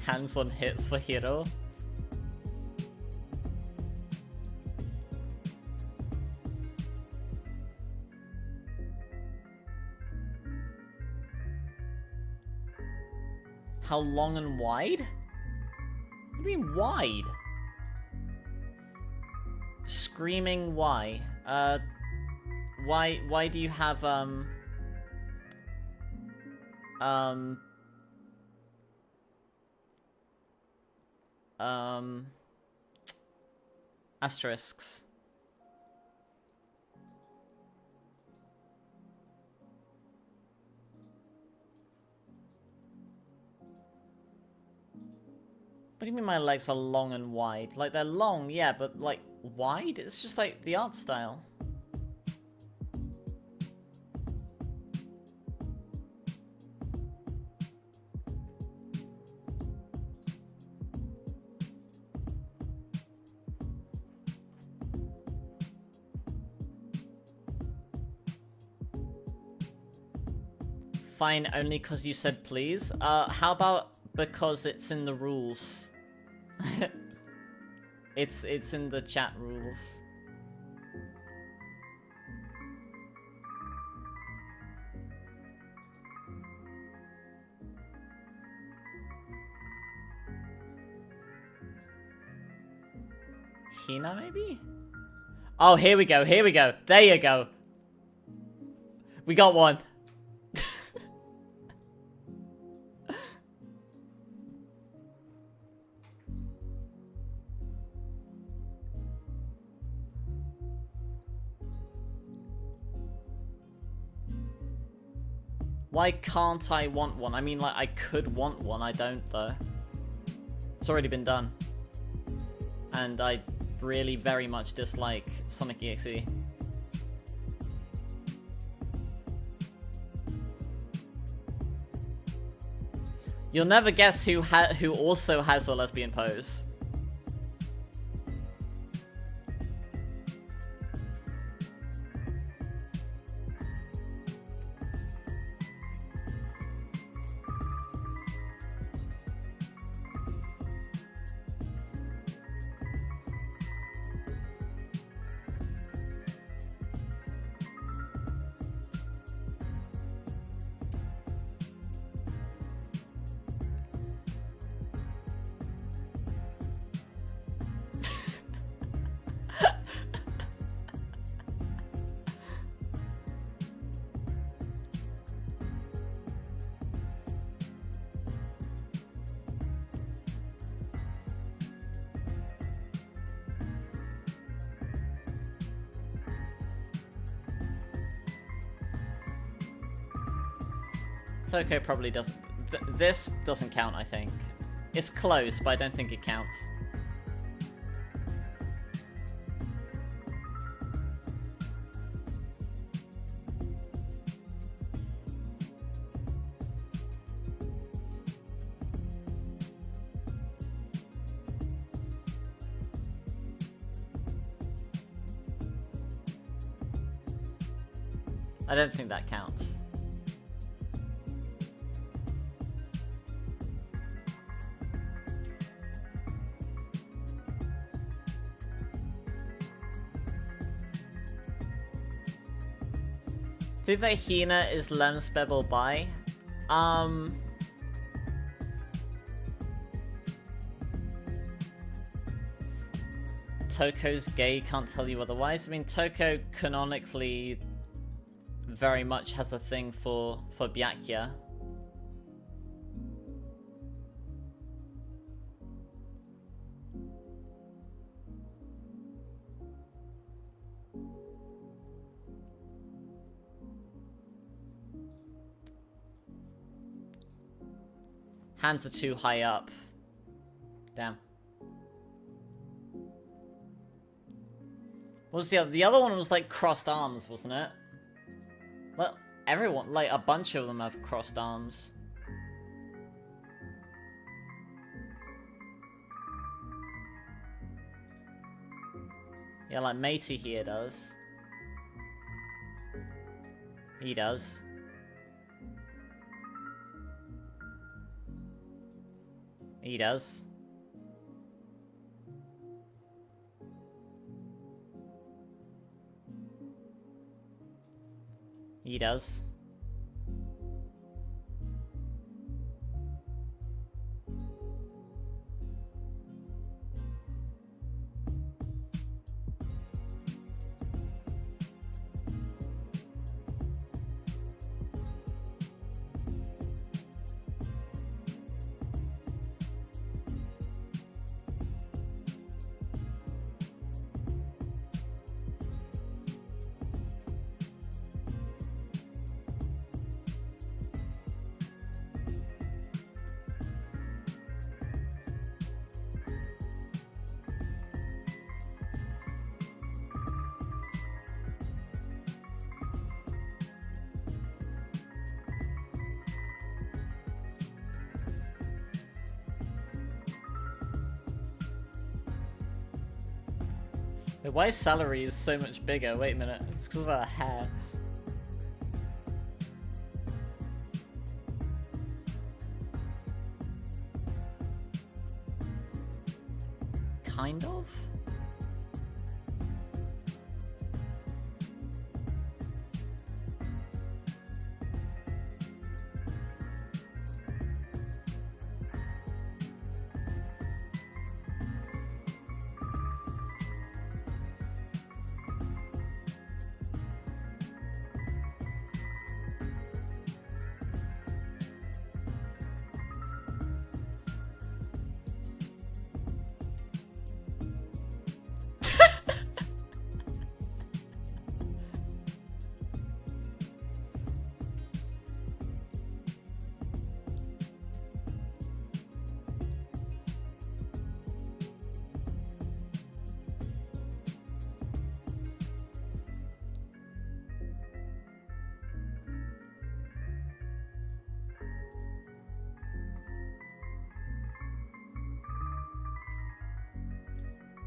Hands-on hits for Hero. How long and wide? What do you mean wide? Screaming why? Why do you have asterisks? What do you mean my legs are long and wide? Like, they're long, yeah, but, like, wide? It's just, like, the art style. Fine, only because you said please. How about because it's in the rules? it's in the chat rules. Hina, maybe? Oh, here we go, here we go. There you go. We got one. Why can't I want one? I mean, like, I could want one. I don't, though. It's already been done. And I really very much dislike Sonic EXE. You'll never guess who also has a lesbian pose. Toko probably doesn't. This doesn't count, I think. It's close, but I don't think it counts. I don't think that counts. Do you think Hina is Lemspebble bi? Toko's gay, can't tell you otherwise. I mean, Toko canonically very much has a thing for Byakuya. Hands are too high up. Damn. What was the other one was like crossed arms, wasn't it? Well, everyone, like a bunch of them have crossed arms. Yeah, like Matey here does. He does. He does. He does. Wait, why is Salary so much bigger? Wait a minute, it's because of her hair. kind of.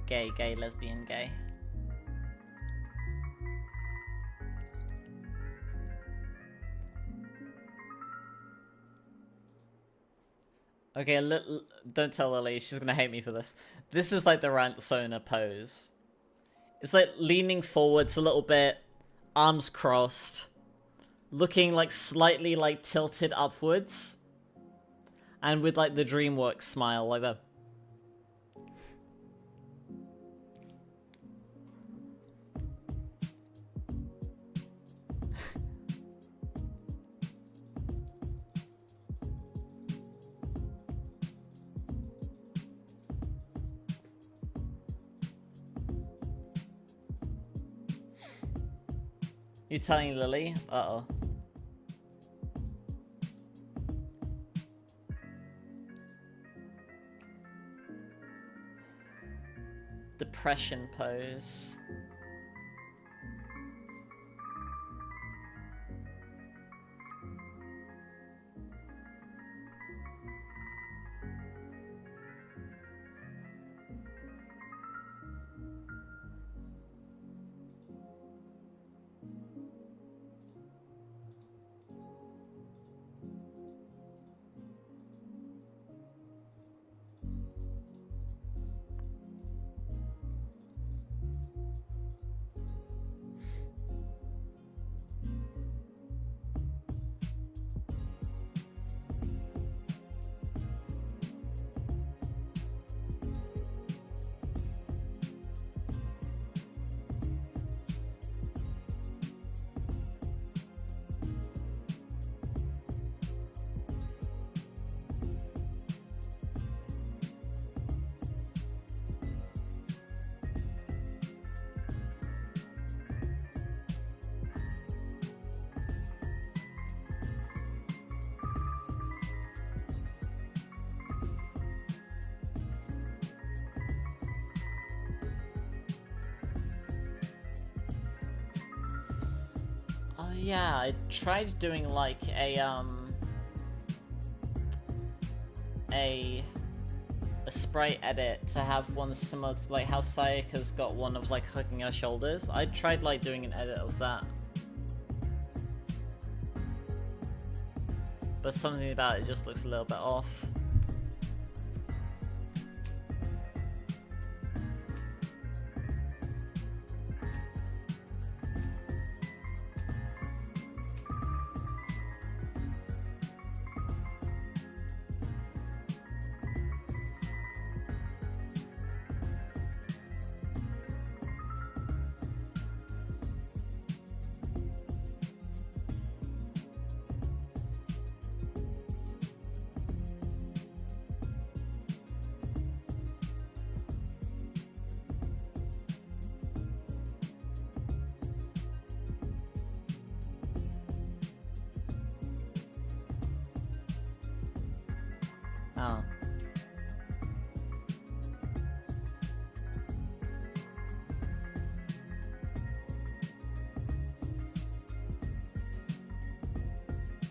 Gay, gay, lesbian, gay. Okay, don't tell Lillie, she's gonna hate me for this. This is like the Rantsona pose. It's like leaning forwards a little bit, arms crossed, looking like slightly like tilted upwards, and with like the DreamWorks smile like that. You telling Lillie? Uh-oh. Depression pose. Yeah, I tried doing like a sprite edit to have one similar to like how Sayaka's got one of like hugging her shoulders. I tried like doing an edit of that, but something about it just looks a little bit off. Oh.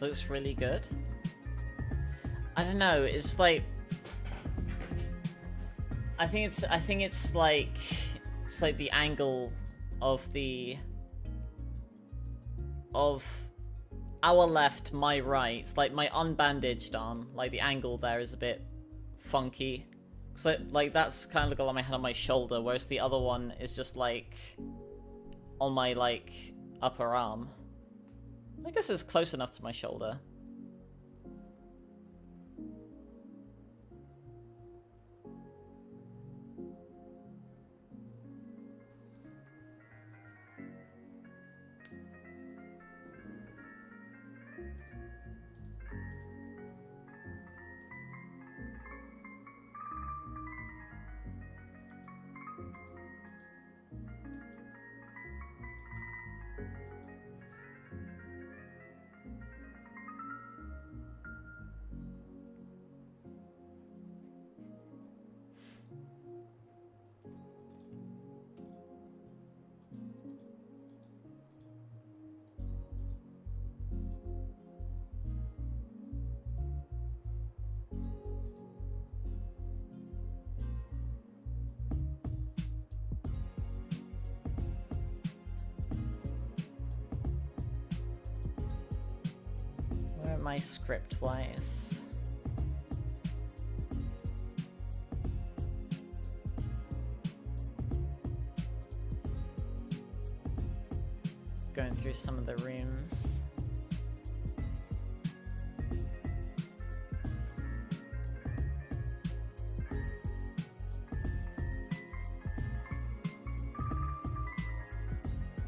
Looks really good. I don't know, it's like I think it's like the angle of our left, my right, like my unbandaged arm, like the angle there is a bit funky So, like, that's kind of got my head on my shoulder, whereas the other one is just, like, on my, like, upper arm. I guess it's close enough to my shoulder. Where am I script-wise? Going through some of the rooms.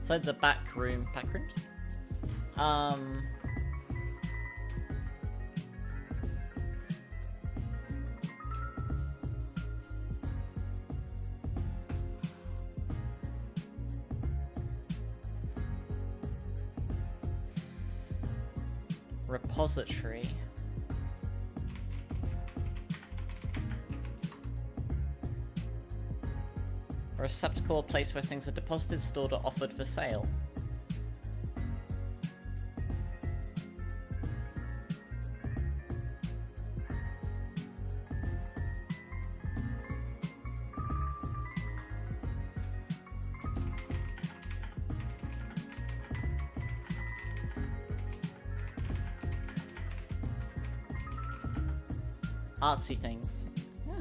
So the back rooms. Repository. A receptacle or place where things are deposited, stored, or offered for sale. Artsy things. Yeah.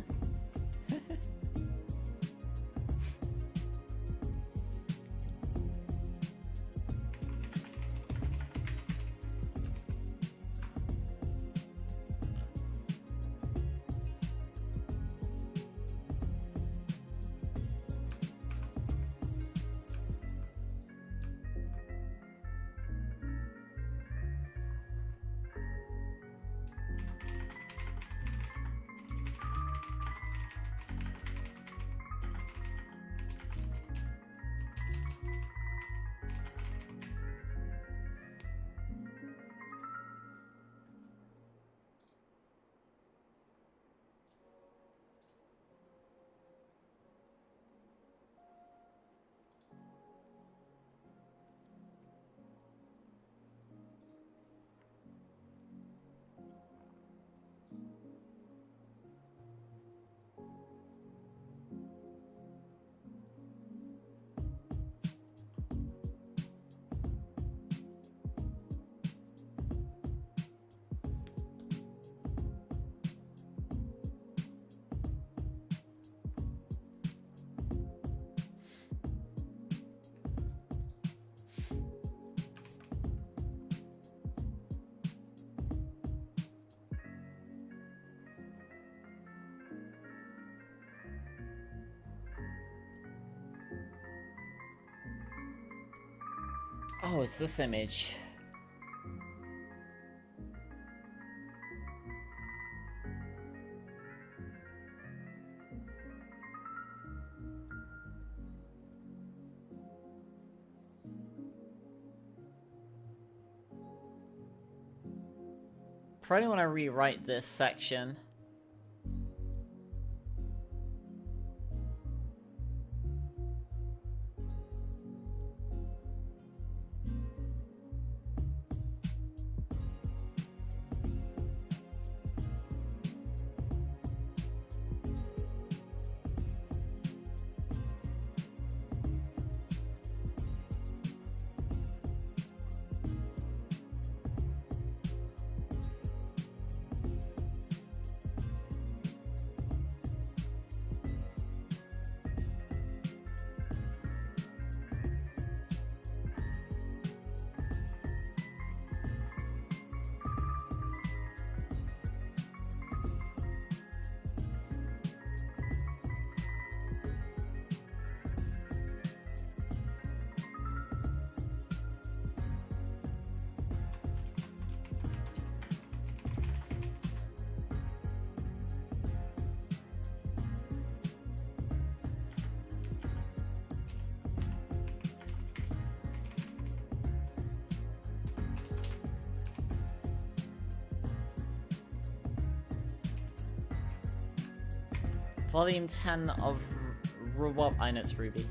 Oh, it's this image. Probably want to rewrite this section. Volume 10 of Robot. I know it's Ruby.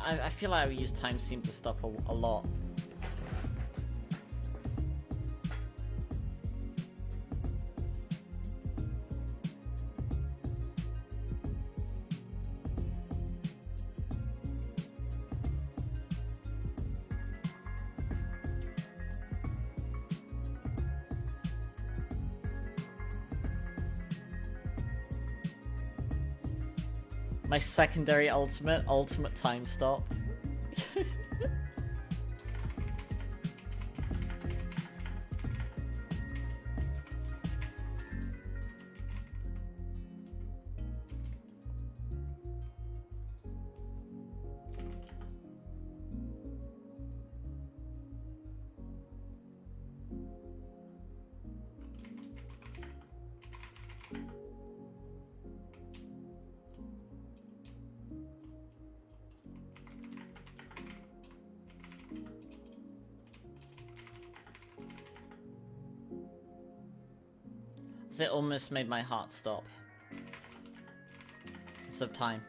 I feel like I use time seam to stop a lot. My secondary ultimate time stop. It almost made my heart stop. Instead of time.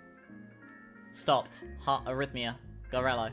Stopped. Heart arrhythmia. Gorello.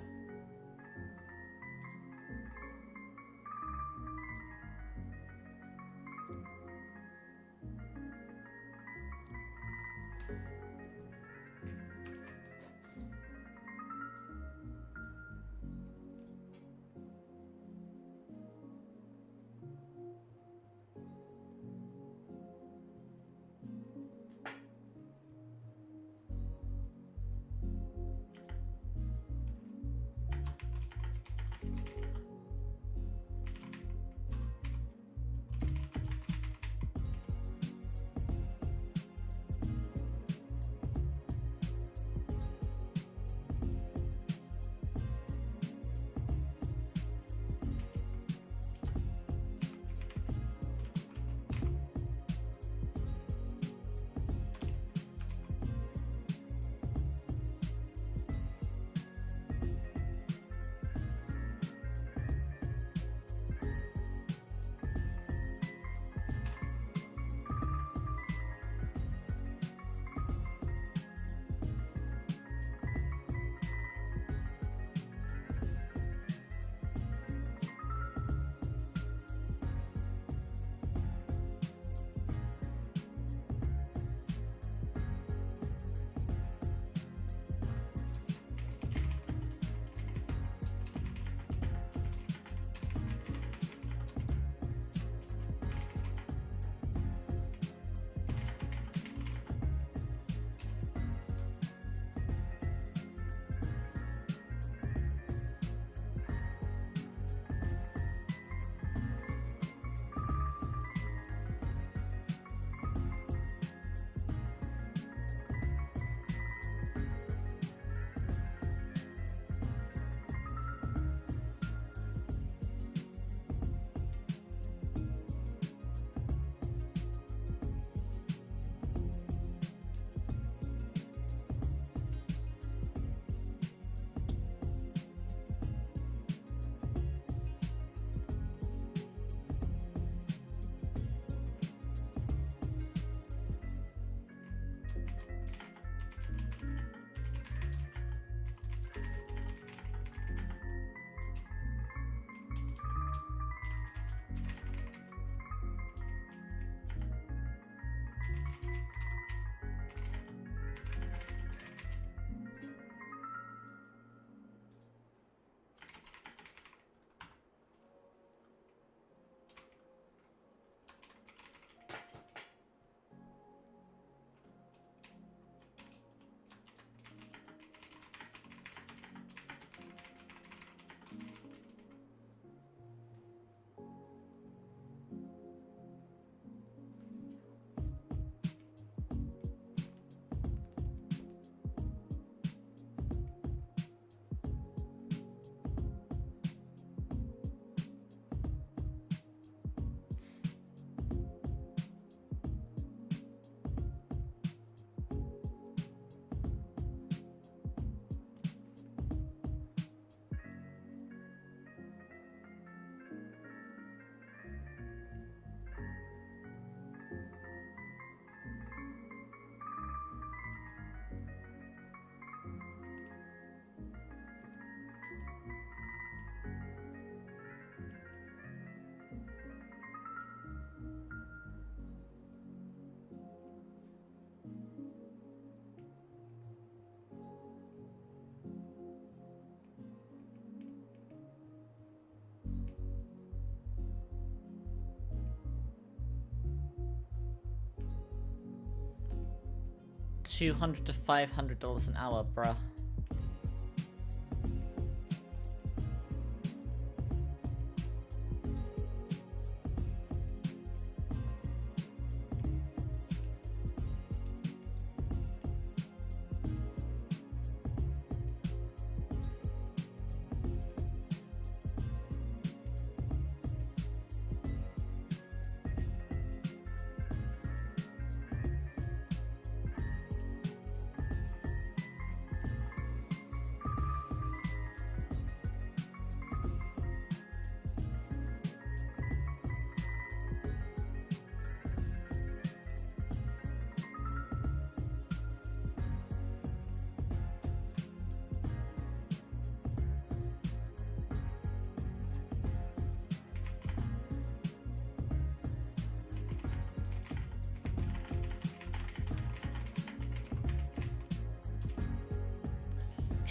$200 to $500 an hour, bruh.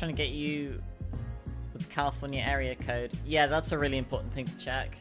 Trying to get you with California area code. Yeah, that's a really important thing to check.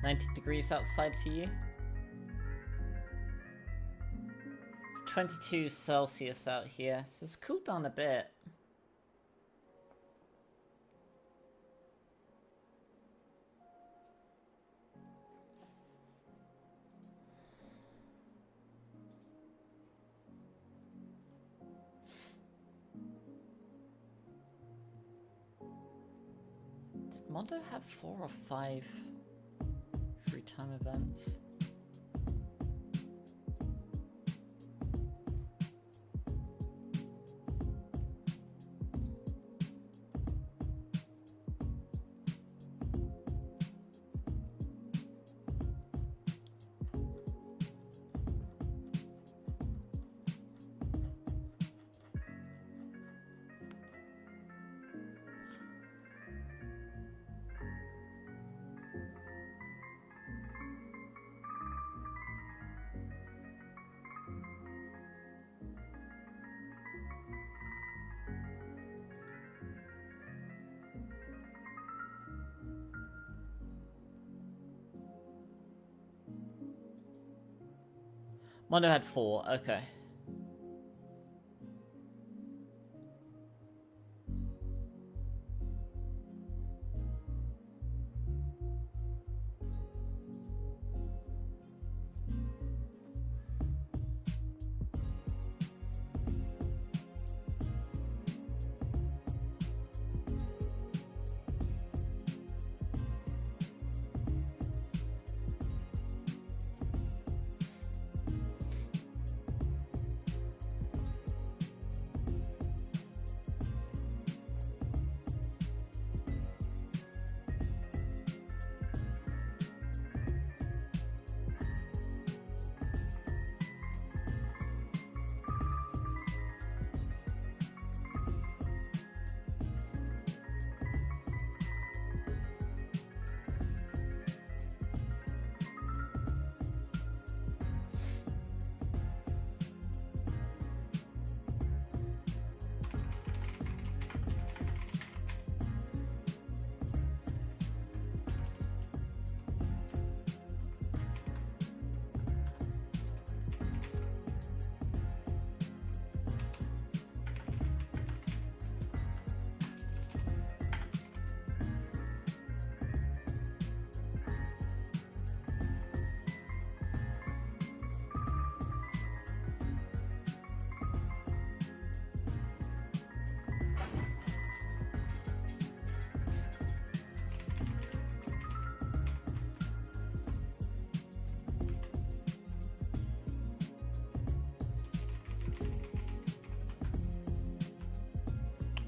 90 degrees outside for you. It's 22 Celsius out here, so it's cooled down a bit. Did Mondo have 4 or 5 free time events? Mondo had 4, okay.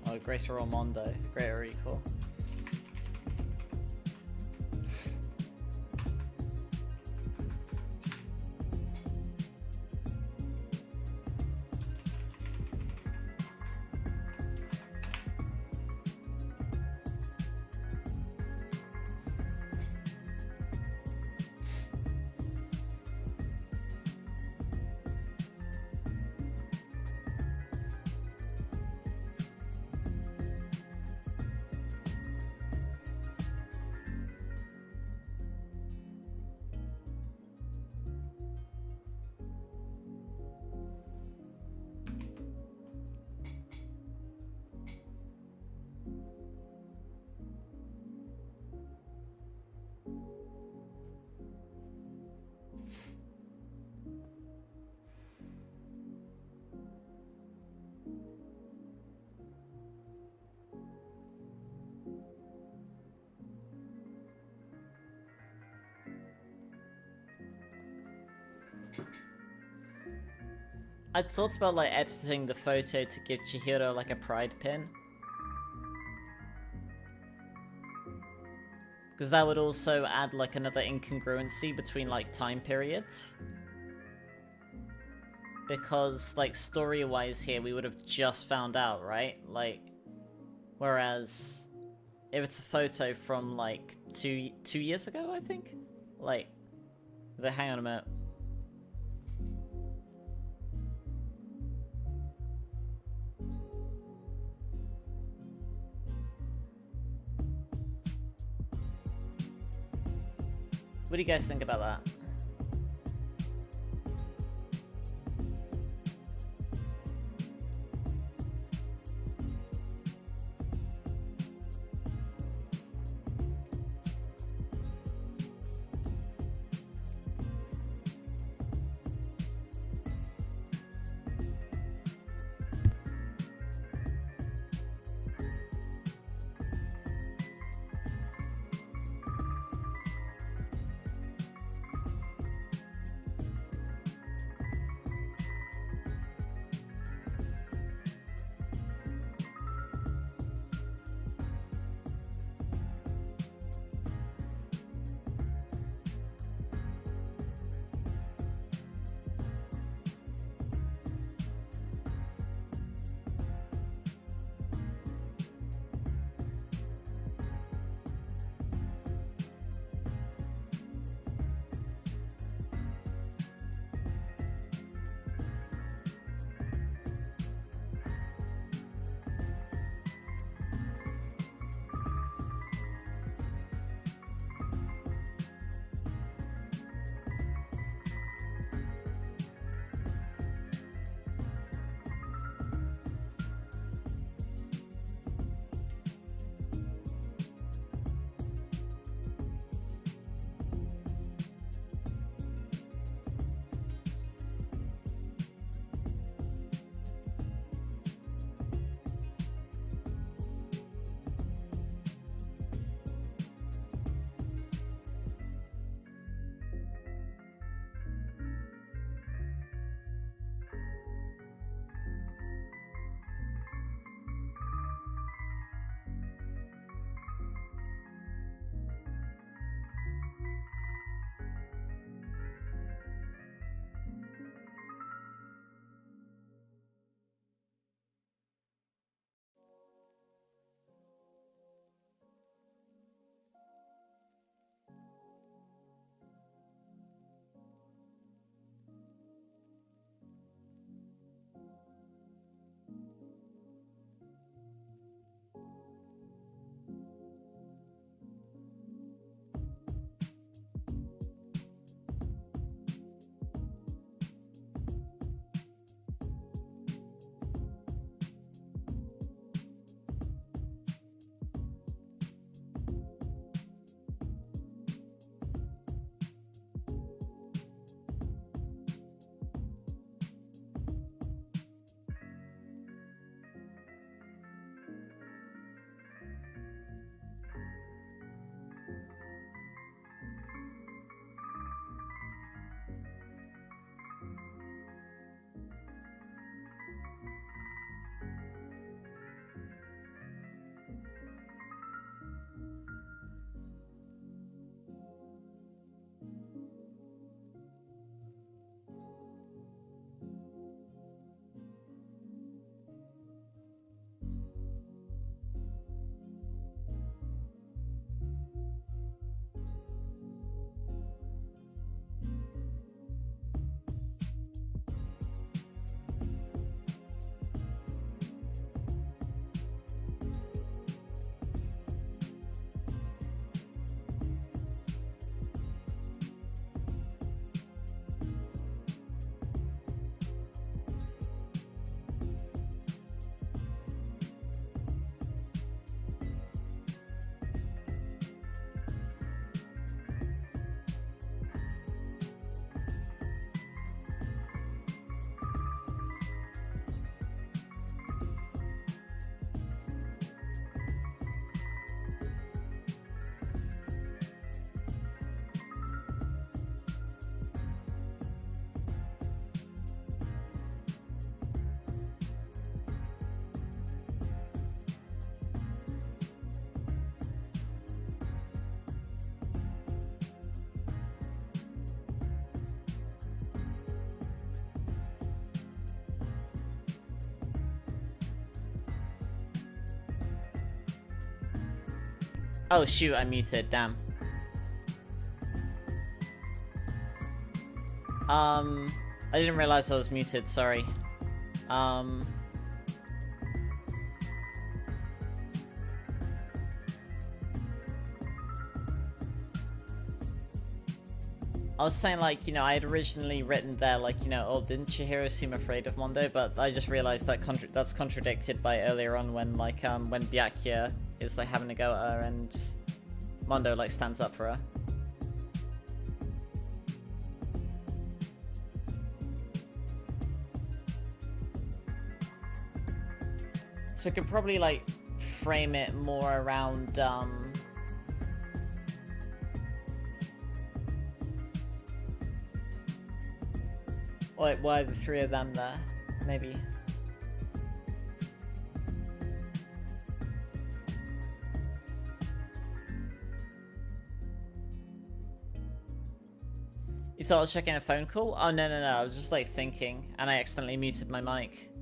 Oh, Grace Mondo, great recall. I thought about like editing the photo to give Chihiro like a pride pin. Because that would also add like another incongruency between like time periods. Because like story-wise here we would have just found out, right? Like, whereas if it's a photo from like two years ago, I think? Like, hang on a minute. What do you guys think about that? Oh shoot, I muted, damn. I didn't realize I was muted, sorry. I was saying, like, you know, I had originally written there, like, you know, oh, didn't Chihiro seem afraid of Mondo? But I just realized that that's contradicted by earlier on when, like, when Byakuya is, like, having a go at her and Mondo, like, stands up for her. So I could probably, like, frame it more around, like, why the three of them there, maybe. You thought I was checking a phone call? Oh, no, I was just, like, thinking, and I accidentally muted my mic.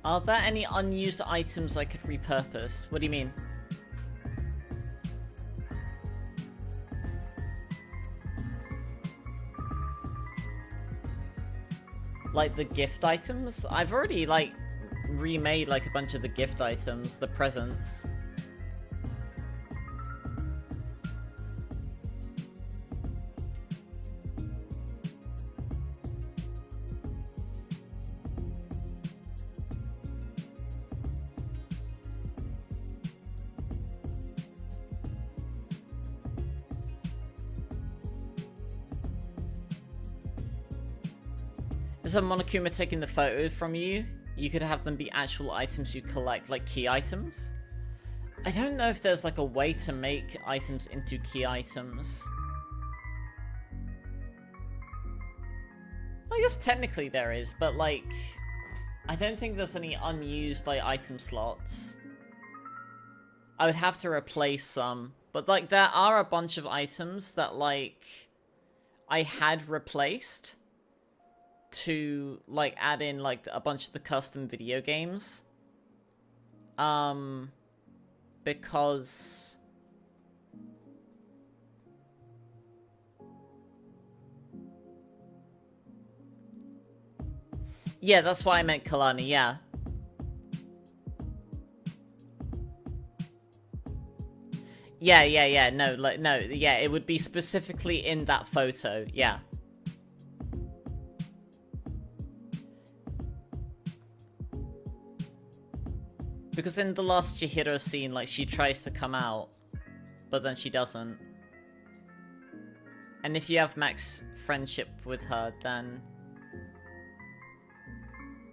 Are there any unused items I could repurpose? What do you mean? Like the gift items? I've already, like, remade, like, a bunch of the gift items, the presents. Is a Monokuma taking the photos from you? You could have them be actual items you collect, like key items. I don't know if there's like a way to make items into key items. I guess technically there is, but like, I don't think there's any unused like item slots. I would have to replace some, but like there are a bunch of items that like I had replaced to like add in like a bunch of the custom video games, because yeah, that's why I meant Kalani. Yeah, no, like, no, yeah, it would be specifically in that photo. Yeah. Because in the last Chihiro scene, like, she tries to come out, but then she doesn't. And if you have max friendship with her, then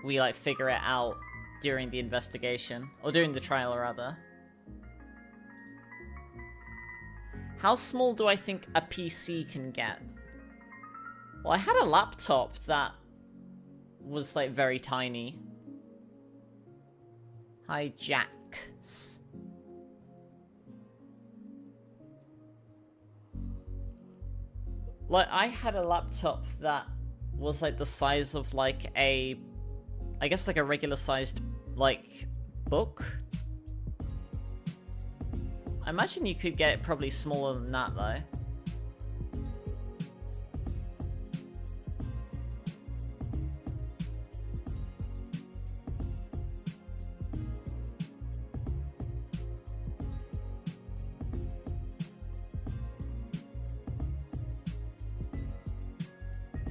we, like, figure it out during the investigation. Or during the trial, rather. How small do I think a PC can get? Well, I had a laptop that was, like, very tiny. Hi, Jacks. Like, I had a laptop that was, like, the size of, like, I guess, like, a regular-sized, like, book? I imagine you could get it probably smaller than that, though.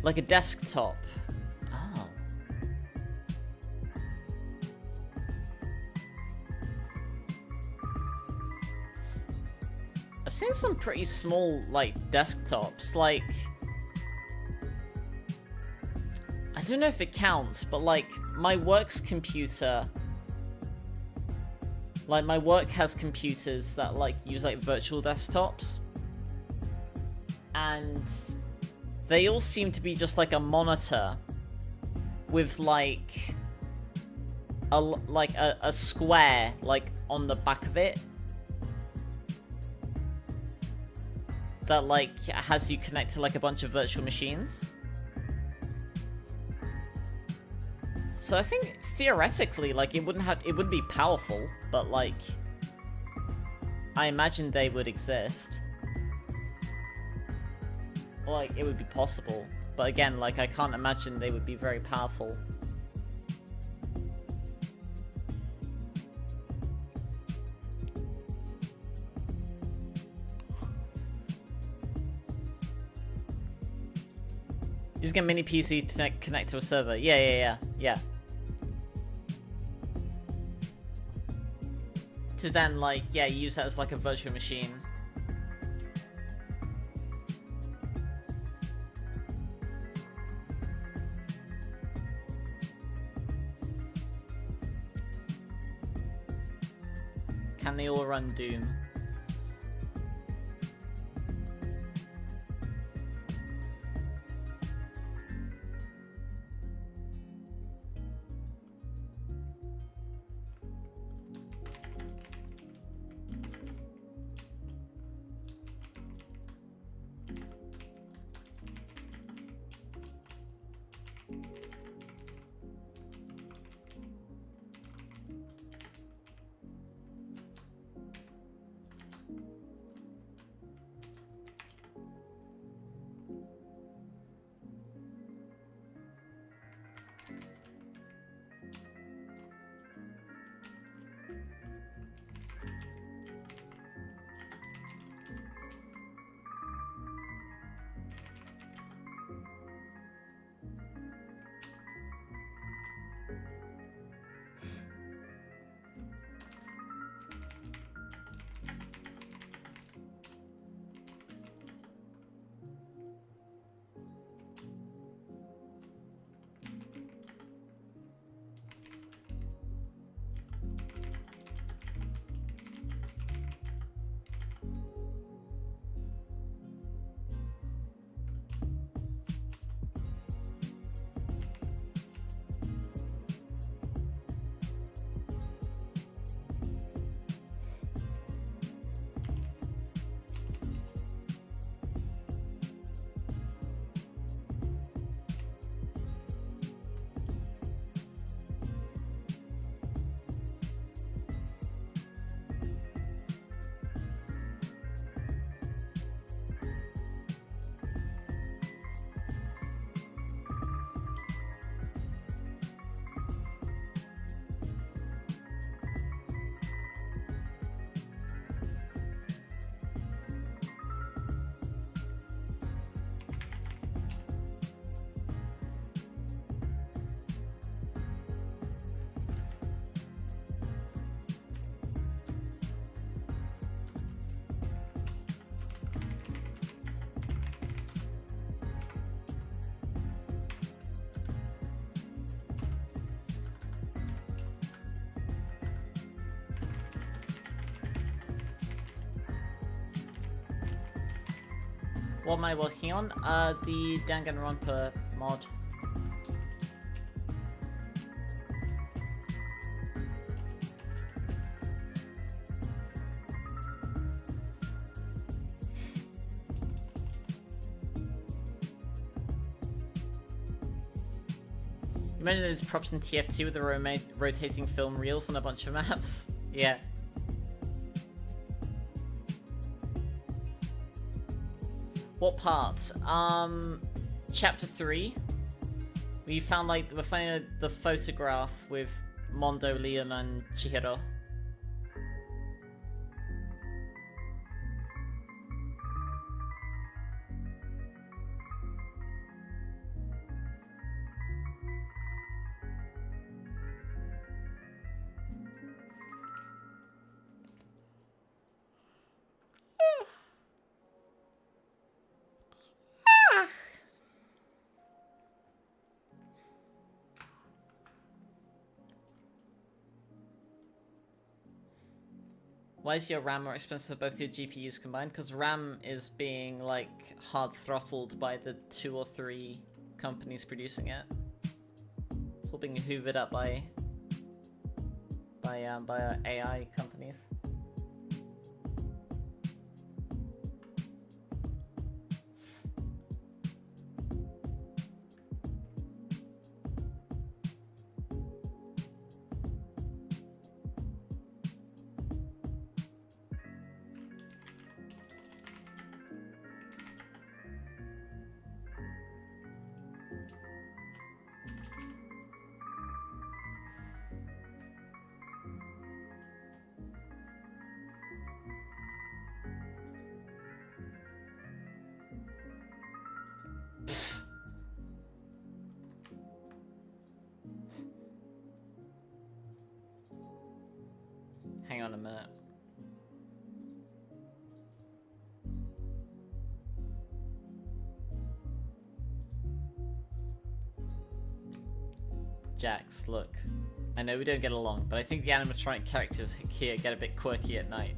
Like a desktop. Oh. I've seen some pretty small, like, desktops. Like, I don't know if it counts, but, like, my work's computer... Like, my work has computers that, like, use, like, virtual desktops. And... they all seem to be just like a monitor with like a square like on the back of it that like has you connect to like a bunch of virtual machines. So I think theoretically like it wouldn't be powerful, but like I imagine they would exist. Like, it would be possible. But again, like, I can't imagine they would be very powerful. Using a mini PC to connect to a server. Yeah. To then, like, yeah, use that as, like, a virtual machine. Can they all run Doom? What am I working on? The Danganronpa mod. Imagine those props in TF2 with the rotating film reels on a bunch of maps. Yeah. What part? Chapter 3. We're finding the photograph with Mondo, Leon, and Chihiro. Why is your RAM more expensive than both your GPUs combined? Because RAM is being, like, hard throttled by the 2 or 3 companies producing it. It's all being hoovered up by AI companies. Hang on a minute. Jax, look. I know we don't get along, but I think the animatronic characters here get a bit quirky at night.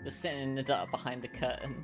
Just sitting in the dark behind the curtain.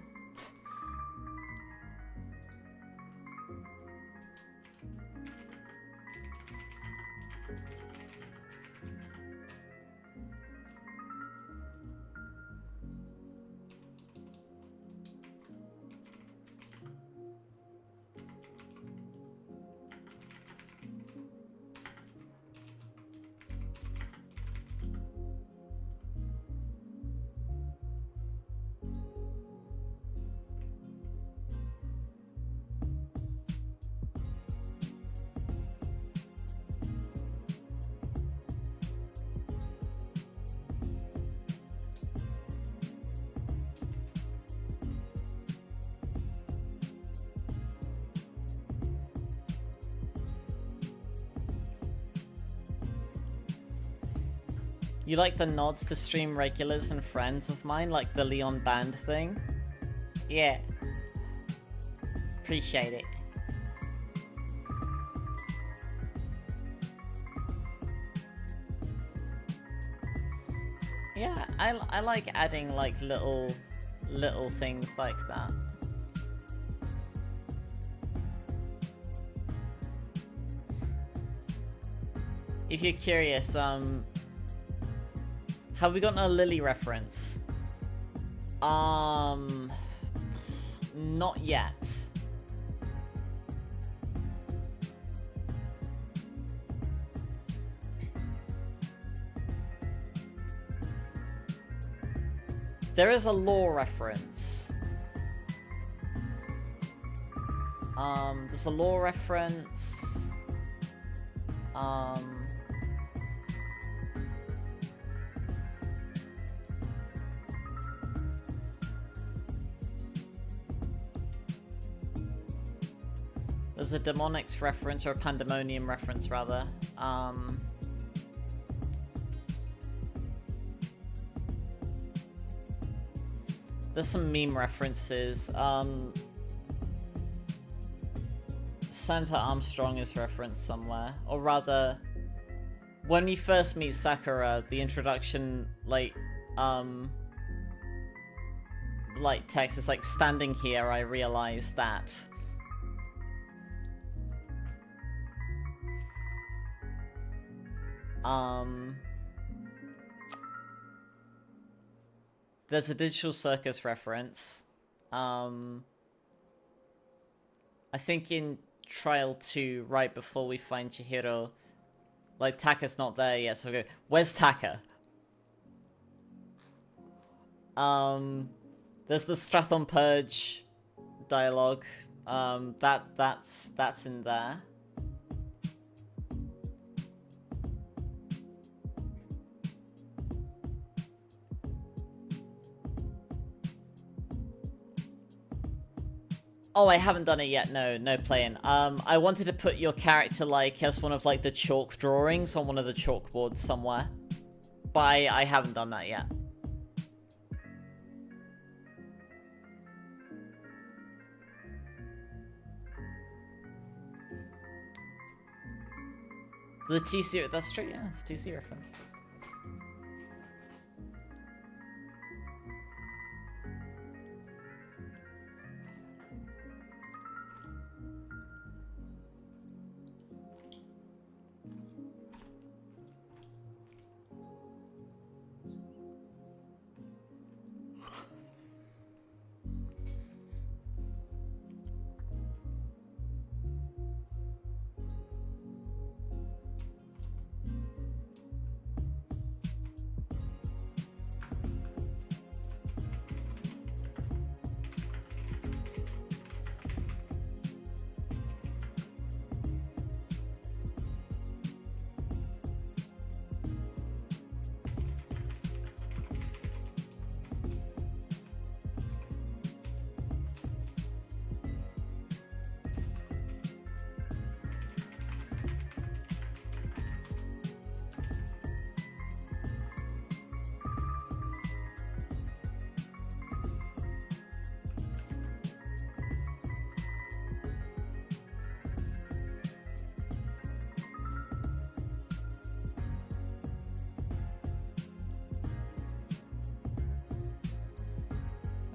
You like the nods to stream regulars and friends of mine, like the Leon Band thing? Yeah. Appreciate it. Yeah, I like adding like little things like that. If you're curious, have we gotten a Lillie reference? Not yet. There is a lore reference. There's a lore reference. There's a demonics reference, or a pandemonium reference, rather. There's some meme references. Santa Armstrong is referenced somewhere. Or rather, when we first meet Sakura, the introduction, like text is like, standing here, I realized that. There's a Digital Circus reference. I think in Trial 2, right before we find Chihiro, like, Taka's not there yet, so we go, where's Taka? There's the Strathon Purge dialogue. That's in there. Oh, I haven't done it yet. No playing. I wanted to put your character, like, as one of, like, the chalk drawings on one of the chalkboards somewhere. But I haven't done that yet. The TC, that's true, yeah, it's a TC reference.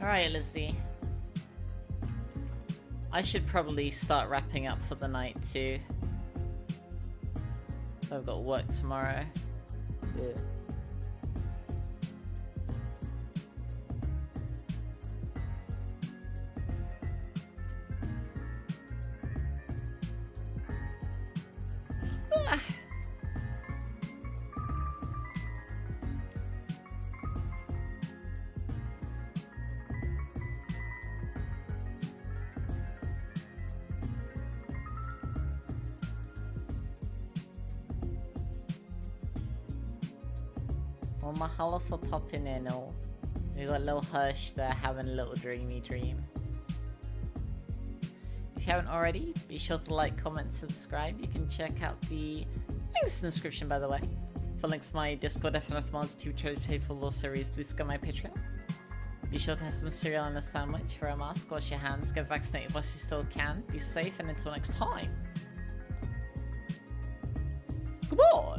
Alright, Lizzie. I should probably start wrapping up for the night too. I've got work tomorrow. Yeah. Well, mahalo for popping in all. We got little Hersch there having a little dreamy dream. If you haven't already, be sure to like, comment, subscribe. You can check out the links in the description, by the way. For links to my Discord, FMF mods, TV shows, Playful Law series, Blue Sky, my Patreon. Be sure to have some cereal and a sandwich, wear a mask, wash your hands, get vaccinated whilst you still can. Be safe, and until next time. Goodbye!